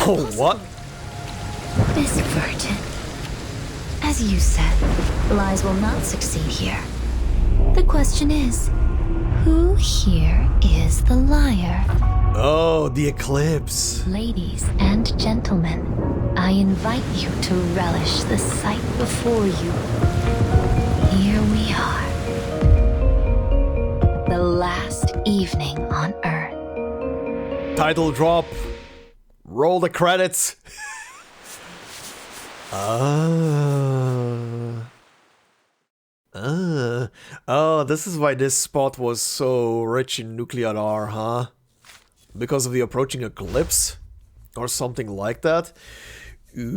Speaker 1: Oh, what?
Speaker 12: Miss Vertin, as you said, lies will not succeed here. The question is, who here is the liar?
Speaker 1: Oh, the eclipse.
Speaker 12: Ladies and gentlemen, I invite you to relish the sight before you. Here we are. The last evening on Earth.
Speaker 1: Title drop. Roll the credits. Oh, this is why this spot was so rich in nuclear R, huh? Because of the approaching eclipse? Or something like that? Ooh.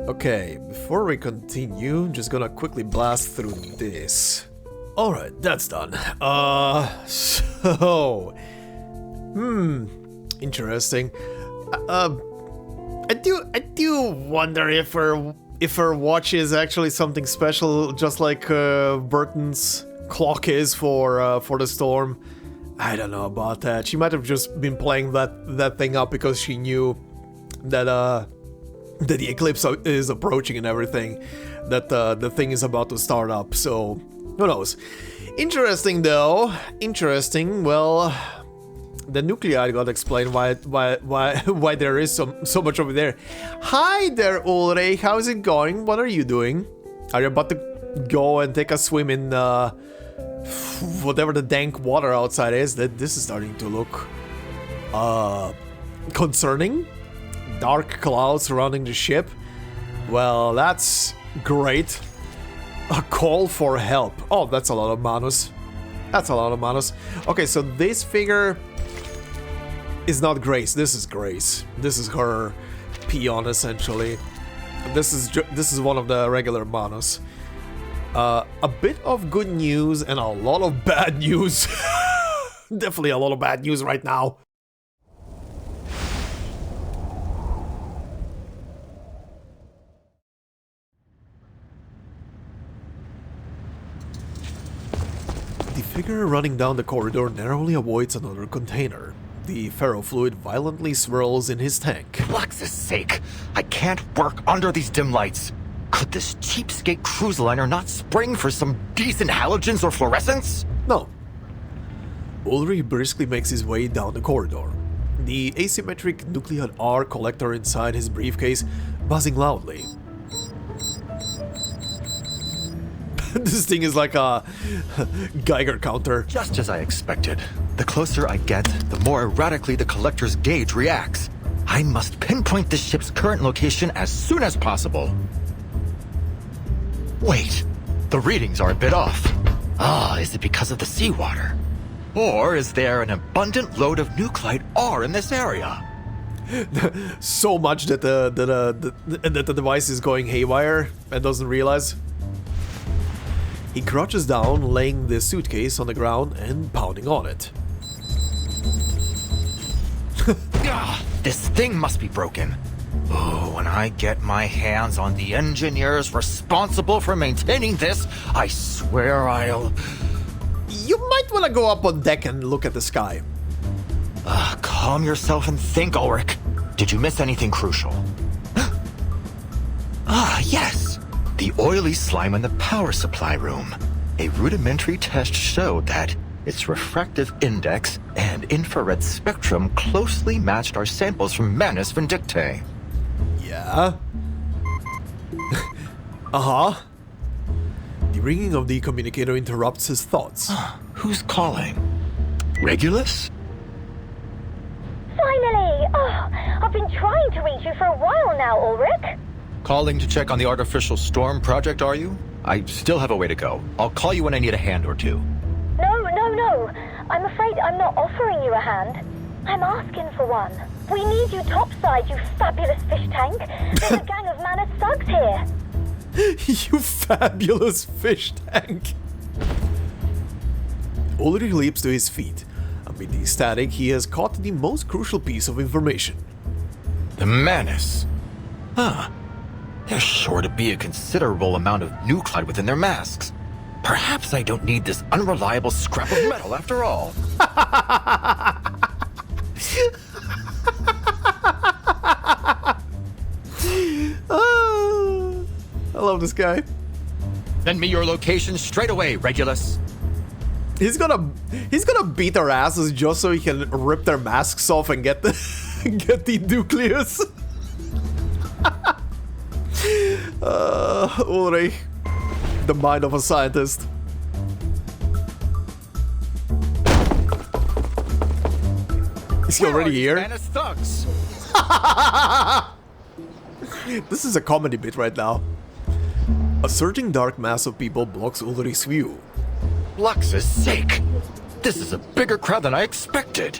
Speaker 1: Okay, before we continue, I'm just gonna quickly blast through this. Alright, that's done. Interesting. I do wonder if her watch is actually something special, just like Vertin's clock is for the storm. I don't know about that. She might have just been playing that thing up because she knew that the eclipse is approaching and everything. That the thing is about to start up. So who knows? Interesting though. Interesting. Well, the nuclei got explained why there is so much over there. Hi there, Ulrich. How's it going? What are you doing? Are you about to go and take a swim in whatever the dank water outside is? That this is starting to look concerning. Dark clouds surrounding the ship. Well, that's great. A call for help. Oh, that's a lot of manus. That's a lot of manus. Okay, so this figure is not Grace. This is Grace. This is her peon, essentially. This is one of the regular manus. A bit of good news and a lot of bad news. Definitely a lot of bad news right now. The figure running down the corridor narrowly avoids another container. The ferrofluid violently swirls in his tank.
Speaker 3: Lux's sake! I can't work under these dim lights! Could this cheapskate cruise liner not spring for some decent halogens or fluorescence?
Speaker 1: No. Ulrich briskly makes his way down the corridor. The asymmetric nuclear R collector inside his briefcase buzzing loudly. This thing is like a Geiger counter.
Speaker 3: Just as I expected. The closer I get, the more erratically the collector's gauge reacts. I must pinpoint the ship's current location as soon as possible. Wait, the readings are a bit off. Ah, is it because of the seawater? Or is there an abundant load of nuclide R in this area?
Speaker 1: So much that the device is going haywire and doesn't realize. He crouches down, laying the suitcase on the ground and pounding on it.
Speaker 3: This thing must be broken. Oh, when I get my hands on the engineers responsible for maintaining this, I swear I'll...
Speaker 1: You might want to go up on deck and look at the sky.
Speaker 3: Calm yourself and think, Ulrich. Did you miss anything crucial? Yes. The oily slime in the power supply room. A rudimentary test showed that its refractive index and infrared spectrum closely matched our samples from Manus Vindictae.
Speaker 1: Yeah? Uh-huh. The ringing of the communicator interrupts his thoughts.
Speaker 3: Who's calling? Regulus?
Speaker 10: Finally! Oh, I've been trying to reach you for a while now, Ulrich.
Speaker 3: Calling to check on the artificial storm project, are you? I still have a way to go. I'll call you when I need a hand or two.
Speaker 10: No. I'm afraid I'm not offering you a hand. I'm asking for one. We need you topside, you fabulous fish tank. There's a gang of Manus thugs here.
Speaker 1: You fabulous fish tank. Ulrich leaps to his feet. Amid the static, he has caught the most crucial piece of information.
Speaker 3: The Manus. There's sure to be a considerable amount of nuclide within their masks. Perhaps I don't need this unreliable scrap of metal after all.
Speaker 1: I love this guy.
Speaker 3: Send me your location straight away, Regulus.
Speaker 1: He's gonna beat their asses just so he can rip their masks off and get the nucleus. Ulrich, the mind of a scientist. Is he already here?
Speaker 3: Manus thugs?
Speaker 1: This is a comedy bit right now. A surging dark mass of people blocks Ulrich's view.
Speaker 3: Lux's sake! This is a bigger crowd than I expected.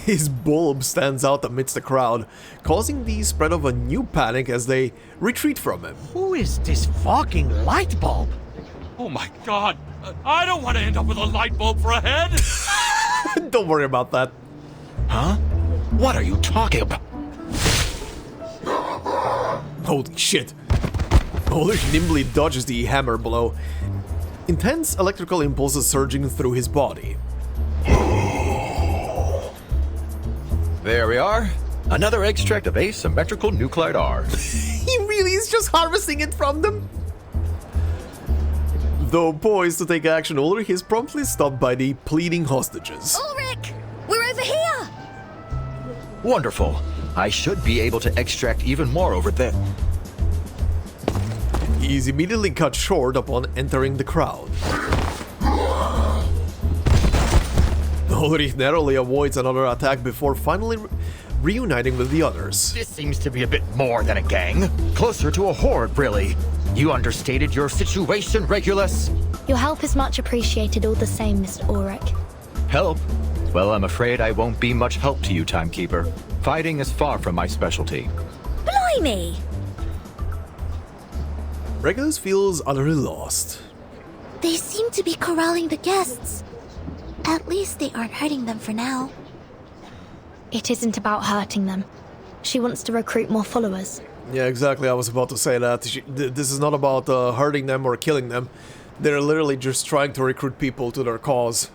Speaker 1: His bulb stands out amidst the crowd, causing the spread of a new panic as they retreat from him.
Speaker 18: Who is this fucking light bulb?
Speaker 2: Oh my god! I don't want to end up with a light bulb for a head!
Speaker 1: Don't worry about that.
Speaker 3: Huh? What are you talking about?
Speaker 1: Holy shit. Ulrich nimbly dodges the hammer blow. Intense electrical impulses surging through his body.
Speaker 3: There we are. Another extract of asymmetrical nuclide R.
Speaker 1: He really is just harvesting it from them? Though poised to take action, Ulrich is promptly stopped by the pleading hostages.
Speaker 10: Ulrich! We're over here!
Speaker 3: Wonderful. I should be able to extract even more over there.
Speaker 1: He is immediately cut short upon entering the crowd. Ulrich narrowly avoids another attack before finally reuniting with the others.
Speaker 3: This seems to be a bit more than a gang. Closer to a horde, really. You understated your situation, Regulus.
Speaker 14: Your help is much appreciated all the same, Mr. Ulrich.
Speaker 3: Help? Well, I'm afraid I won't be much help to you, Timekeeper. Fighting is far from my specialty.
Speaker 10: Blimey!
Speaker 1: Regulus feels utterly lost.
Speaker 13: They seem to be corralling the guests. At least they aren't hurting them for now.
Speaker 14: It isn't about hurting them. She wants to recruit more followers.
Speaker 1: Yeah, exactly. I was about to say that. This is not about hurting them or killing them. They're literally just trying to recruit people to their cause.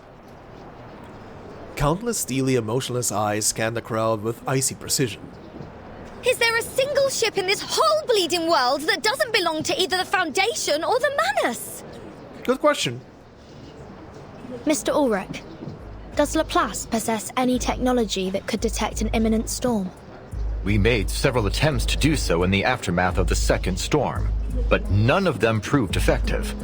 Speaker 1: Countless steely, emotionless eyes scan the crowd with icy precision.
Speaker 10: Is there a single ship in this whole bleeding world that doesn't belong to either the Foundation or the Manus?
Speaker 1: Good question.
Speaker 14: Mr. Ulrich, does Laplace possess any technology that could detect an imminent storm?
Speaker 3: We made several attempts to do so in the aftermath of the second storm, but none of them proved effective.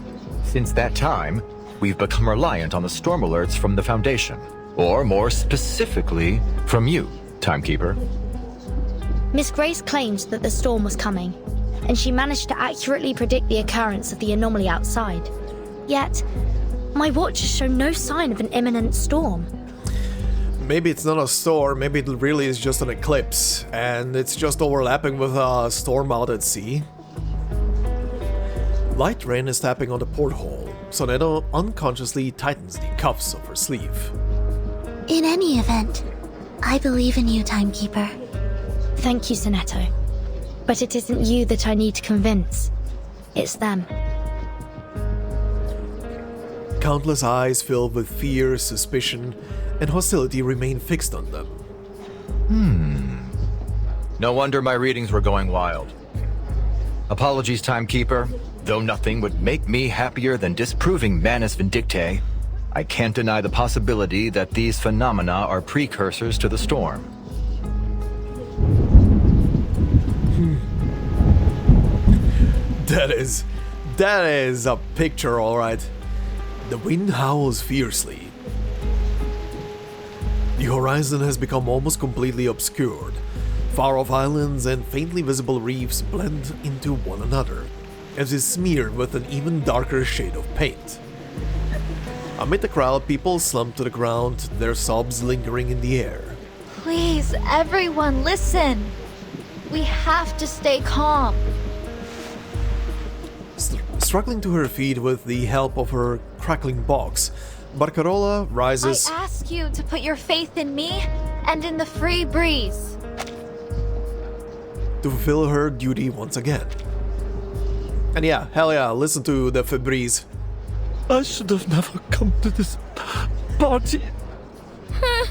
Speaker 3: Since that time, we've become reliant on the storm alerts from the Foundation, or more specifically, from you, Timekeeper.
Speaker 14: Miss Grace claimed that the storm was coming, and she managed to accurately predict the occurrence of the anomaly outside. Yet, My watches show no sign of an imminent storm.
Speaker 1: Maybe it's not a storm, maybe it really is just an eclipse, and it's just overlapping with a storm out at sea. Light rain is tapping on the porthole. Sonetto unconsciously tightens the cuffs of her sleeve.
Speaker 12: In any event, I believe in you, Timekeeper.
Speaker 14: Thank you, Sonetto. But it isn't you that I need to convince. It's them.
Speaker 1: Countless eyes filled with fear, suspicion, and hostility remain fixed on them.
Speaker 3: No wonder my readings were going wild. Apologies, Timekeeper. Though nothing would make me happier than disproving Manus Vindictae, I can't deny the possibility that these phenomena are precursors to the storm.
Speaker 1: That is a picture, alright. The wind howls fiercely. The horizon has become almost completely obscured. Far-off islands and faintly visible reefs blend into one another, as is smeared with an even darker shade of paint. Amid the crowd, people slump to the ground, their sobs lingering in the air.
Speaker 13: Please, everyone, listen. We have to stay calm.
Speaker 1: Struggling to her feet with the help of her crackling box, Barcarola rises.
Speaker 13: I ask you to put your faith in me and in the free breeze.
Speaker 1: To fulfill her duty once again. And yeah, hell yeah, listen to the Febreze.
Speaker 15: I should have never come to this party.
Speaker 17: I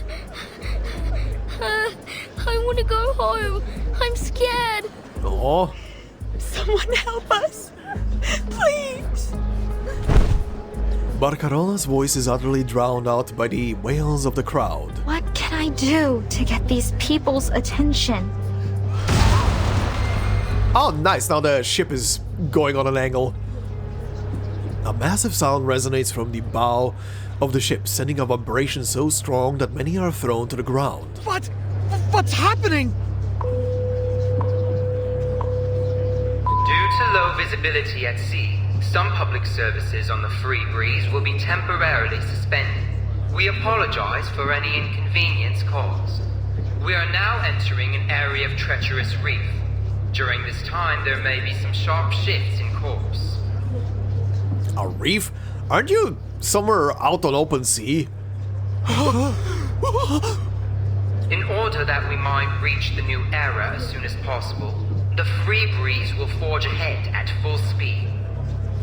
Speaker 17: want to go home. I'm scared.
Speaker 1: Oh.
Speaker 17: Someone help us. Please.
Speaker 1: Barcarola's voice is utterly drowned out by the wails of the crowd.
Speaker 13: What can I do to get these people's attention?
Speaker 1: Oh, nice, now the ship is going on an angle. A massive sound resonates from the bow of the ship, sending a vibration so strong that many are thrown to the ground.
Speaker 18: What's happening?
Speaker 19: Due to low visibility at sea, some public services on the free breeze will be temporarily suspended. We apologize for any inconvenience caused. We are now entering an area of treacherous reef. During this time, there may be some sharp shifts in course.
Speaker 1: A reef? Aren't you somewhere out on open sea?
Speaker 19: In order that we might reach the new era as soon as possible, the free breeze will forge ahead at full speed.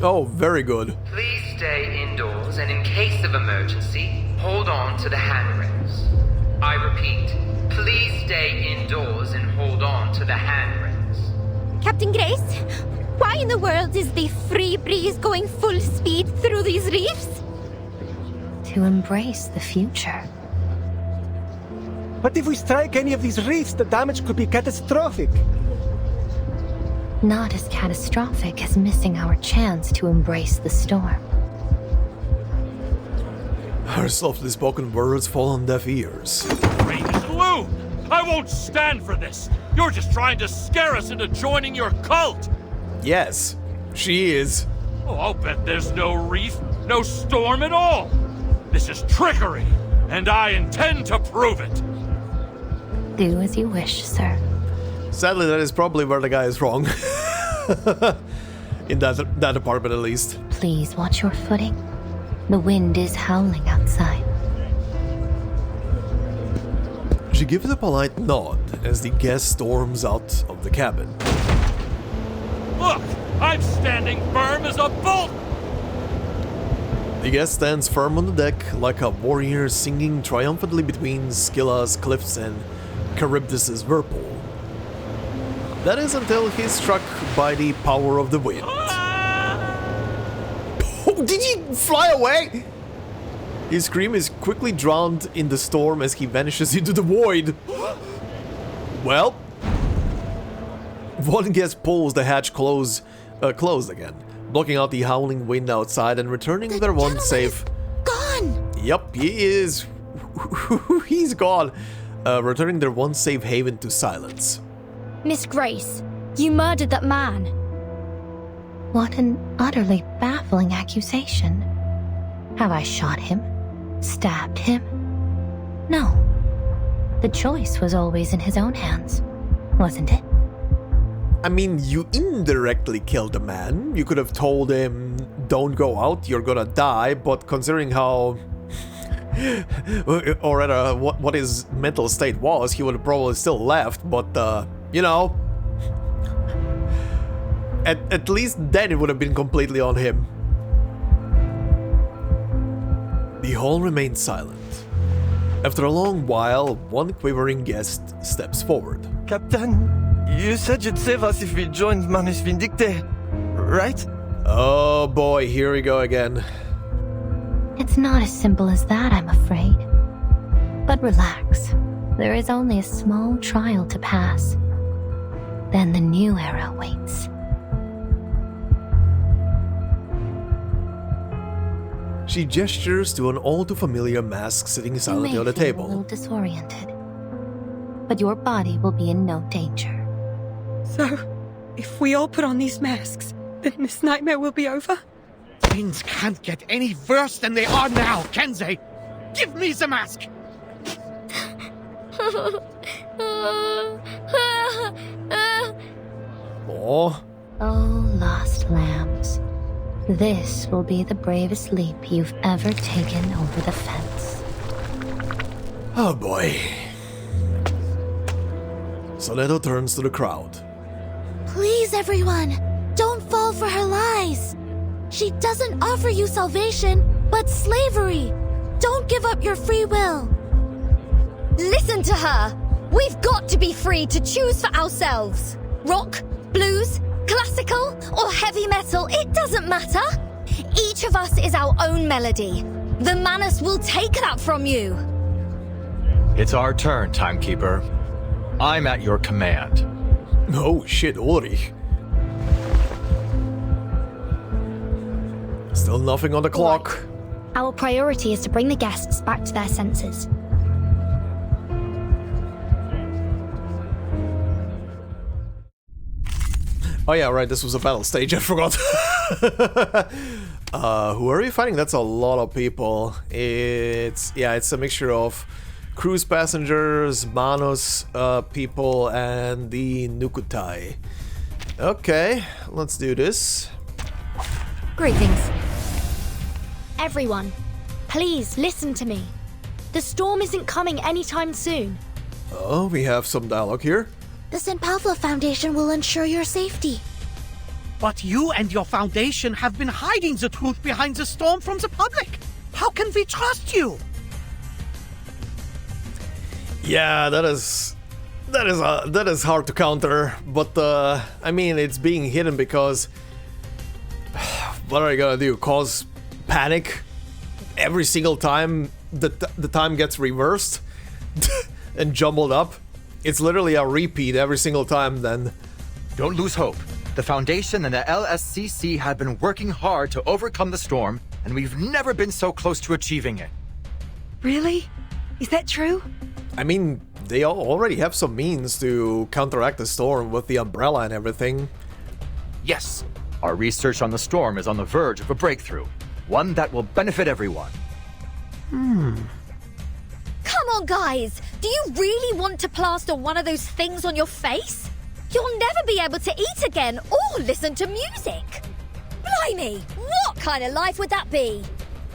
Speaker 1: Oh, very good.
Speaker 19: Please stay indoors, and in case of emergency, hold on to the handrails. I repeat, please stay indoors and hold on to the handrails.
Speaker 4: Captain Grace, why in the world is the free breeze going full speed through these reefs?
Speaker 12: To embrace the future.
Speaker 18: But if we strike any of these reefs, the damage could be catastrophic.
Speaker 12: Not as catastrophic as missing our chance to embrace the storm.
Speaker 1: Her softly spoken words fall on deaf ears.
Speaker 2: Lou! I won't stand for this! You're just trying to scare us into joining your cult!
Speaker 1: Yes, she is.
Speaker 2: Oh, I'll bet there's no reef, no storm at all! This is trickery, and I intend to prove it!
Speaker 12: Do as you wish, sir.
Speaker 1: Sadly, that is probably where the guy is wrong. In that department, at least.
Speaker 12: Please watch your footing. The wind is howling outside.
Speaker 1: She gives a polite nod as the guest storms out of the cabin.
Speaker 2: Look! I'm standing firm as a bolt!
Speaker 1: The guest stands firm on the deck like a warrior singing triumphantly between Scylla's cliffs and Charybdis' whirlpool. That is until he's struck by the power of the wind. Oh, did he fly away? His scream is quickly drowned in the storm as he vanishes into the void. Well, one guest pulls the hatch closed again, blocking out the howling wind outside and returning their one safe.
Speaker 4: Gone!
Speaker 1: Yep, he is. He's gone. Returning their one safe haven to silence.
Speaker 14: Miss Grace, you murdered that man.
Speaker 12: What an utterly baffling accusation. Have I shot him? Stabbed him? No. The choice was always in his own hands, wasn't it?
Speaker 1: I mean, you indirectly killed a man. You could have told him, don't go out, you're gonna die, but considering how... or rather, what his mental state was, he would have probably still left, but, you know... At least then it would have been completely on him. The hall remained silent. After a long while, one quivering guest steps forward.
Speaker 16: Captain, you said you'd save us if we joined Manus Vindicte, right?
Speaker 1: Oh boy, here we go again.
Speaker 12: It's not as simple as that, I'm afraid. But relax. There is only a small trial to pass. Then the new era waits.
Speaker 1: She gestures to an all-too-familiar mask sitting silently on the table.
Speaker 12: You may feel a little disoriented, but your body will be in no danger.
Speaker 20: So, if we all put on these masks, then this nightmare will be over?
Speaker 6: Things can't get any worse than they are now, can they? Give me the mask!
Speaker 1: Oh.
Speaker 12: Oh, lost lambs. This will be the bravest leap you've ever taken over the fence.
Speaker 1: Oh boy. Sonetto turns to the crowd.
Speaker 13: Please, everyone, don't fall for her lies. She doesn't offer you salvation, but slavery. Don't give up your free will.
Speaker 10: Listen to her! We've got to be free to choose for ourselves. Rock, blues, classical, or heavy metal, it doesn't matter. Each of us is our own melody. The Manus will take that from you.
Speaker 3: It's our turn, Timekeeper. I'm at your command.
Speaker 1: Oh shit, Ulrich. Still nothing on the clock.
Speaker 14: Our priority is to bring the guests back to their senses.
Speaker 1: Oh yeah, right, this was a battle stage, I forgot. Who are you fighting? That's a lot of people. It's a mixture of cruise passengers, Manus people, and the Nukutai. Okay, let's do this.
Speaker 14: Greetings. Everyone, please listen to me. The storm isn't coming anytime soon.
Speaker 1: Oh, we have some dialogue here.
Speaker 13: The St. Pavlo Foundation will ensure your safety.
Speaker 6: But you and your foundation have been hiding the truth behind the storm from the public. How can we trust you?
Speaker 1: Yeah, that is hard to counter, but I mean, it's being hidden because what are you gonna do? Cause panic every single time the time gets reversed and jumbled up? It's literally a repeat every single time then.
Speaker 3: Don't lose hope. The Foundation and the LSCC have been working hard to overcome the storm, and we've never been so close to achieving it.
Speaker 20: Really? Is that true?
Speaker 1: I mean, they already have some means to counteract the storm with the umbrella and everything.
Speaker 3: Yes, our research on the storm is on the verge of a breakthrough. One that will benefit everyone.
Speaker 10: Come on, guys! Do you really want to plaster one of those things on your face? You'll never be able to eat again or listen to music! Blimey! What kind of life would that be?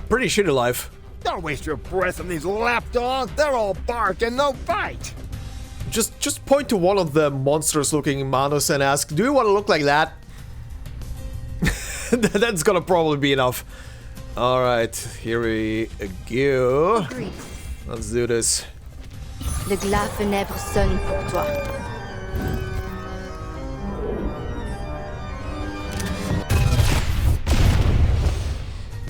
Speaker 1: Pretty shitty life.
Speaker 9: Don't waste your breath on these lapdogs. They're all bark and no bite.
Speaker 1: Just point to one of the monstrous-looking Manus and ask, do you want to look like that? That's gonna probably be enough. Alright, here we go. Let's do this.
Speaker 4: Le glas funèbre sonne pour toi.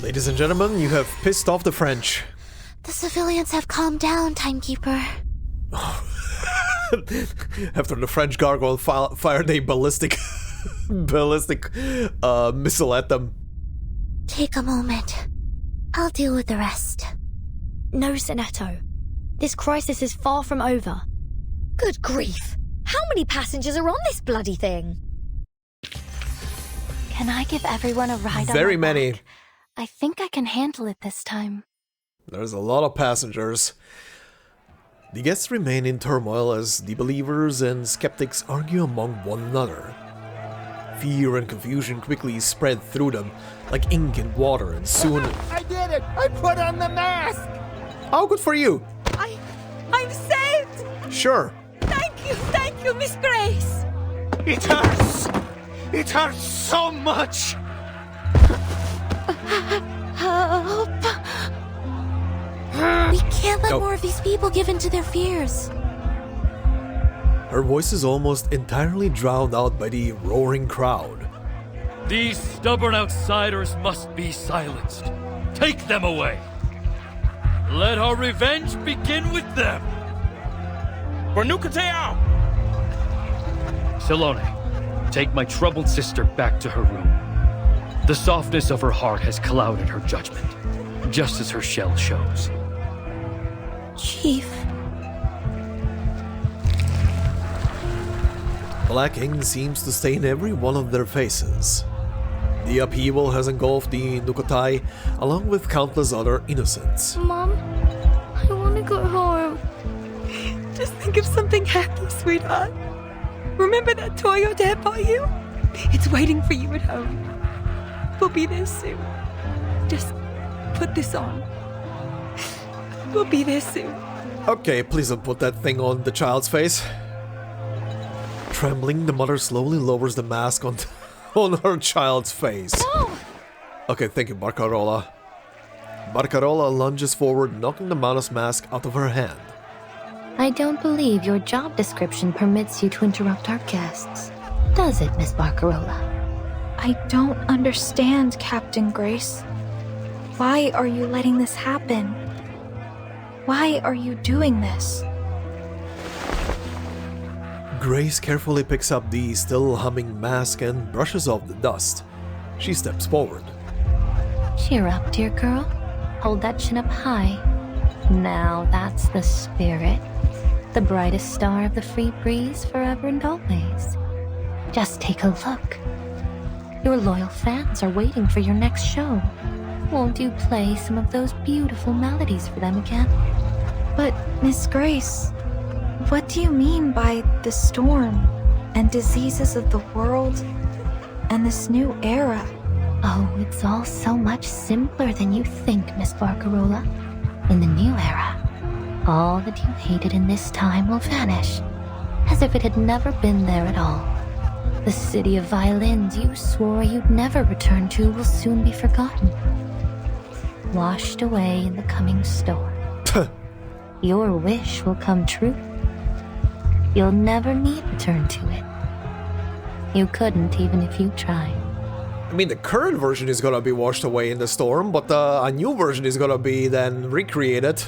Speaker 1: Ladies and gentlemen, you have pissed off the French.
Speaker 13: The civilians have calmed down, Timekeeper.
Speaker 1: After the French gargoyle fired a ballistic missile at them.
Speaker 13: Take a moment. I'll deal with the rest.
Speaker 14: No, Sonetto. This crisis is far from over.
Speaker 10: Good grief! How many passengers are on this bloody thing?
Speaker 12: Can I give everyone a ride on
Speaker 1: Very
Speaker 12: my
Speaker 1: many.
Speaker 12: back? I think I can handle it this time.
Speaker 1: There's a lot of passengers. The guests remain in turmoil as the believers and skeptics argue among one another. Fear and confusion quickly spread through them, like ink in water, and soon...
Speaker 18: I did it! I put on the mask!
Speaker 1: Oh, good for you!
Speaker 20: I'm saved!
Speaker 1: Sure.
Speaker 20: Thank you, Miss Grace!
Speaker 6: It hurts! It hurts so much!
Speaker 10: Help! We can't let more of these people give in to their fears.
Speaker 1: Her voice is almost entirely drowned out by the roaring crowd.
Speaker 15: These stubborn outsiders must be silenced. Take them away. Let our revenge begin with them.
Speaker 5: Barnukateao!
Speaker 15: Salone, take my troubled sister back to her room. The softness of her heart has clouded her judgment, just as her shell shows.
Speaker 10: Chief.
Speaker 1: Black ink seems to stain every one of their faces. The upheaval has engulfed the Nukotai, along with countless other innocents.
Speaker 10: Mom, I want to go home.
Speaker 20: Just think of something happy, sweetheart. Remember that toy your dad bought you? It's waiting for you at home. We'll be there soon. Just put this on. We'll be there soon.
Speaker 1: Okay, please don't put that thing on the child's face. Trembling, the mother slowly lowers the mask on her child's face.
Speaker 10: No!
Speaker 1: Okay, thank you, Barcarola. Barcarola lunges forward, knocking the Manus mask out of her hand.
Speaker 12: I don't believe your job description permits you to interrupt our guests. Does it, Miss Barcarola?
Speaker 13: I don't understand, Captain Grace. Why are you letting this happen? Why are you doing this?
Speaker 1: Grace carefully picks up the still humming mask and brushes off the dust. She steps forward.
Speaker 12: Cheer up, dear girl. Hold that chin up high. Now that's the spirit. The brightest star of the free breeze forever and always. Just take a look. Your loyal fans are waiting for your next show. Won't you play some of those beautiful melodies for them again?
Speaker 13: But, Miss Grace, what do you mean by the storm and diseases of the world and this new era?
Speaker 12: Oh, it's all so much simpler than you think, Miss Barcarola. In the new era, all that you hated in this time will vanish, as if it had never been there at all. The city of violins you swore you'd never return to will soon be forgotten. Washed away in the coming storm. Your wish will come true. You'll never need return to it. You couldn't even if you tried.
Speaker 1: I mean, the current version is gonna be washed away in the storm, but a new version is gonna be then recreated.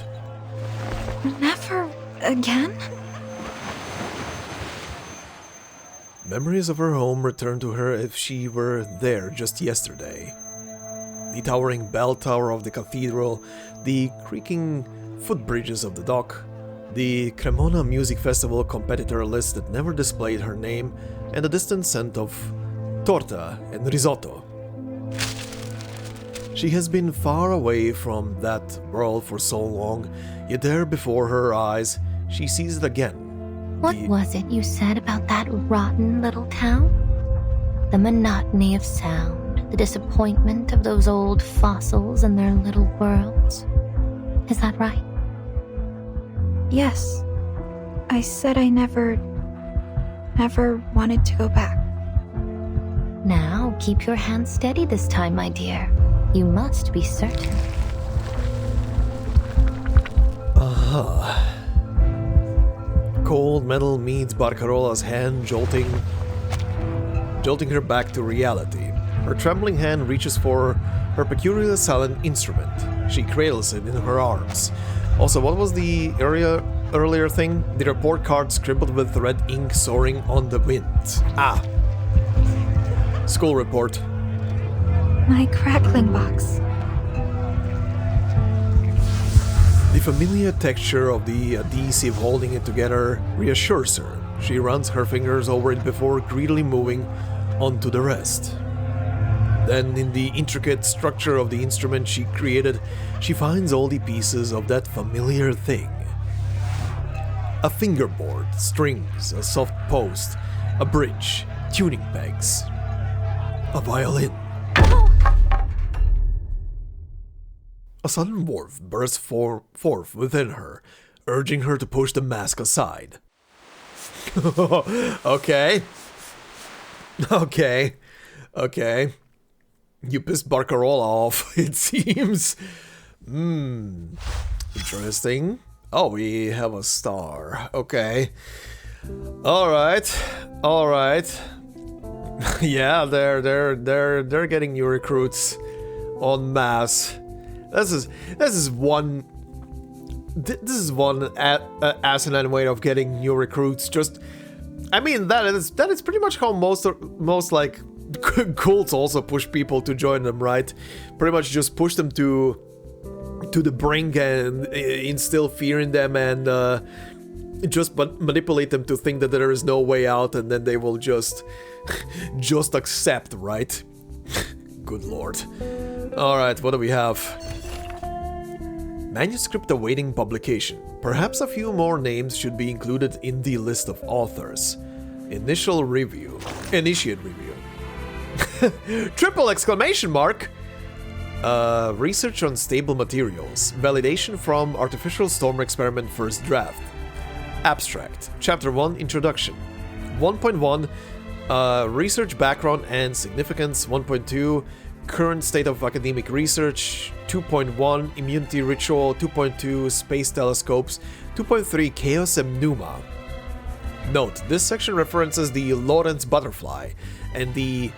Speaker 13: Never again?
Speaker 1: Memories of her home return to her if she were there just yesterday. The towering bell tower of the cathedral, the creaking footbridges of the dock, the Cremona Music Festival competitor list that never displayed her name, and the distant scent of torta and risotto. She has been far away from that world for so long, yet there before her eyes, she sees it again.
Speaker 12: What was it you said about that rotten little town? The monotony of sound, the disappointment of those old fossils and their little worlds. Is that right?
Speaker 13: Yes. I said I never wanted to go back.
Speaker 12: Now, keep your hand steady this time, my dear. You must be certain.
Speaker 1: Cold metal meets Barcarola's hand, jolting her back to reality. Her trembling hand reaches for her peculiar silent instrument. She cradles it in her arms. Also, what was the earlier thing? The report card scribbled with red ink soaring on the wind. School report.
Speaker 13: My crackling box.
Speaker 1: The familiar texture of the adhesive holding it together reassures her. She runs her fingers over it before greedily moving on to the rest. Then, in the intricate structure of the instrument she created, she finds all the pieces of that familiar thing. A fingerboard, strings, a soft post, a bridge, tuning pegs, a violin. A sudden warmth bursts forth within her, urging her to push the mask aside. Okay. You pissed Barcarola off, it seems. Interesting. Oh, we have a star. Okay. Alright. Yeah, they're getting new recruits en masse. This is one asinine way of getting new recruits. Just, I mean, that is pretty much how most like cults also push people to join them, right? Pretty much just push them to the brink and instill fear in them and just manipulate them to think that there is no way out, and then they will just accept, right? Good lord. Alright, what do we have? Manuscript awaiting publication. Perhaps a few more names should be included in the list of authors. Initiate review. Triple exclamation mark! Research on stable materials. Validation from Artificial Storm Experiment First Draft. Abstract. Chapter 1 Introduction. 1.1 Research background and significance. 1.2 Current state of academic research. 2.1 Immunity ritual. 2.2 Space telescopes. 2.3 Chaos and Pneuma. Note, this section references the Lorentz butterfly, and the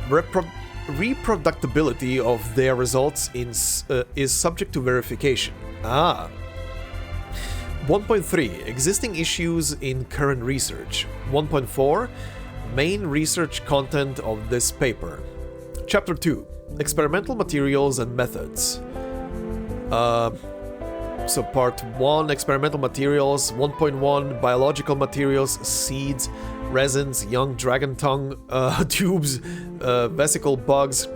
Speaker 1: reproducibility of their results is subject to verification. 1.3 Existing issues in current research. 1.4 Main research content of this paper. Chapter 2 Experimental materials and methods. So part 1 Experimental materials. 1.1 Biological materials, seeds, resins, young dragon tongue, tubes, vesicle bugs,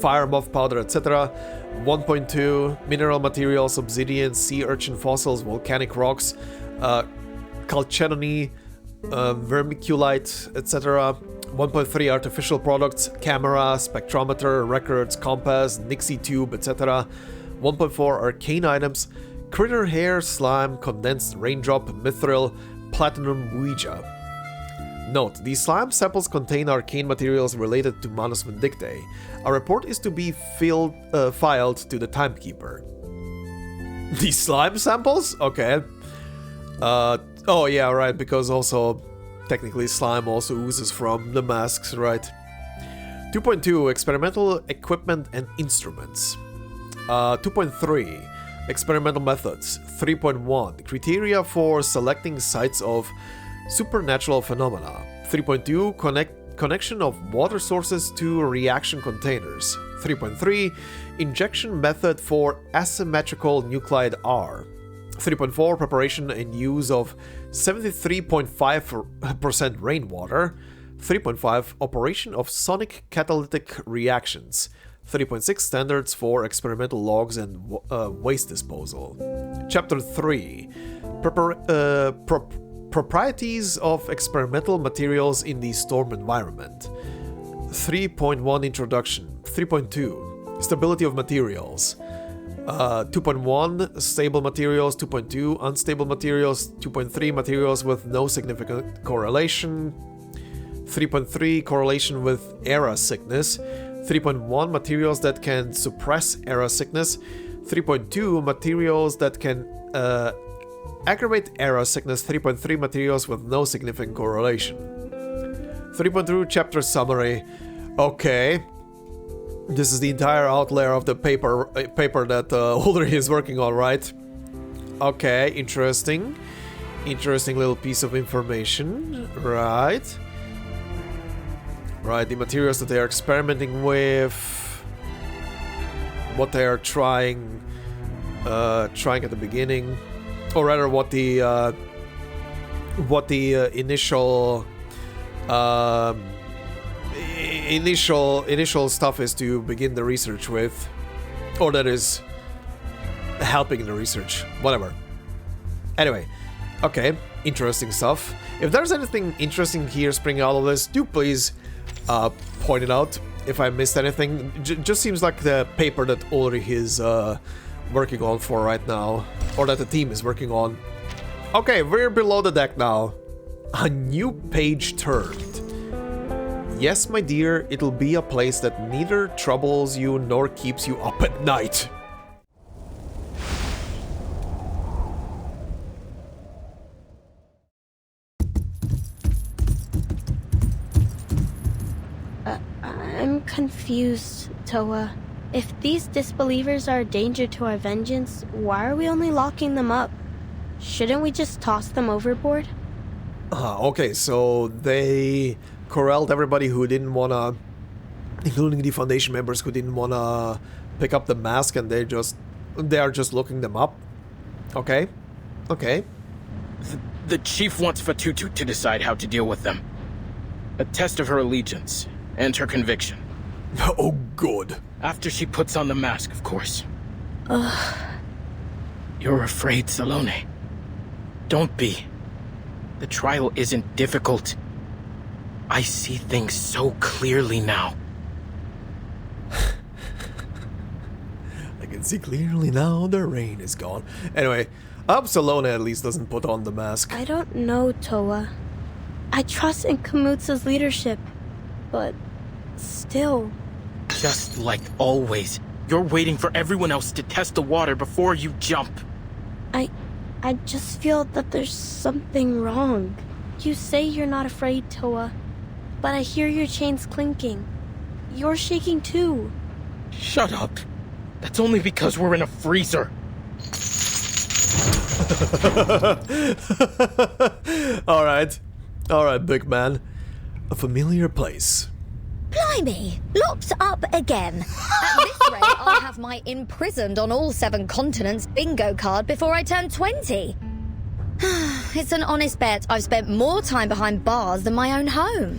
Speaker 1: fire moth powder, etc. 1.2 Mineral materials, obsidian, sea urchin fossils, volcanic rocks, chalcedony, vermiculite, etc. 1.3 Artificial products, camera, spectrometer, records, compass, Nixie tube, etc. 1.4 Arcane items, critter hair, slime, condensed raindrop, mithril, platinum, Ouija. Note, these slime samples contain arcane materials related to Manus Vindictae. A report is to be filed to the Timekeeper. These slime samples? Okay. Oh yeah, right, because also technically slime also oozes from the masks, right? 2.2 Experimental equipment and instruments. 2.3 Experimental methods. 3.1 Criteria for selecting sites of supernatural phenomena. 3.2 Connection of water sources to reaction containers. 3.3 Injection method for asymmetrical nuclide R. 3.4 Preparation and use of 73.5% rainwater. 3.5 Operation of sonic catalytic reactions. 3.6 Standards for experimental logs and waste disposal. Chapter 3 Proprieties of experimental materials in the storm environment. 3.1 Introduction. 3.2 Stability of materials. 2.1 Stable materials. 2.2 Unstable materials. 2.3 Materials with no significant correlation. 3.3 Correlation with era sickness. 3.1 Materials that can suppress era sickness. 3.2 Materials that can aggravate era sickness. 3.3 Materials with no significant correlation. 3.2 Chapter Summary. Okay. This is the entire outlayer of the paper that Ulrich is working on, right? Okay, interesting. Interesting little piece of information. Right. Right, the materials that they are experimenting with. What they are trying at the beginning. Or rather, what the initial stuff is to begin the research with, or that is helping the research, whatever. Anyway, okay, interesting stuff. If there's anything interesting here springing out of this, do please point it out if I missed anything. Just seems like the paper that Ulrich is working on for right now, or that the team is working on. Okay, we're below the deck now. A new page turned. Yes, my dear, it'll be a place that neither troubles you nor keeps you up at night.
Speaker 17: I'm confused, Toa. If these disbelievers are a danger to our vengeance, why are we only locking them up? Shouldn't we just toss them overboard?
Speaker 1: Okay, so they corralled everybody who didn't wanna, including the Foundation members who didn't wanna pick up the mask, and they are just looking them up. Okay, okay.
Speaker 5: The chief wants Fatutu to decide how to deal with them. A test of her allegiance and her conviction.
Speaker 1: Oh, good.
Speaker 5: After she puts on the mask, of course. You're afraid, Salone. Don't be. The trial isn't difficult. I see things so clearly now.
Speaker 1: I can see clearly now the rain is gone. Anyway, I hope Salone at least doesn't put on the mask.
Speaker 17: I don't know, Toa. I trust in Kamutsa's leadership, but still...
Speaker 5: Just like always, you're waiting for everyone else to test the water before you jump.
Speaker 17: I just feel that there's something wrong. You say you're not afraid, Toa, but I hear your chains clinking. You're shaking too.
Speaker 5: Shut up. That's only because we're in a freezer.
Speaker 1: Alright, big man. A familiar place.
Speaker 10: Blimey, locked up again. At this rate, I'll have my imprisoned on all 7 continents bingo card before I turn 20. It's an honest bet I've spent more time behind bars than my own home.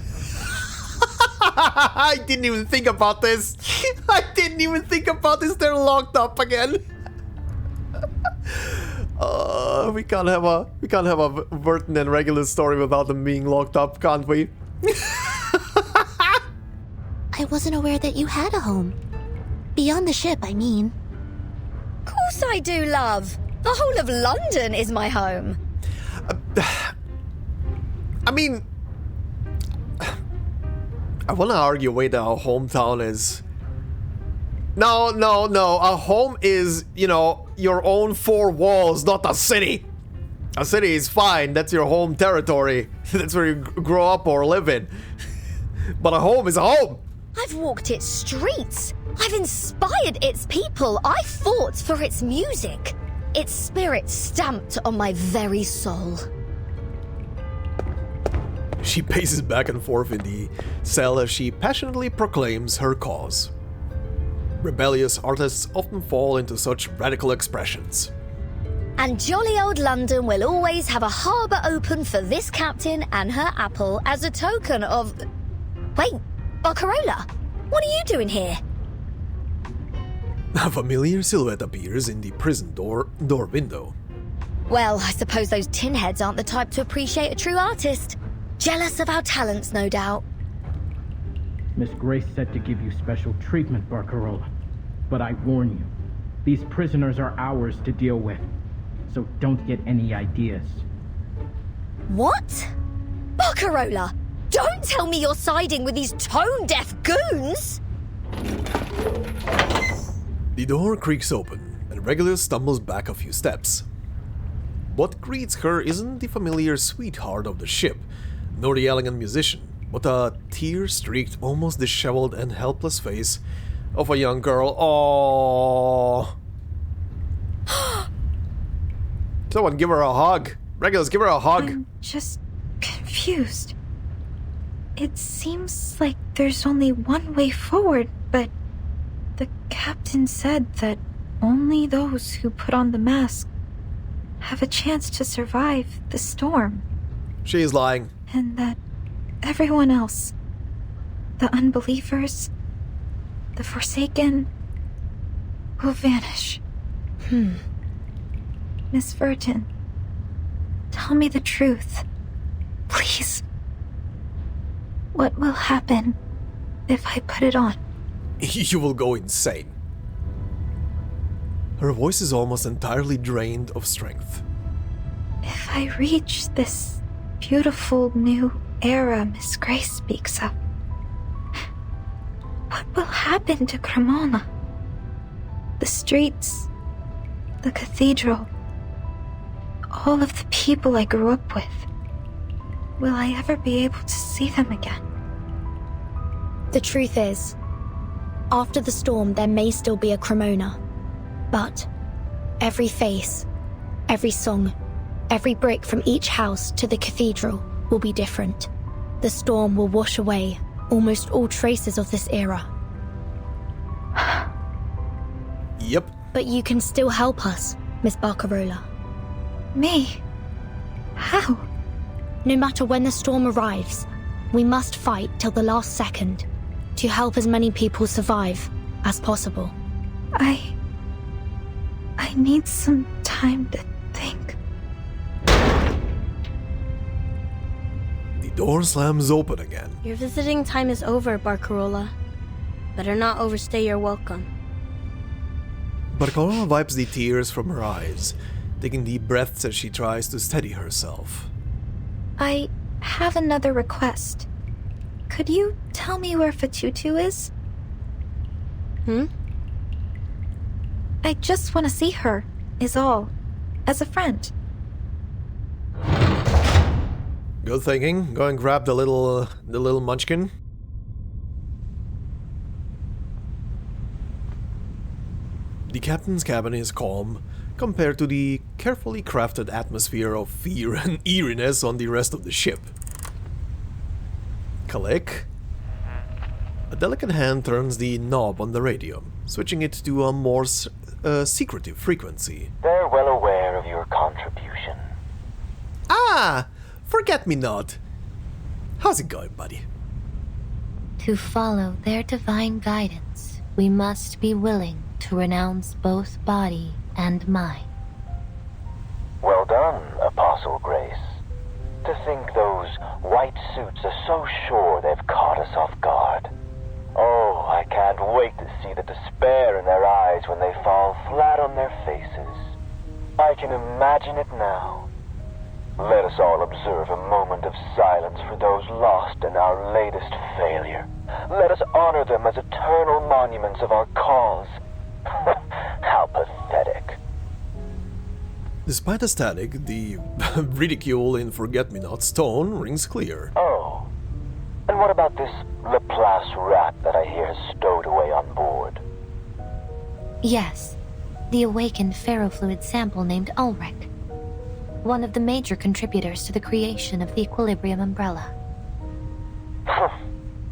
Speaker 1: I didn't even think about this. They're locked up again. We can't have a Vertin and Regulus story without them being locked up, can't we?
Speaker 10: I wasn't aware that you had a home. Beyond the ship, I mean. Of course I do, love. The whole of London is my home.
Speaker 1: I mean, I want to argue away that our hometown is... No. A home is, you know, your own 4 walls, not a city. A city is fine. That's your home territory. That's where you grow up or live in. But a home is a home.
Speaker 10: I've walked its streets. I've inspired its people. I fought for its music. Its spirit stamped on my very soul.
Speaker 1: She paces back and forth in the cell as she passionately proclaims her cause. Rebellious artists often fall into such radical expressions.
Speaker 10: And jolly old London will always have a harbour open for this captain and her apple as a token of... Wait, Barcarola, what are you doing here?
Speaker 1: A familiar silhouette appears in the prison door window.
Speaker 10: Well, I suppose those tin heads aren't the type to appreciate a true artist. Jealous of our talents, no doubt.
Speaker 5: Miss Grace said to give you special treatment, Barcarola. But I warn you, these prisoners are ours to deal with. So don't get any ideas.
Speaker 10: What? Barcarola, don't tell me you're siding with these tone-deaf goons!
Speaker 1: The door creaks open, and Regulus stumbles back a few steps. What greets her isn't the familiar sweetheart of the ship, nor the elegant musician, but a tear-streaked, almost disheveled and helpless face of a young girl. Aww. Someone give her a hug. Regulus, give her a hug.
Speaker 20: I'm just confused. It seems like there's only one way forward, but the captain said that only those who put on the mask have a chance to survive the storm.
Speaker 1: She is lying.
Speaker 20: And that everyone else
Speaker 13: the unbelievers, the Forsaken will vanish. Miss Vertin, tell me the truth. Please. What will happen if I put it on?
Speaker 1: You will go insane. Her voice is almost entirely drained of strength.
Speaker 13: If I reach this beautiful new era Miss Grace speaks of, what will happen to Cremona? The streets, the cathedral, all of the people I grew up with. Will I ever be able to see them again?
Speaker 14: The truth is, after the storm there may still be a Cremona, but every face, every song, every brick from each house to the cathedral will be different. The storm will wash away almost all traces of this era.
Speaker 1: Yep.
Speaker 14: But you can still help us, Miss Barcarola.
Speaker 13: Me? How?
Speaker 14: No matter when the storm arrives, we must fight till the last second to help as many people survive as possible.
Speaker 13: I need some time to think.
Speaker 1: The door slams open again.
Speaker 17: Your visiting time is over, Barcarola. Better not overstay your welcome.
Speaker 1: Barcarola wipes the tears from her eyes, taking deep breaths as she tries to steady herself.
Speaker 13: I have another request. Could you tell me where Fatutu is? I just want to see her, is all. As a friend.
Speaker 1: Good thinking. Go and grab the little munchkin. The captain's cabin is calm compared to the carefully crafted atmosphere of fear and eeriness on the rest of the ship. Click. A delicate hand turns the knob on the radio, switching it to a more secretive frequency.
Speaker 21: They're well aware of your contribution.
Speaker 1: Ah! Forget-me-not. How's it going, buddy?
Speaker 12: To follow their divine guidance, we must be willing to renounce both body and mind.
Speaker 21: Well done, Apostle Grace. To think those white suits are so sure they've caught us off guard. Oh, I can't wait to see the despair in their eyes when they fall flat on their faces. I can imagine it now. Let us all observe a moment of silence for those lost in our latest failure. Let us honor them as eternal monuments of our cause. How pathetic.
Speaker 1: Despite the static, the ridicule in Forget-Me-Not's tone rings clear.
Speaker 21: Oh, and what about this Laplace rat that I hear has stowed away on board?
Speaker 12: Yes, the awakened ferrofluid sample named Ulrich. One of the major contributors to the creation of the Equilibrium Umbrella.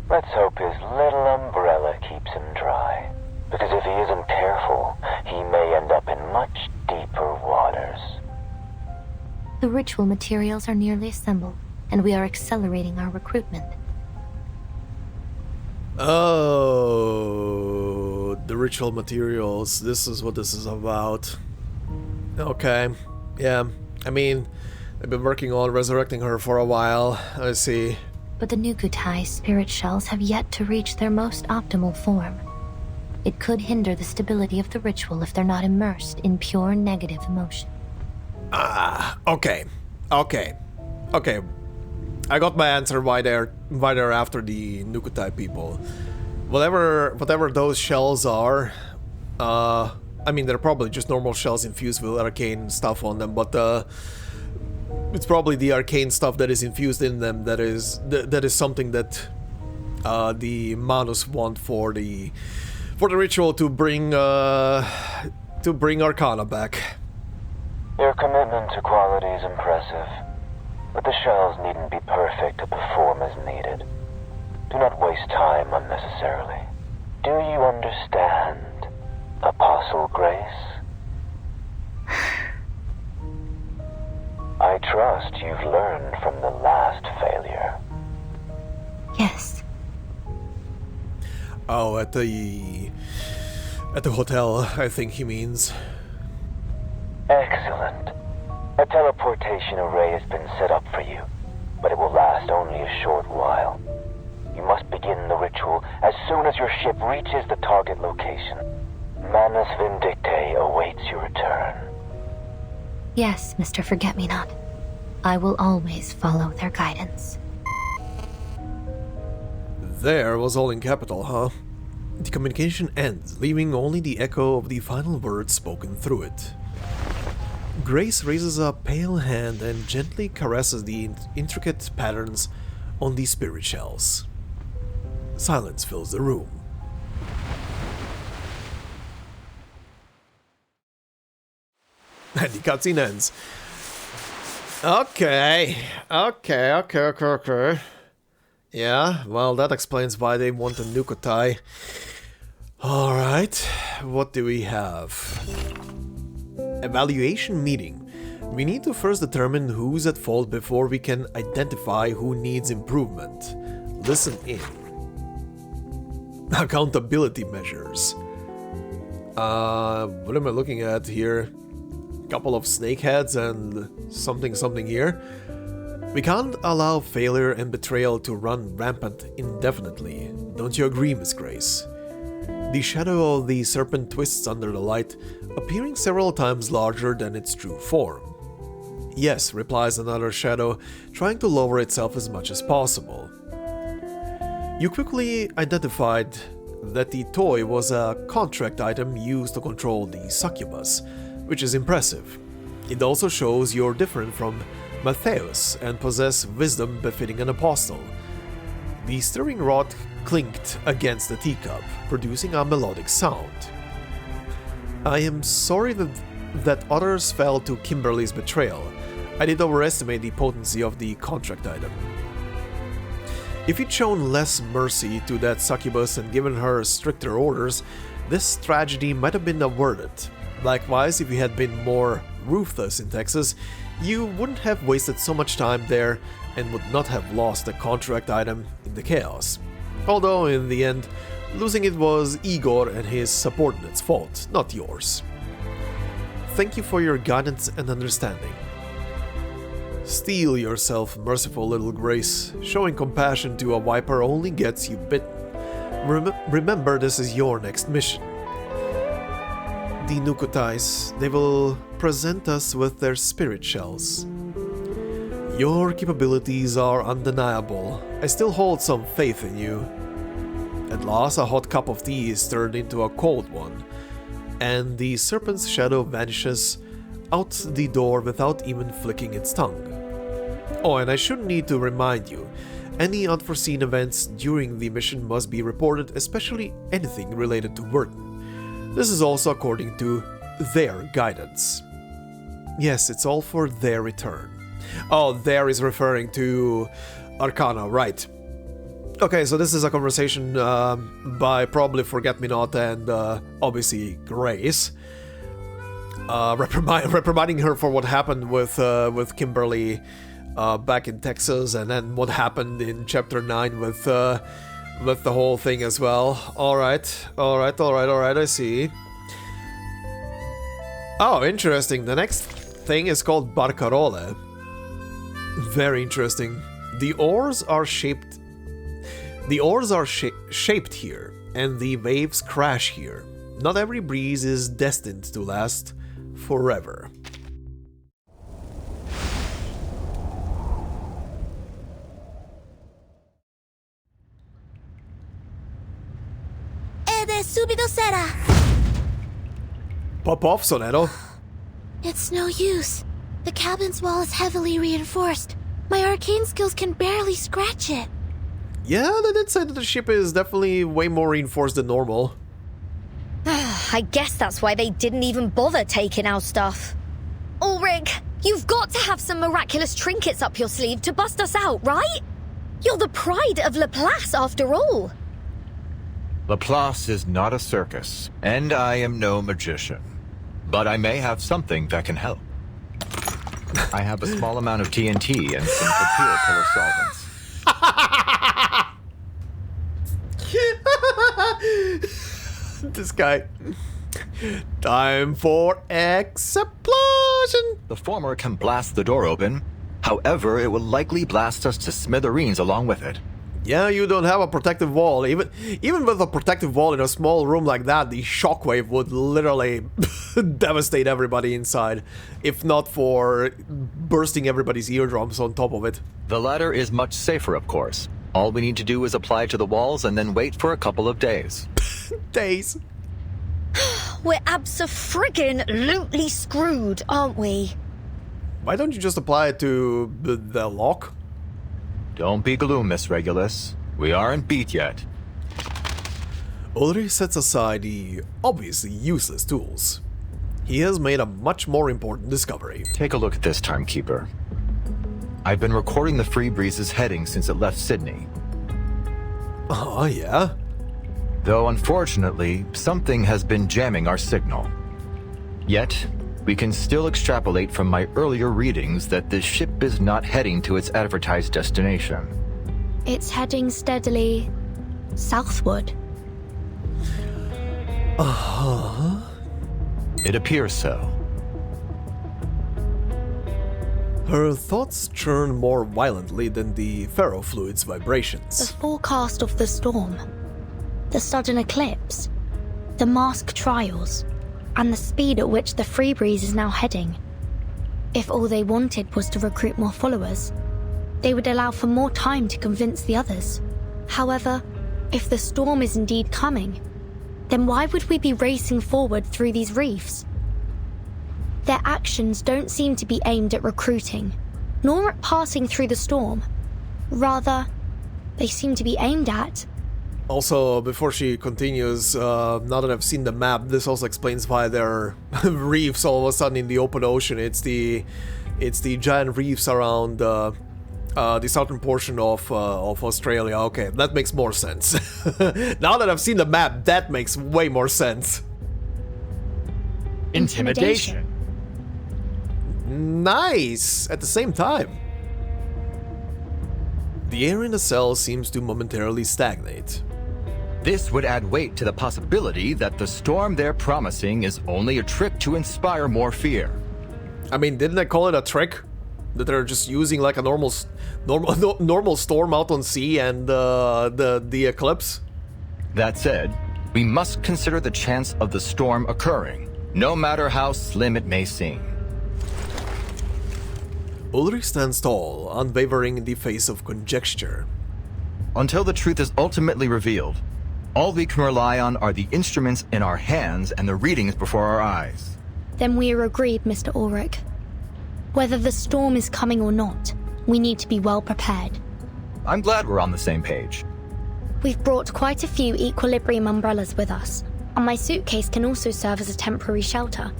Speaker 21: Let's hope his little umbrella keeps him dry. Because if he isn't careful, he may end up in much deeper waters.
Speaker 12: The ritual materials are nearly assembled, and we are accelerating our recruitment.
Speaker 1: Oh, the ritual materials. This is what this is about. Okay, yeah. I mean, I've been working on resurrecting her for a while. I see.
Speaker 12: But the Nukutai spirit shells have yet to reach their most optimal form. It could hinder the stability of the ritual if they're not immersed in pure negative emotion.
Speaker 1: Okay. I got my answer why they're after the Nukutai people. Whatever those shells are, I mean, they're probably just normal shells infused with arcane stuff on them, but it's probably the arcane stuff that is infused in them that is something that the Manus want for the ritual to bring Arcana back.
Speaker 21: Your commitment to quality is impressive, but the shells needn't be perfect to perform as needed. Do not waste time unnecessarily. Do you understand, Apostle Grace? I trust you've learned from the last failure.
Speaker 12: Yes.
Speaker 1: Oh, at the hotel, I think he means.
Speaker 21: Excellent. A teleportation array has been set up for you, but it will last only a short while. You must begin the ritual as soon as your ship reaches the target location. Manus Vindictae awaits your return.
Speaker 12: Yes, Mr. Forget-Me-Not. I will always follow their guidance.
Speaker 1: There was all in capital, huh? The communication ends, leaving only the echo of the final words spoken through it. Grace raises a pale hand and gently caresses the intricate patterns on the spirit shells. Silence fills the room. And the cutscene ends. Okay. Yeah, well, that explains why they want a Nukotai. Alright, what do we have? Evaluation meeting. We need to first determine who's at fault before we can identify who needs improvement. Listen in. Accountability measures. What am I looking at here? Couple of snakeheads and something here. We can't allow failure and betrayal to run rampant indefinitely. Don't you agree, Miss Grace? The shadow of the serpent twists under the light, appearing several times larger than its true form. Yes, replies another shadow, trying to lower itself as much as possible. You quickly identified that the toy was a contract item used to control the succubus, which is impressive. It also shows you're different from Matthäus and possess wisdom befitting an apostle. The stirring rod clinked against the teacup, producing a melodic sound. I am sorry that others fell to Kimberly's betrayal. I did overestimate the potency of the contract item. If you'd shown less mercy to that succubus and given her stricter orders, this tragedy might have been averted. Likewise, if you had been more ruthless in Texas, you wouldn't have wasted so much time there and would not have lost the contract item in the chaos. Although, in the end, losing it was Igor and his subordinates' fault, not yours. Thank you for your guidance and understanding. Steel yourself, merciful little Grace. Showing compassion to a viper only gets you bitten. Remember, this is your next mission. The Nukotais, they will present us with their spirit shells. Your capabilities are undeniable. I still hold some faith in you. At last, a hot cup of tea is turned into a cold one, and the serpent's shadow vanishes out the door without even flicking its tongue. Oh, and I shouldn't need to remind you, any unforeseen events during the mission must be reported, especially anything related to Vertin. This is also according to their guidance. Yes, it's all for their return. Oh, there is referring to Arcana, right. Okay, so this is a conversation by probably Forget-Me-Not and obviously Grace. Reprimanding her for what happened with Kimberly back in Texas, and then what happened in Chapter 9 with the whole thing as well. Alright, I see. Oh, interesting. The next thing is called Barcarolle. Very interesting. The oars are shaped here, and the waves crash here. Not every breeze is destined to last forever.
Speaker 10: Subito sera.
Speaker 1: Pop off, Sonetto.
Speaker 10: It's no use. The cabin's wall is heavily reinforced. My arcane skills can barely scratch it.
Speaker 1: Yeah, they did say that the ship is definitely way more reinforced than normal.
Speaker 10: I guess that's why they didn't even bother taking our stuff. Ulrich, you've got to have some miraculous trinkets up your sleeve to bust us out, right? You're the pride of Laplace, after all.
Speaker 3: Laplace is not a circus, and I am no magician. But I may have something that can help. I have a small amount of TNT and some Papir pillar solvents.
Speaker 1: This guy. Time for explosion.
Speaker 3: The former can blast the door open. However, it will likely blast us to smithereens along with it.
Speaker 1: Yeah, you don't have a protective wall. Even with a protective wall in a small room like that, the shockwave would literally devastate everybody inside, if not for bursting everybody's eardrums on top of it.
Speaker 3: The latter is much safer, of course. All we need to do is apply to the walls and then wait for a couple of days.
Speaker 1: Days?
Speaker 10: We're abso-friggin-lutely screwed, aren't we?
Speaker 1: Why don't you just apply it to the lock?
Speaker 3: Don't be gloom, Miss Regulus. We aren't beat yet.
Speaker 1: Ulrich sets aside the obviously useless tools. He has made a much more important discovery.
Speaker 3: Take a look at this, Timekeeper. I've been recording the Free Breeze's heading since it left Sydney.
Speaker 1: Oh, yeah?
Speaker 3: Though unfortunately, something has been jamming our signal. Yet, we can still extrapolate from my earlier readings that the ship is not heading to its advertised destination.
Speaker 14: It's heading steadily southward.
Speaker 1: Uh-huh.
Speaker 3: It appears so.
Speaker 1: Her thoughts churn more violently than the ferrofluid's
Speaker 14: The
Speaker 1: vibrations.
Speaker 14: forecast of the storm, the sudden eclipse, the mask trials, and the speed at which the Free Breeze is now heading. If all they wanted was to recruit more followers, they would allow for more time to convince the others. However, if the storm is indeed coming, then why would we be racing forward through these reefs? Their actions don't seem to be aimed at recruiting, nor at passing through the storm. Rather, they seem to be aimed at...
Speaker 1: Also, before she continues, now that I've seen the map, this also explains why there are reefs all of a sudden in the open ocean. It's the giant reefs around the southern portion of Australia. Okay, that makes more sense. Now that I've seen the map, that makes way more sense.
Speaker 14: Intimidation.
Speaker 1: Nice! At the same time. The air in the cell seems to momentarily stagnate.
Speaker 3: This would add weight to the possibility that the storm they're promising is only a trick to inspire more fear.
Speaker 1: I mean, didn't they call it a trick? That they're just using like a normal storm out on sea and the eclipse?
Speaker 3: That said, we must consider the chance of the storm occurring, no matter how slim it may seem.
Speaker 1: Ulrich stands tall, unwavering in the face of conjecture.
Speaker 3: Until the truth is ultimately revealed, all we can rely on are the instruments in our hands and the readings before our eyes.
Speaker 14: Then we are agreed, Mr. Ulrich. Whether the storm is coming or not, we need to be well prepared.
Speaker 3: I'm glad we're on the same page.
Speaker 14: We've brought quite a few equilibrium umbrellas with us, and my suitcase can also serve as a temporary shelter.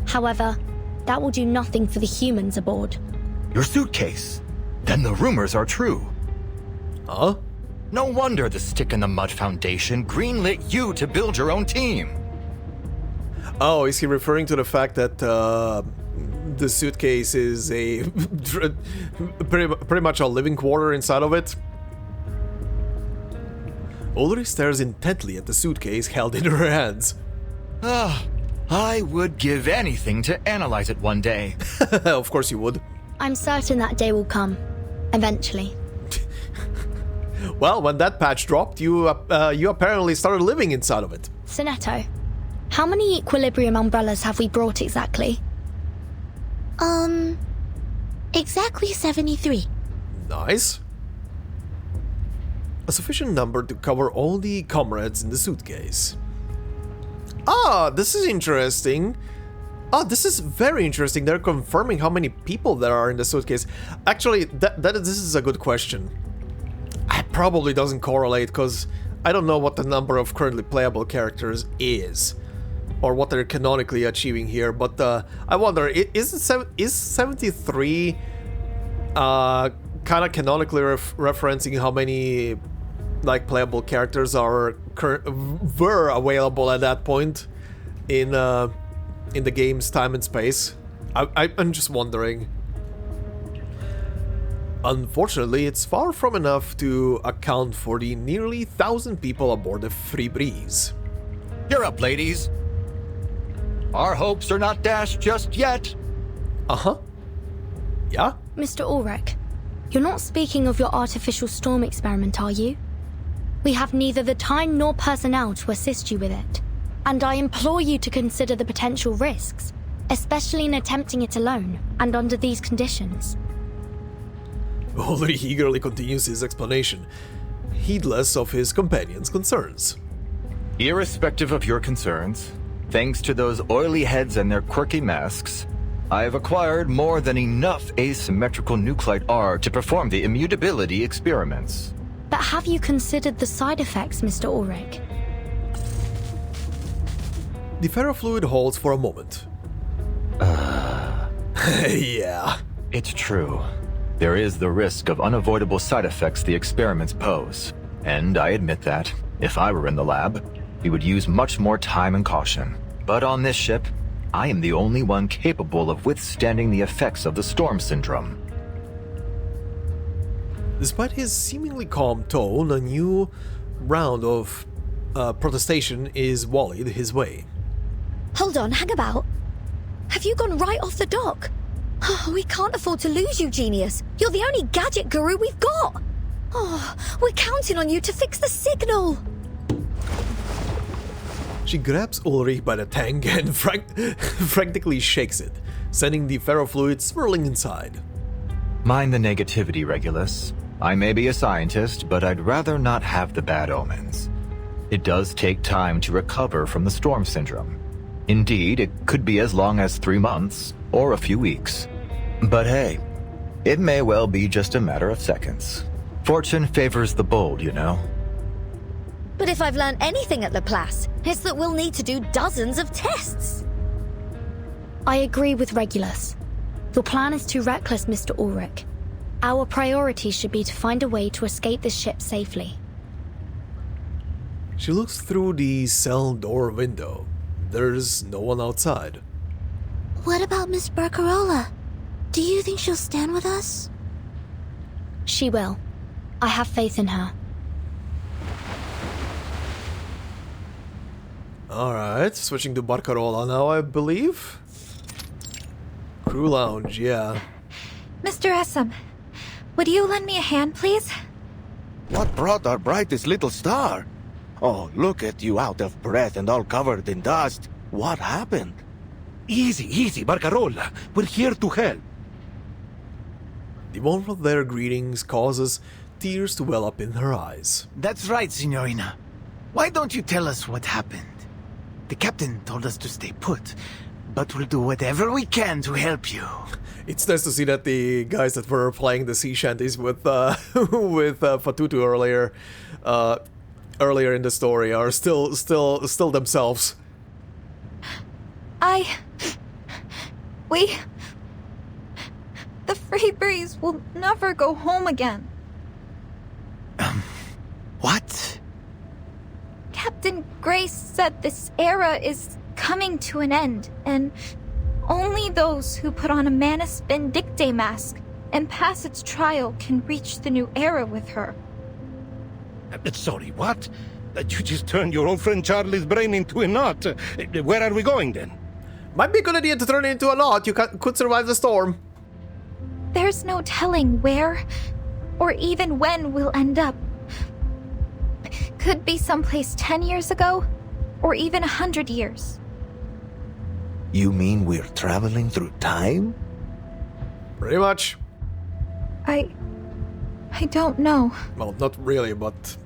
Speaker 14: However, that will do nothing for the humans aboard.
Speaker 3: Your suitcase? Then the rumors are true.
Speaker 1: Huh?
Speaker 3: No wonder the Stick in the Mud Foundation greenlit you to build your own team.
Speaker 1: Oh, is he referring to the fact that the suitcase is a pretty much a living quarter inside of it? Ulrich stares intently at the suitcase held in her hands.
Speaker 3: I would give anything to analyze it one day.
Speaker 1: Of course you would.
Speaker 14: I'm certain that day will come. Eventually.
Speaker 1: Well, when that patch dropped, you apparently started living inside of it.
Speaker 14: Sonetto, how many equilibrium umbrellas have we brought exactly?
Speaker 10: Exactly 73.
Speaker 1: Nice. A sufficient number to cover all the comrades in the suitcase. Ah, this is interesting. Oh, this is very interesting. They're confirming how many people there are in the suitcase. Actually, this is a good question. It probably doesn't correlate because I don't know what the number of currently playable characters is, or what they're canonically achieving here. But I wonder, is 73 kind of canonically referencing how many like playable characters were available at that point in the game's time and space? I'm just wondering. Unfortunately, it's far from enough to account for the nearly 1,000 people aboard the Free Breeze.
Speaker 3: You're up, ladies. Our hopes are not dashed just yet.
Speaker 1: Uh-huh. Yeah?
Speaker 14: Mr. Ulrich, you're not speaking of your artificial storm experiment, are you? We have neither the time nor personnel to assist you with it. And I implore you to consider the potential risks, especially in attempting it alone and under these conditions.
Speaker 1: Ulrich eagerly continues his explanation, heedless of his companion's concerns.
Speaker 3: Irrespective of your concerns, thanks to those oily heads and their quirky masks, I have acquired more than enough asymmetrical nuclide R to perform the immutability experiments.
Speaker 14: But have you considered the side effects, Mr. Ulrich?
Speaker 1: The ferrofluid holds for a moment. Yeah.
Speaker 3: It's true. There is the risk of unavoidable side effects the experiments pose. And I admit that, if I were in the lab, we would use much more time and caution. But on this ship, I am the only one capable of withstanding the effects of the storm syndrome.
Speaker 1: Despite his seemingly calm tone, a new round of protestation is volleyed his way.
Speaker 10: Hold on, hang about. Have you gone right off the dock? Oh, we can't afford to lose you, genius. You're the only gadget guru we've got. Oh, we're counting on you to fix the signal.
Speaker 1: She grabs Ulrich by the tank and frantically shakes it, sending the ferrofluid swirling inside.
Speaker 3: Mind the negativity, Regulus. I may be a scientist, but I'd rather not have the bad omens. It does take time to recover from the storm syndrome. Indeed, it could be as long as 3 months, or a few weeks. But hey, it may well be just a matter of seconds. Fortune favors the bold, you know.
Speaker 10: But if I've learned anything at Laplace, it's that we'll need to do dozens of tests.
Speaker 14: I agree with Regulus. Your plan is too reckless, Mr. Ulrich. Our priority should be to find a way to escape this ship safely.
Speaker 1: She looks through the cell door window. There's no one outside.
Speaker 13: What about Miss Barcarola? Do you think she'll stand with us?
Speaker 14: She will. I have faith in her.
Speaker 1: Alright, switching to Barcarola now, I believe. Crew lounge, yeah.
Speaker 13: Mr. Essam, would you lend me a hand, please?
Speaker 8: What brought our brightest little star? Oh, look at you out of breath and all covered in dust. What happened?
Speaker 6: Easy, Barcarola. We're here to help.
Speaker 1: The warmth of their greetings causes tears to well up in her eyes.
Speaker 22: That's right, Signorina. Why don't you tell us what happened? The captain told us to stay put, but we'll do whatever we can to help you.
Speaker 1: It's nice to see that the guys that were playing the sea shanties with Fatutu earlier in the story are still themselves.
Speaker 13: The Free Breeze will never go home again.
Speaker 22: What?
Speaker 13: Captain Grace said this era is coming to an end, and only those who put on a Manus Vindictae mask and pass its trial can reach the new era with her.
Speaker 6: Sorry, what? You just turned your old friend Charlie's brain into a knot. Where are we going then?
Speaker 1: Might be a good idea to turn it into a knot. You could survive the storm.
Speaker 13: There's no telling where or even when we'll end up. Could be someplace 10 years ago, or even 100 years.
Speaker 8: You mean we're traveling through time?
Speaker 1: Pretty much.
Speaker 13: I don't know.
Speaker 1: Well, not really, but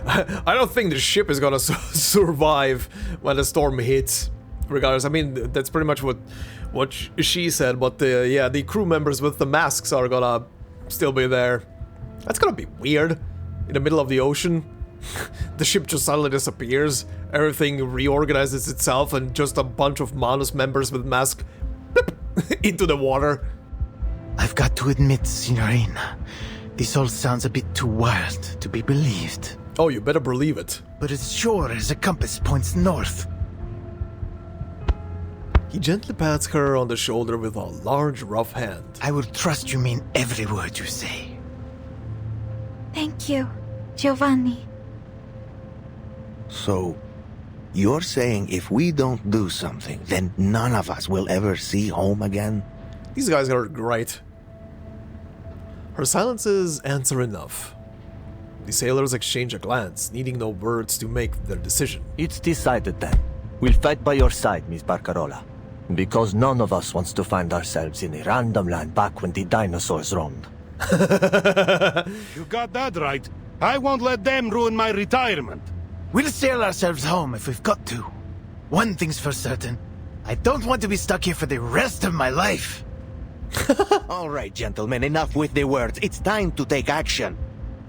Speaker 1: I don't think the ship is gonna survive when the storm hits. Regardless, I mean, that's pretty much what she said, but yeah, the crew members with the masks are gonna still be there. That's gonna be weird. In the middle of the ocean, the ship just suddenly disappears, everything reorganizes itself, and just a bunch of Manus members with masks into the water.
Speaker 22: I've got to admit, Signorina, this all sounds a bit too wild to be believed.
Speaker 1: Oh, you better believe it.
Speaker 22: But as sure as a compass points north.
Speaker 1: He gently pats her on the shoulder with a large, rough hand.
Speaker 22: I will trust you mean every word you say.
Speaker 13: Thank you, Giovanni.
Speaker 8: So, You're saying if we don't do something, then none of us will ever see home again?
Speaker 1: These guys are great. Her silence is answer enough. The sailors exchange a glance, needing no words to make their decision.
Speaker 16: It's decided then. We'll fight by your side, Miss Barcarola. Because none of us wants to find ourselves in a random land back when the dinosaurs roamed.
Speaker 7: You got that right. I won't let them ruin my retirement.
Speaker 22: We'll sail ourselves home if we've got to. One thing's for certain. I don't want to be stuck here for the rest of my life.
Speaker 8: All right, gentlemen, enough with the words. It's time to take action.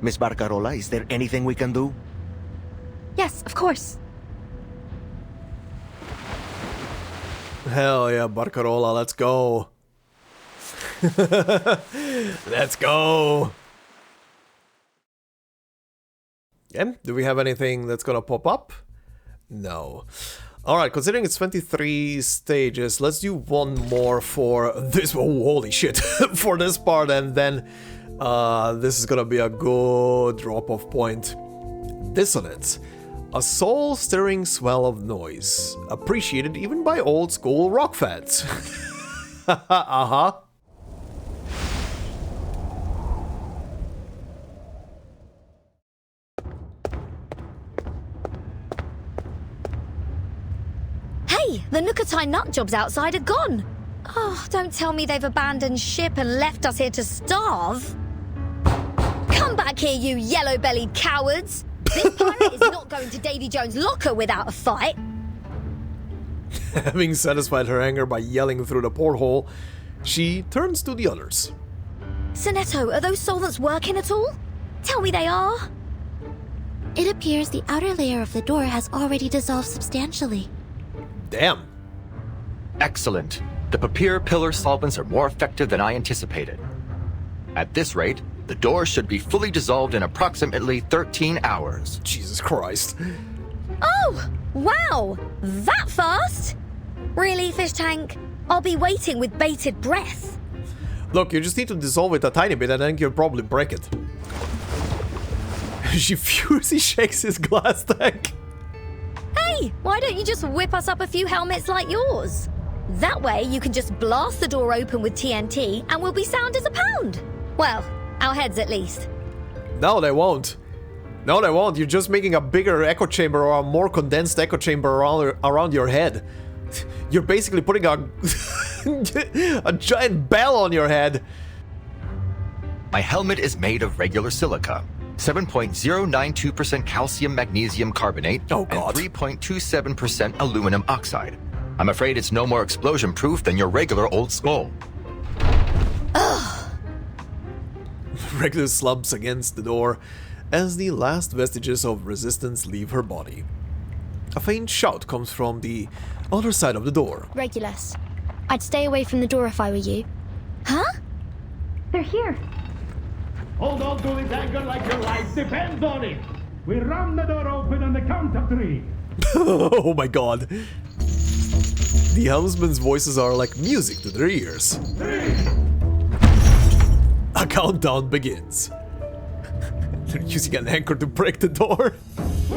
Speaker 8: Miss Barcarola, is there anything we can do?
Speaker 13: Yes, of course.
Speaker 1: Hell yeah, Barcarola, let's go. Let's go. Yeah, do we have anything that's gonna pop up? No. Alright, considering it's 23 stages, let's do one more for this. Oh, holy shit. For this part, and then this is gonna be a good drop-off point. Dissonance. A soul-stirring swell of noise, appreciated even by old-school rock fans. Uh-huh.
Speaker 10: Hey, the Nukatai nut jobs outside are gone. Oh, don't tell me they've abandoned ship and left us here to starve. Come back here, you yellow-bellied cowards. This pirate is not going to Davy Jones' locker without a fight.
Speaker 1: Having satisfied her anger by yelling through the porthole, she turns to the others.
Speaker 10: Sonetto, are those solvents working at all? Tell me they are.
Speaker 12: It appears the outer layer of the door has already dissolved substantially.
Speaker 1: Damn.
Speaker 3: Excellent. The papier pillar solvents are more effective than I anticipated. At this rate, the door should be fully dissolved in approximately 13 hours.
Speaker 1: Jesus Christ.
Speaker 10: Oh, wow! That fast? Really, fish tank? I'll be waiting with bated breath.
Speaker 1: Look, you just need to dissolve it a tiny bit and then you'll probably break it. She furiously shakes his glass tank.
Speaker 10: Hey, why don't you just whip us up a few helmets like yours? That way you can just blast the door open with TNT and we'll be sound as a pound. Well, our heads at least.
Speaker 1: No, they won't. No, they won't. You're just making a bigger echo chamber or a more condensed echo chamber around your head. You're basically putting a a giant bell on your head.
Speaker 3: My helmet is made of regular silica, 7.092% calcium magnesium carbonate, and 3.27% aluminum oxide. I'm afraid it's no more explosion-proof than your regular old skull.
Speaker 10: Ugh.
Speaker 1: Regular slumps against the door as the last vestiges of resistance leave her body. A faint shout comes from the other side of the door.
Speaker 14: Regulus, I'd stay away from the door if I were you.
Speaker 10: Huh?
Speaker 12: They're here.
Speaker 11: Hold on to this anchor like your life depends on it. We ram the door open on the count of 3.
Speaker 1: Oh my god. The helmsman's voices are like music to their ears.
Speaker 11: 3.
Speaker 1: A countdown begins. They're using an anchor to break the door.
Speaker 11: 2.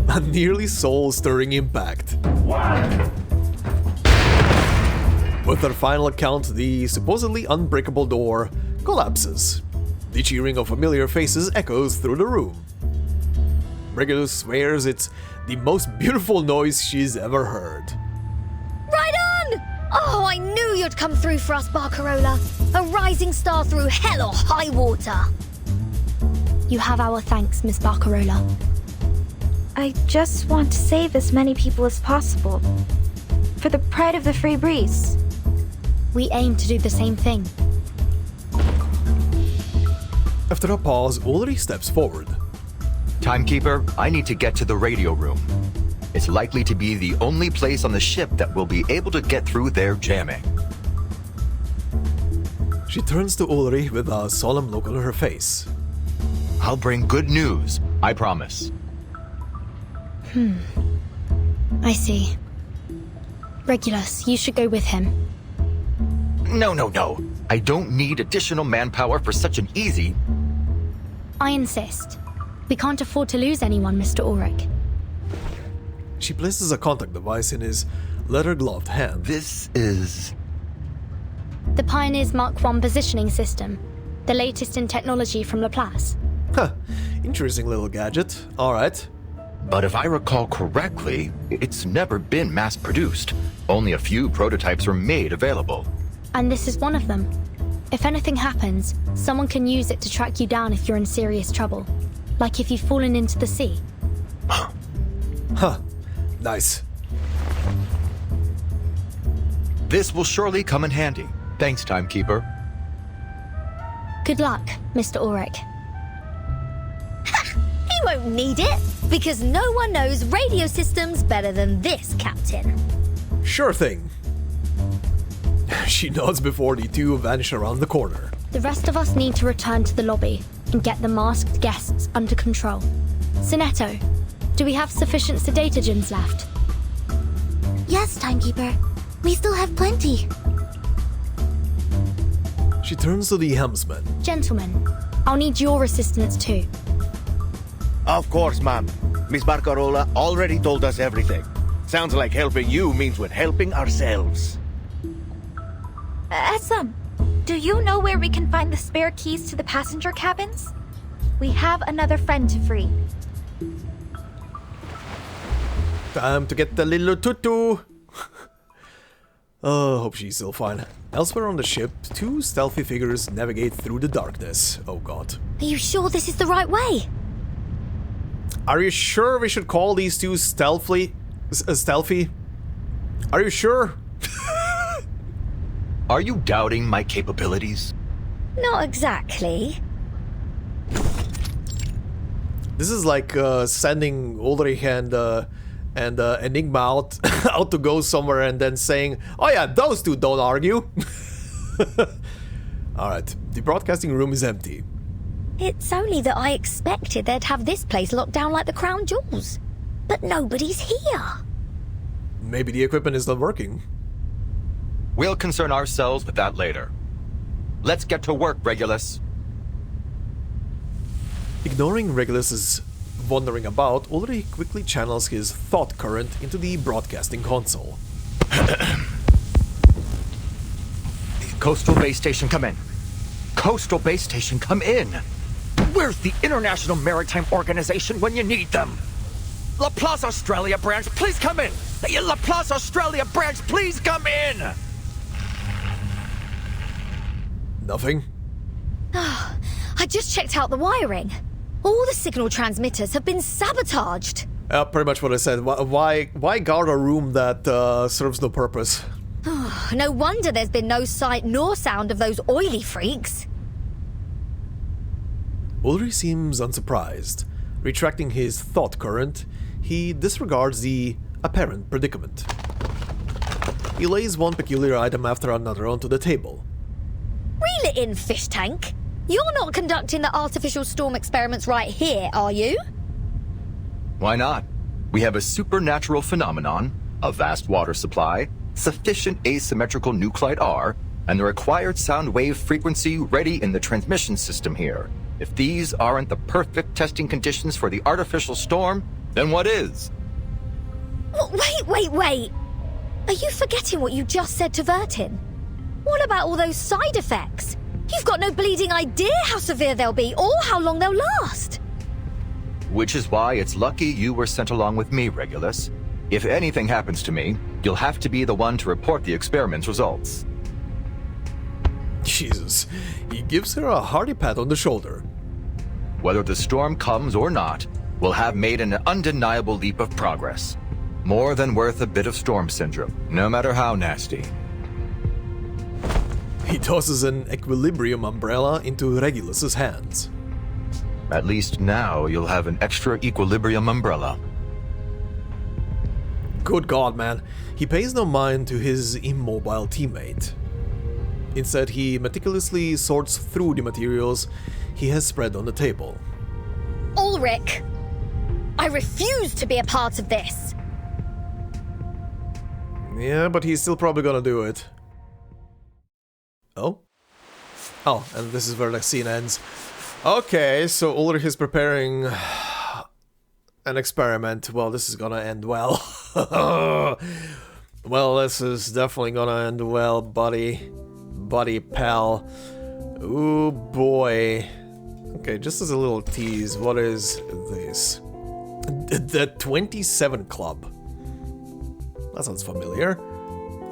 Speaker 1: A nearly soul-stirring impact.
Speaker 11: 1.
Speaker 1: With their final count, the supposedly unbreakable door collapses. The cheering of familiar faces echoes through the room. Regulus swears it's the most beautiful noise she's ever heard.
Speaker 10: Right on! Oh, I knew you'd come through for us, Barcarola. A rising star through hell or high water.
Speaker 14: You have our thanks, Miss Barcarola.
Speaker 13: I just want to save as many people as possible. For the pride of the free breeze.
Speaker 14: We aim to do the same thing.
Speaker 1: After a pause, Ulrich steps forward.
Speaker 3: Timekeeper, I need to get to the radio room. It's likely to be the only place on the ship that will be able to get through their jamming.
Speaker 1: She turns to Ulrich with a solemn look on her face.
Speaker 3: I'll bring good news, I promise.
Speaker 14: I see. Regulus, you should go with him.
Speaker 3: No. I don't need additional manpower for such an easy...
Speaker 14: I insist. We can't afford to lose anyone, Mr. Ulrich.
Speaker 1: She places a contact device in his leather-gloved hand.
Speaker 3: This is...
Speaker 14: The Pioneer's Mark I positioning system. The latest in technology from Laplace.
Speaker 1: Huh. Interesting little gadget. Alright.
Speaker 3: But if I recall correctly, it's never been mass-produced. Only a few prototypes were made available.
Speaker 14: And this is one of them. If anything happens, someone can use it to track you down if you're in serious trouble. Like if you've fallen into the sea.
Speaker 1: Huh. Nice.
Speaker 3: This will surely come in handy. Thanks, Timekeeper.
Speaker 14: Good luck, Mr. Ulrich.
Speaker 10: He won't need it, because no one knows radio systems better than this, Captain.
Speaker 1: Sure thing. She nods before the two vanish around the corner.
Speaker 14: The rest of us need to return to the lobby and get the masked guests under control. Sonetto, do we have sufficient sedatogens left?
Speaker 10: Yes, Timekeeper. We still have plenty.
Speaker 1: She turns to the helmsman.
Speaker 14: Gentlemen, I'll need your assistance too.
Speaker 8: Of course, ma'am. Miss Barcarola already told us everything. Sounds like helping you means we're helping ourselves.
Speaker 13: Esam, do you know where we can find the spare keys to the passenger cabins? We have another friend to free.
Speaker 1: Time to get the little tutu. Hope she's still fine. Elsewhere on the ship, two stealthy figures navigate through the darkness. Oh god.
Speaker 10: Are you sure this is the right way?
Speaker 1: Are you sure we should call these two stealthy? Are you sure?
Speaker 3: Are you doubting my capabilities?
Speaker 10: Not exactly.
Speaker 1: This is like sending Ulrich and Enigma out to go somewhere and then saying, oh yeah, those two don't argue. Alright, the broadcasting room is empty.
Speaker 10: It's only that I expected they'd have this place locked down like the crown jewels. But nobody's here.
Speaker 1: Maybe the equipment is not working.
Speaker 3: We'll concern ourselves with that later. Let's get to work, Regulus.
Speaker 1: Ignoring Regulus's wandering about, Ulrich quickly channels his thought current into the broadcasting console.
Speaker 3: Coastal Base Station, come in. Coastal Base Station, come in. Where's the International Maritime Organization when you need them? Laplace Australia branch, please come in. Laplace Australia branch, please come in.
Speaker 1: Nothing.
Speaker 10: I just checked out the wiring. All the signal transmitters have been sabotaged.
Speaker 1: Pretty much what I said. Why guard a room that serves no purpose?
Speaker 10: No wonder there's been no sight nor sound of those oily freaks.
Speaker 1: Ulrich seems unsurprised. Retracting his thought current, he disregards the apparent predicament. He lays one peculiar item after another onto the table.
Speaker 10: Reel it in, fish tank. You're not conducting the artificial storm experiments right here, are you?
Speaker 3: Why not? We have a supernatural phenomenon, a vast water supply, sufficient asymmetrical nuclide R, and the required sound wave frequency ready in the transmission system here. If these aren't the perfect testing conditions for the artificial storm, then what is?
Speaker 10: Wait. Are you forgetting what you just said to Vertin? What about all those side effects? You've got no bleeding idea how severe they'll be or how long they'll last.
Speaker 3: Which is why it's lucky you were sent along with me, Regulus. If anything happens to me, you'll have to be the one to report the experiment's results.
Speaker 1: Jesus, he gives her a hearty pat on the shoulder.
Speaker 3: Whether the storm comes or not, we'll have made an undeniable leap of progress. More than worth a bit of storm syndrome, no matter how nasty.
Speaker 1: He tosses an equilibrium umbrella into Regulus's hands.
Speaker 3: At least now you'll have an extra equilibrium umbrella.
Speaker 1: Good God, man. He pays no mind to his immobile teammate. Instead, he meticulously sorts through the materials he has spread on the table.
Speaker 10: Ulrich, I refuse to be a part of this.
Speaker 1: Yeah, but he's still probably gonna do it. Oh? Oh, and this is where the scene ends. Okay, so Ulrich is preparing an experiment. Well, this is gonna end well. Well, this is definitely gonna end well, buddy. Buddy, pal. Ooh, boy. Okay, just as a little tease, what is this? The 27 Club. That sounds familiar.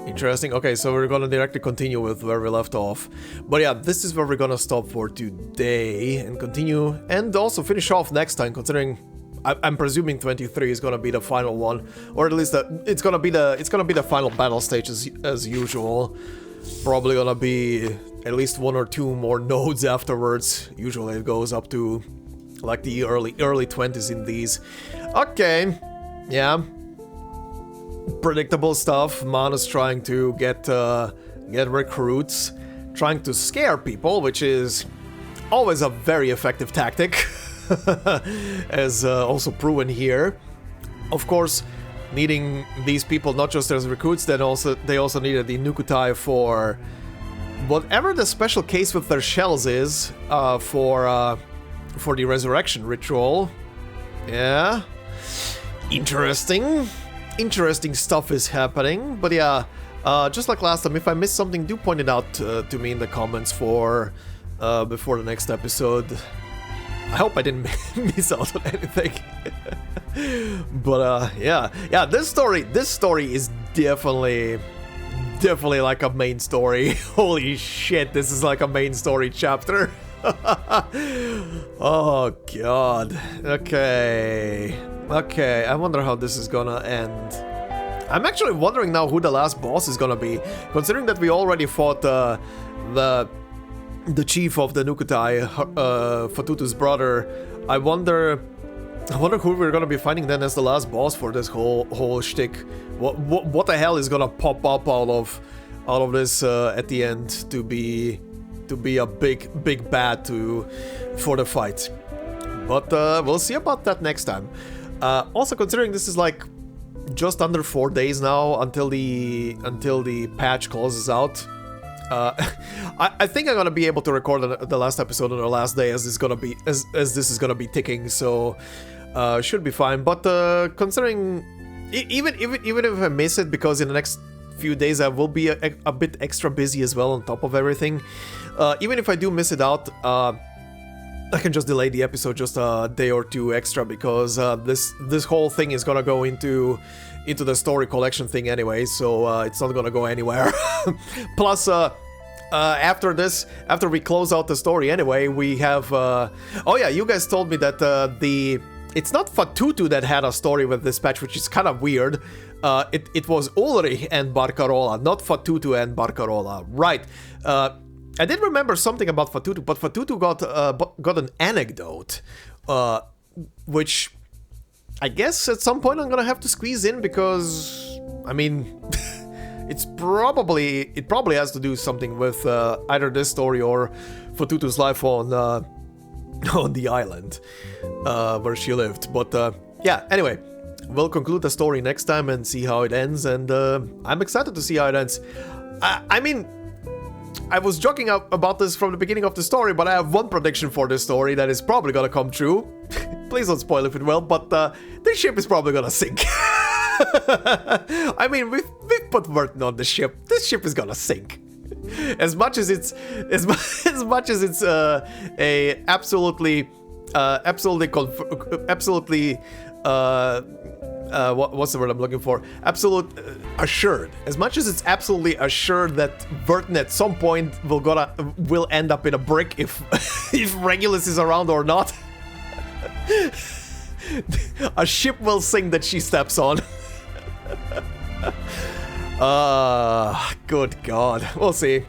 Speaker 1: Interesting. Okay, so we're gonna directly continue with where we left off. But yeah, this is where we're gonna stop for today and continue and also finish off next time, considering I'm presuming 23 is gonna be the final one, or at least it's gonna be the final battle stage as usual. Probably gonna be at least 1 or 2 more nodes afterwards. Usually it goes up to like the early 20s in these. Okay, yeah. Predictable stuff. Manus trying to get recruits, trying to scare people, which is always a very effective tactic, as also proven here. Of course, needing these people not just as recruits, they also needed the Nukutai for whatever the special case with their shells is, for the resurrection ritual. Yeah, interesting stuff is happening. But yeah, just like last time, if I missed something, do point it out to me in the comments for before the next episode. I hope I didn't miss out on anything. But yeah, this story is definitely like a main story. Holy shit, this is like a main story chapter. Oh god. Okay, I wonder how this is gonna end. I'm actually wondering now who the last boss is gonna be, considering that we already fought the chief of the Nukutai, Fatutu's brother. I wonder who we're gonna be fighting then as the last boss for this whole shtick. What the hell is gonna pop up out of this at the end to be a big bad for the fight. But we'll see about that next time. Also, considering this is like just under 4 days now until the patch closes out, I think I'm gonna be able to record the last episode on the last day, as this is gonna be ticking, so should be fine. But considering even if I miss it, because in the next few days I will be a bit extra busy as well on top of everything. Even if I do miss it out, I can just delay the episode just a day or 2 extra, because this whole thing is gonna go into the story collection thing anyway, so it's not gonna go anywhere. Plus, after we close out the story anyway, we have oh yeah, you guys told me that it's not Fatutu that had a story with this patch, which is kind of weird. It was Ulrich and Barcarola, not Fatutu and Barcarola. Right. I did remember something about Fatutu, but Fatutu got an anecdote, which I guess at some point I'm gonna have to squeeze in, because I mean, it probably has to do something with either this story or Fatutu's life on the island where she lived. But yeah, anyway, we'll conclude the story next time and see how it ends, and I'm excited to see how it ends. I mean, I was joking about this from the beginning of the story, but I have one prediction for this story that is probably gonna come true. Please don't spoil it if it will, but this ship is probably gonna sink. I mean, we've put Vertin on the ship. This ship is gonna sink. As much as it's a absolutely what's the word I'm looking for? Assured. As much as it's absolutely assured that Vertin at some point will end up in a brick if if Regulus is around or not. A ship will sink that she steps on. Good God. We'll see.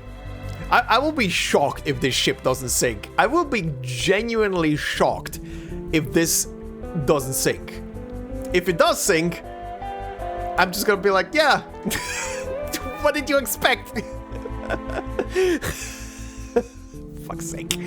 Speaker 1: I will be shocked if this ship doesn't sink. I will be genuinely shocked if this doesn't sink. If it does sink, I'm just gonna be like, yeah, what did you expect? fuck's sake.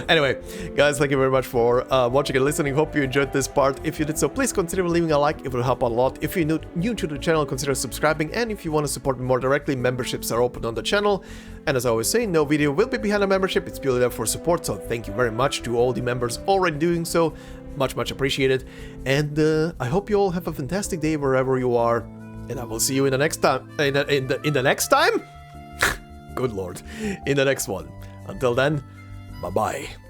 Speaker 1: Anyway, guys, thank you very much for watching and listening. Hope you enjoyed this part. If you did so, please consider leaving a like. It will help out a lot. If you're new to the channel, consider subscribing. And if you want to support me more directly, memberships are open on the channel. And as I always say, no video will be behind a membership. It's purely there for support. So thank you very much to all the members already doing so. Much appreciated. And I hope you all have a fantastic day wherever you are. And I will see you in the next time. In the next time? Good lord. In the next one. Until then, bye-bye.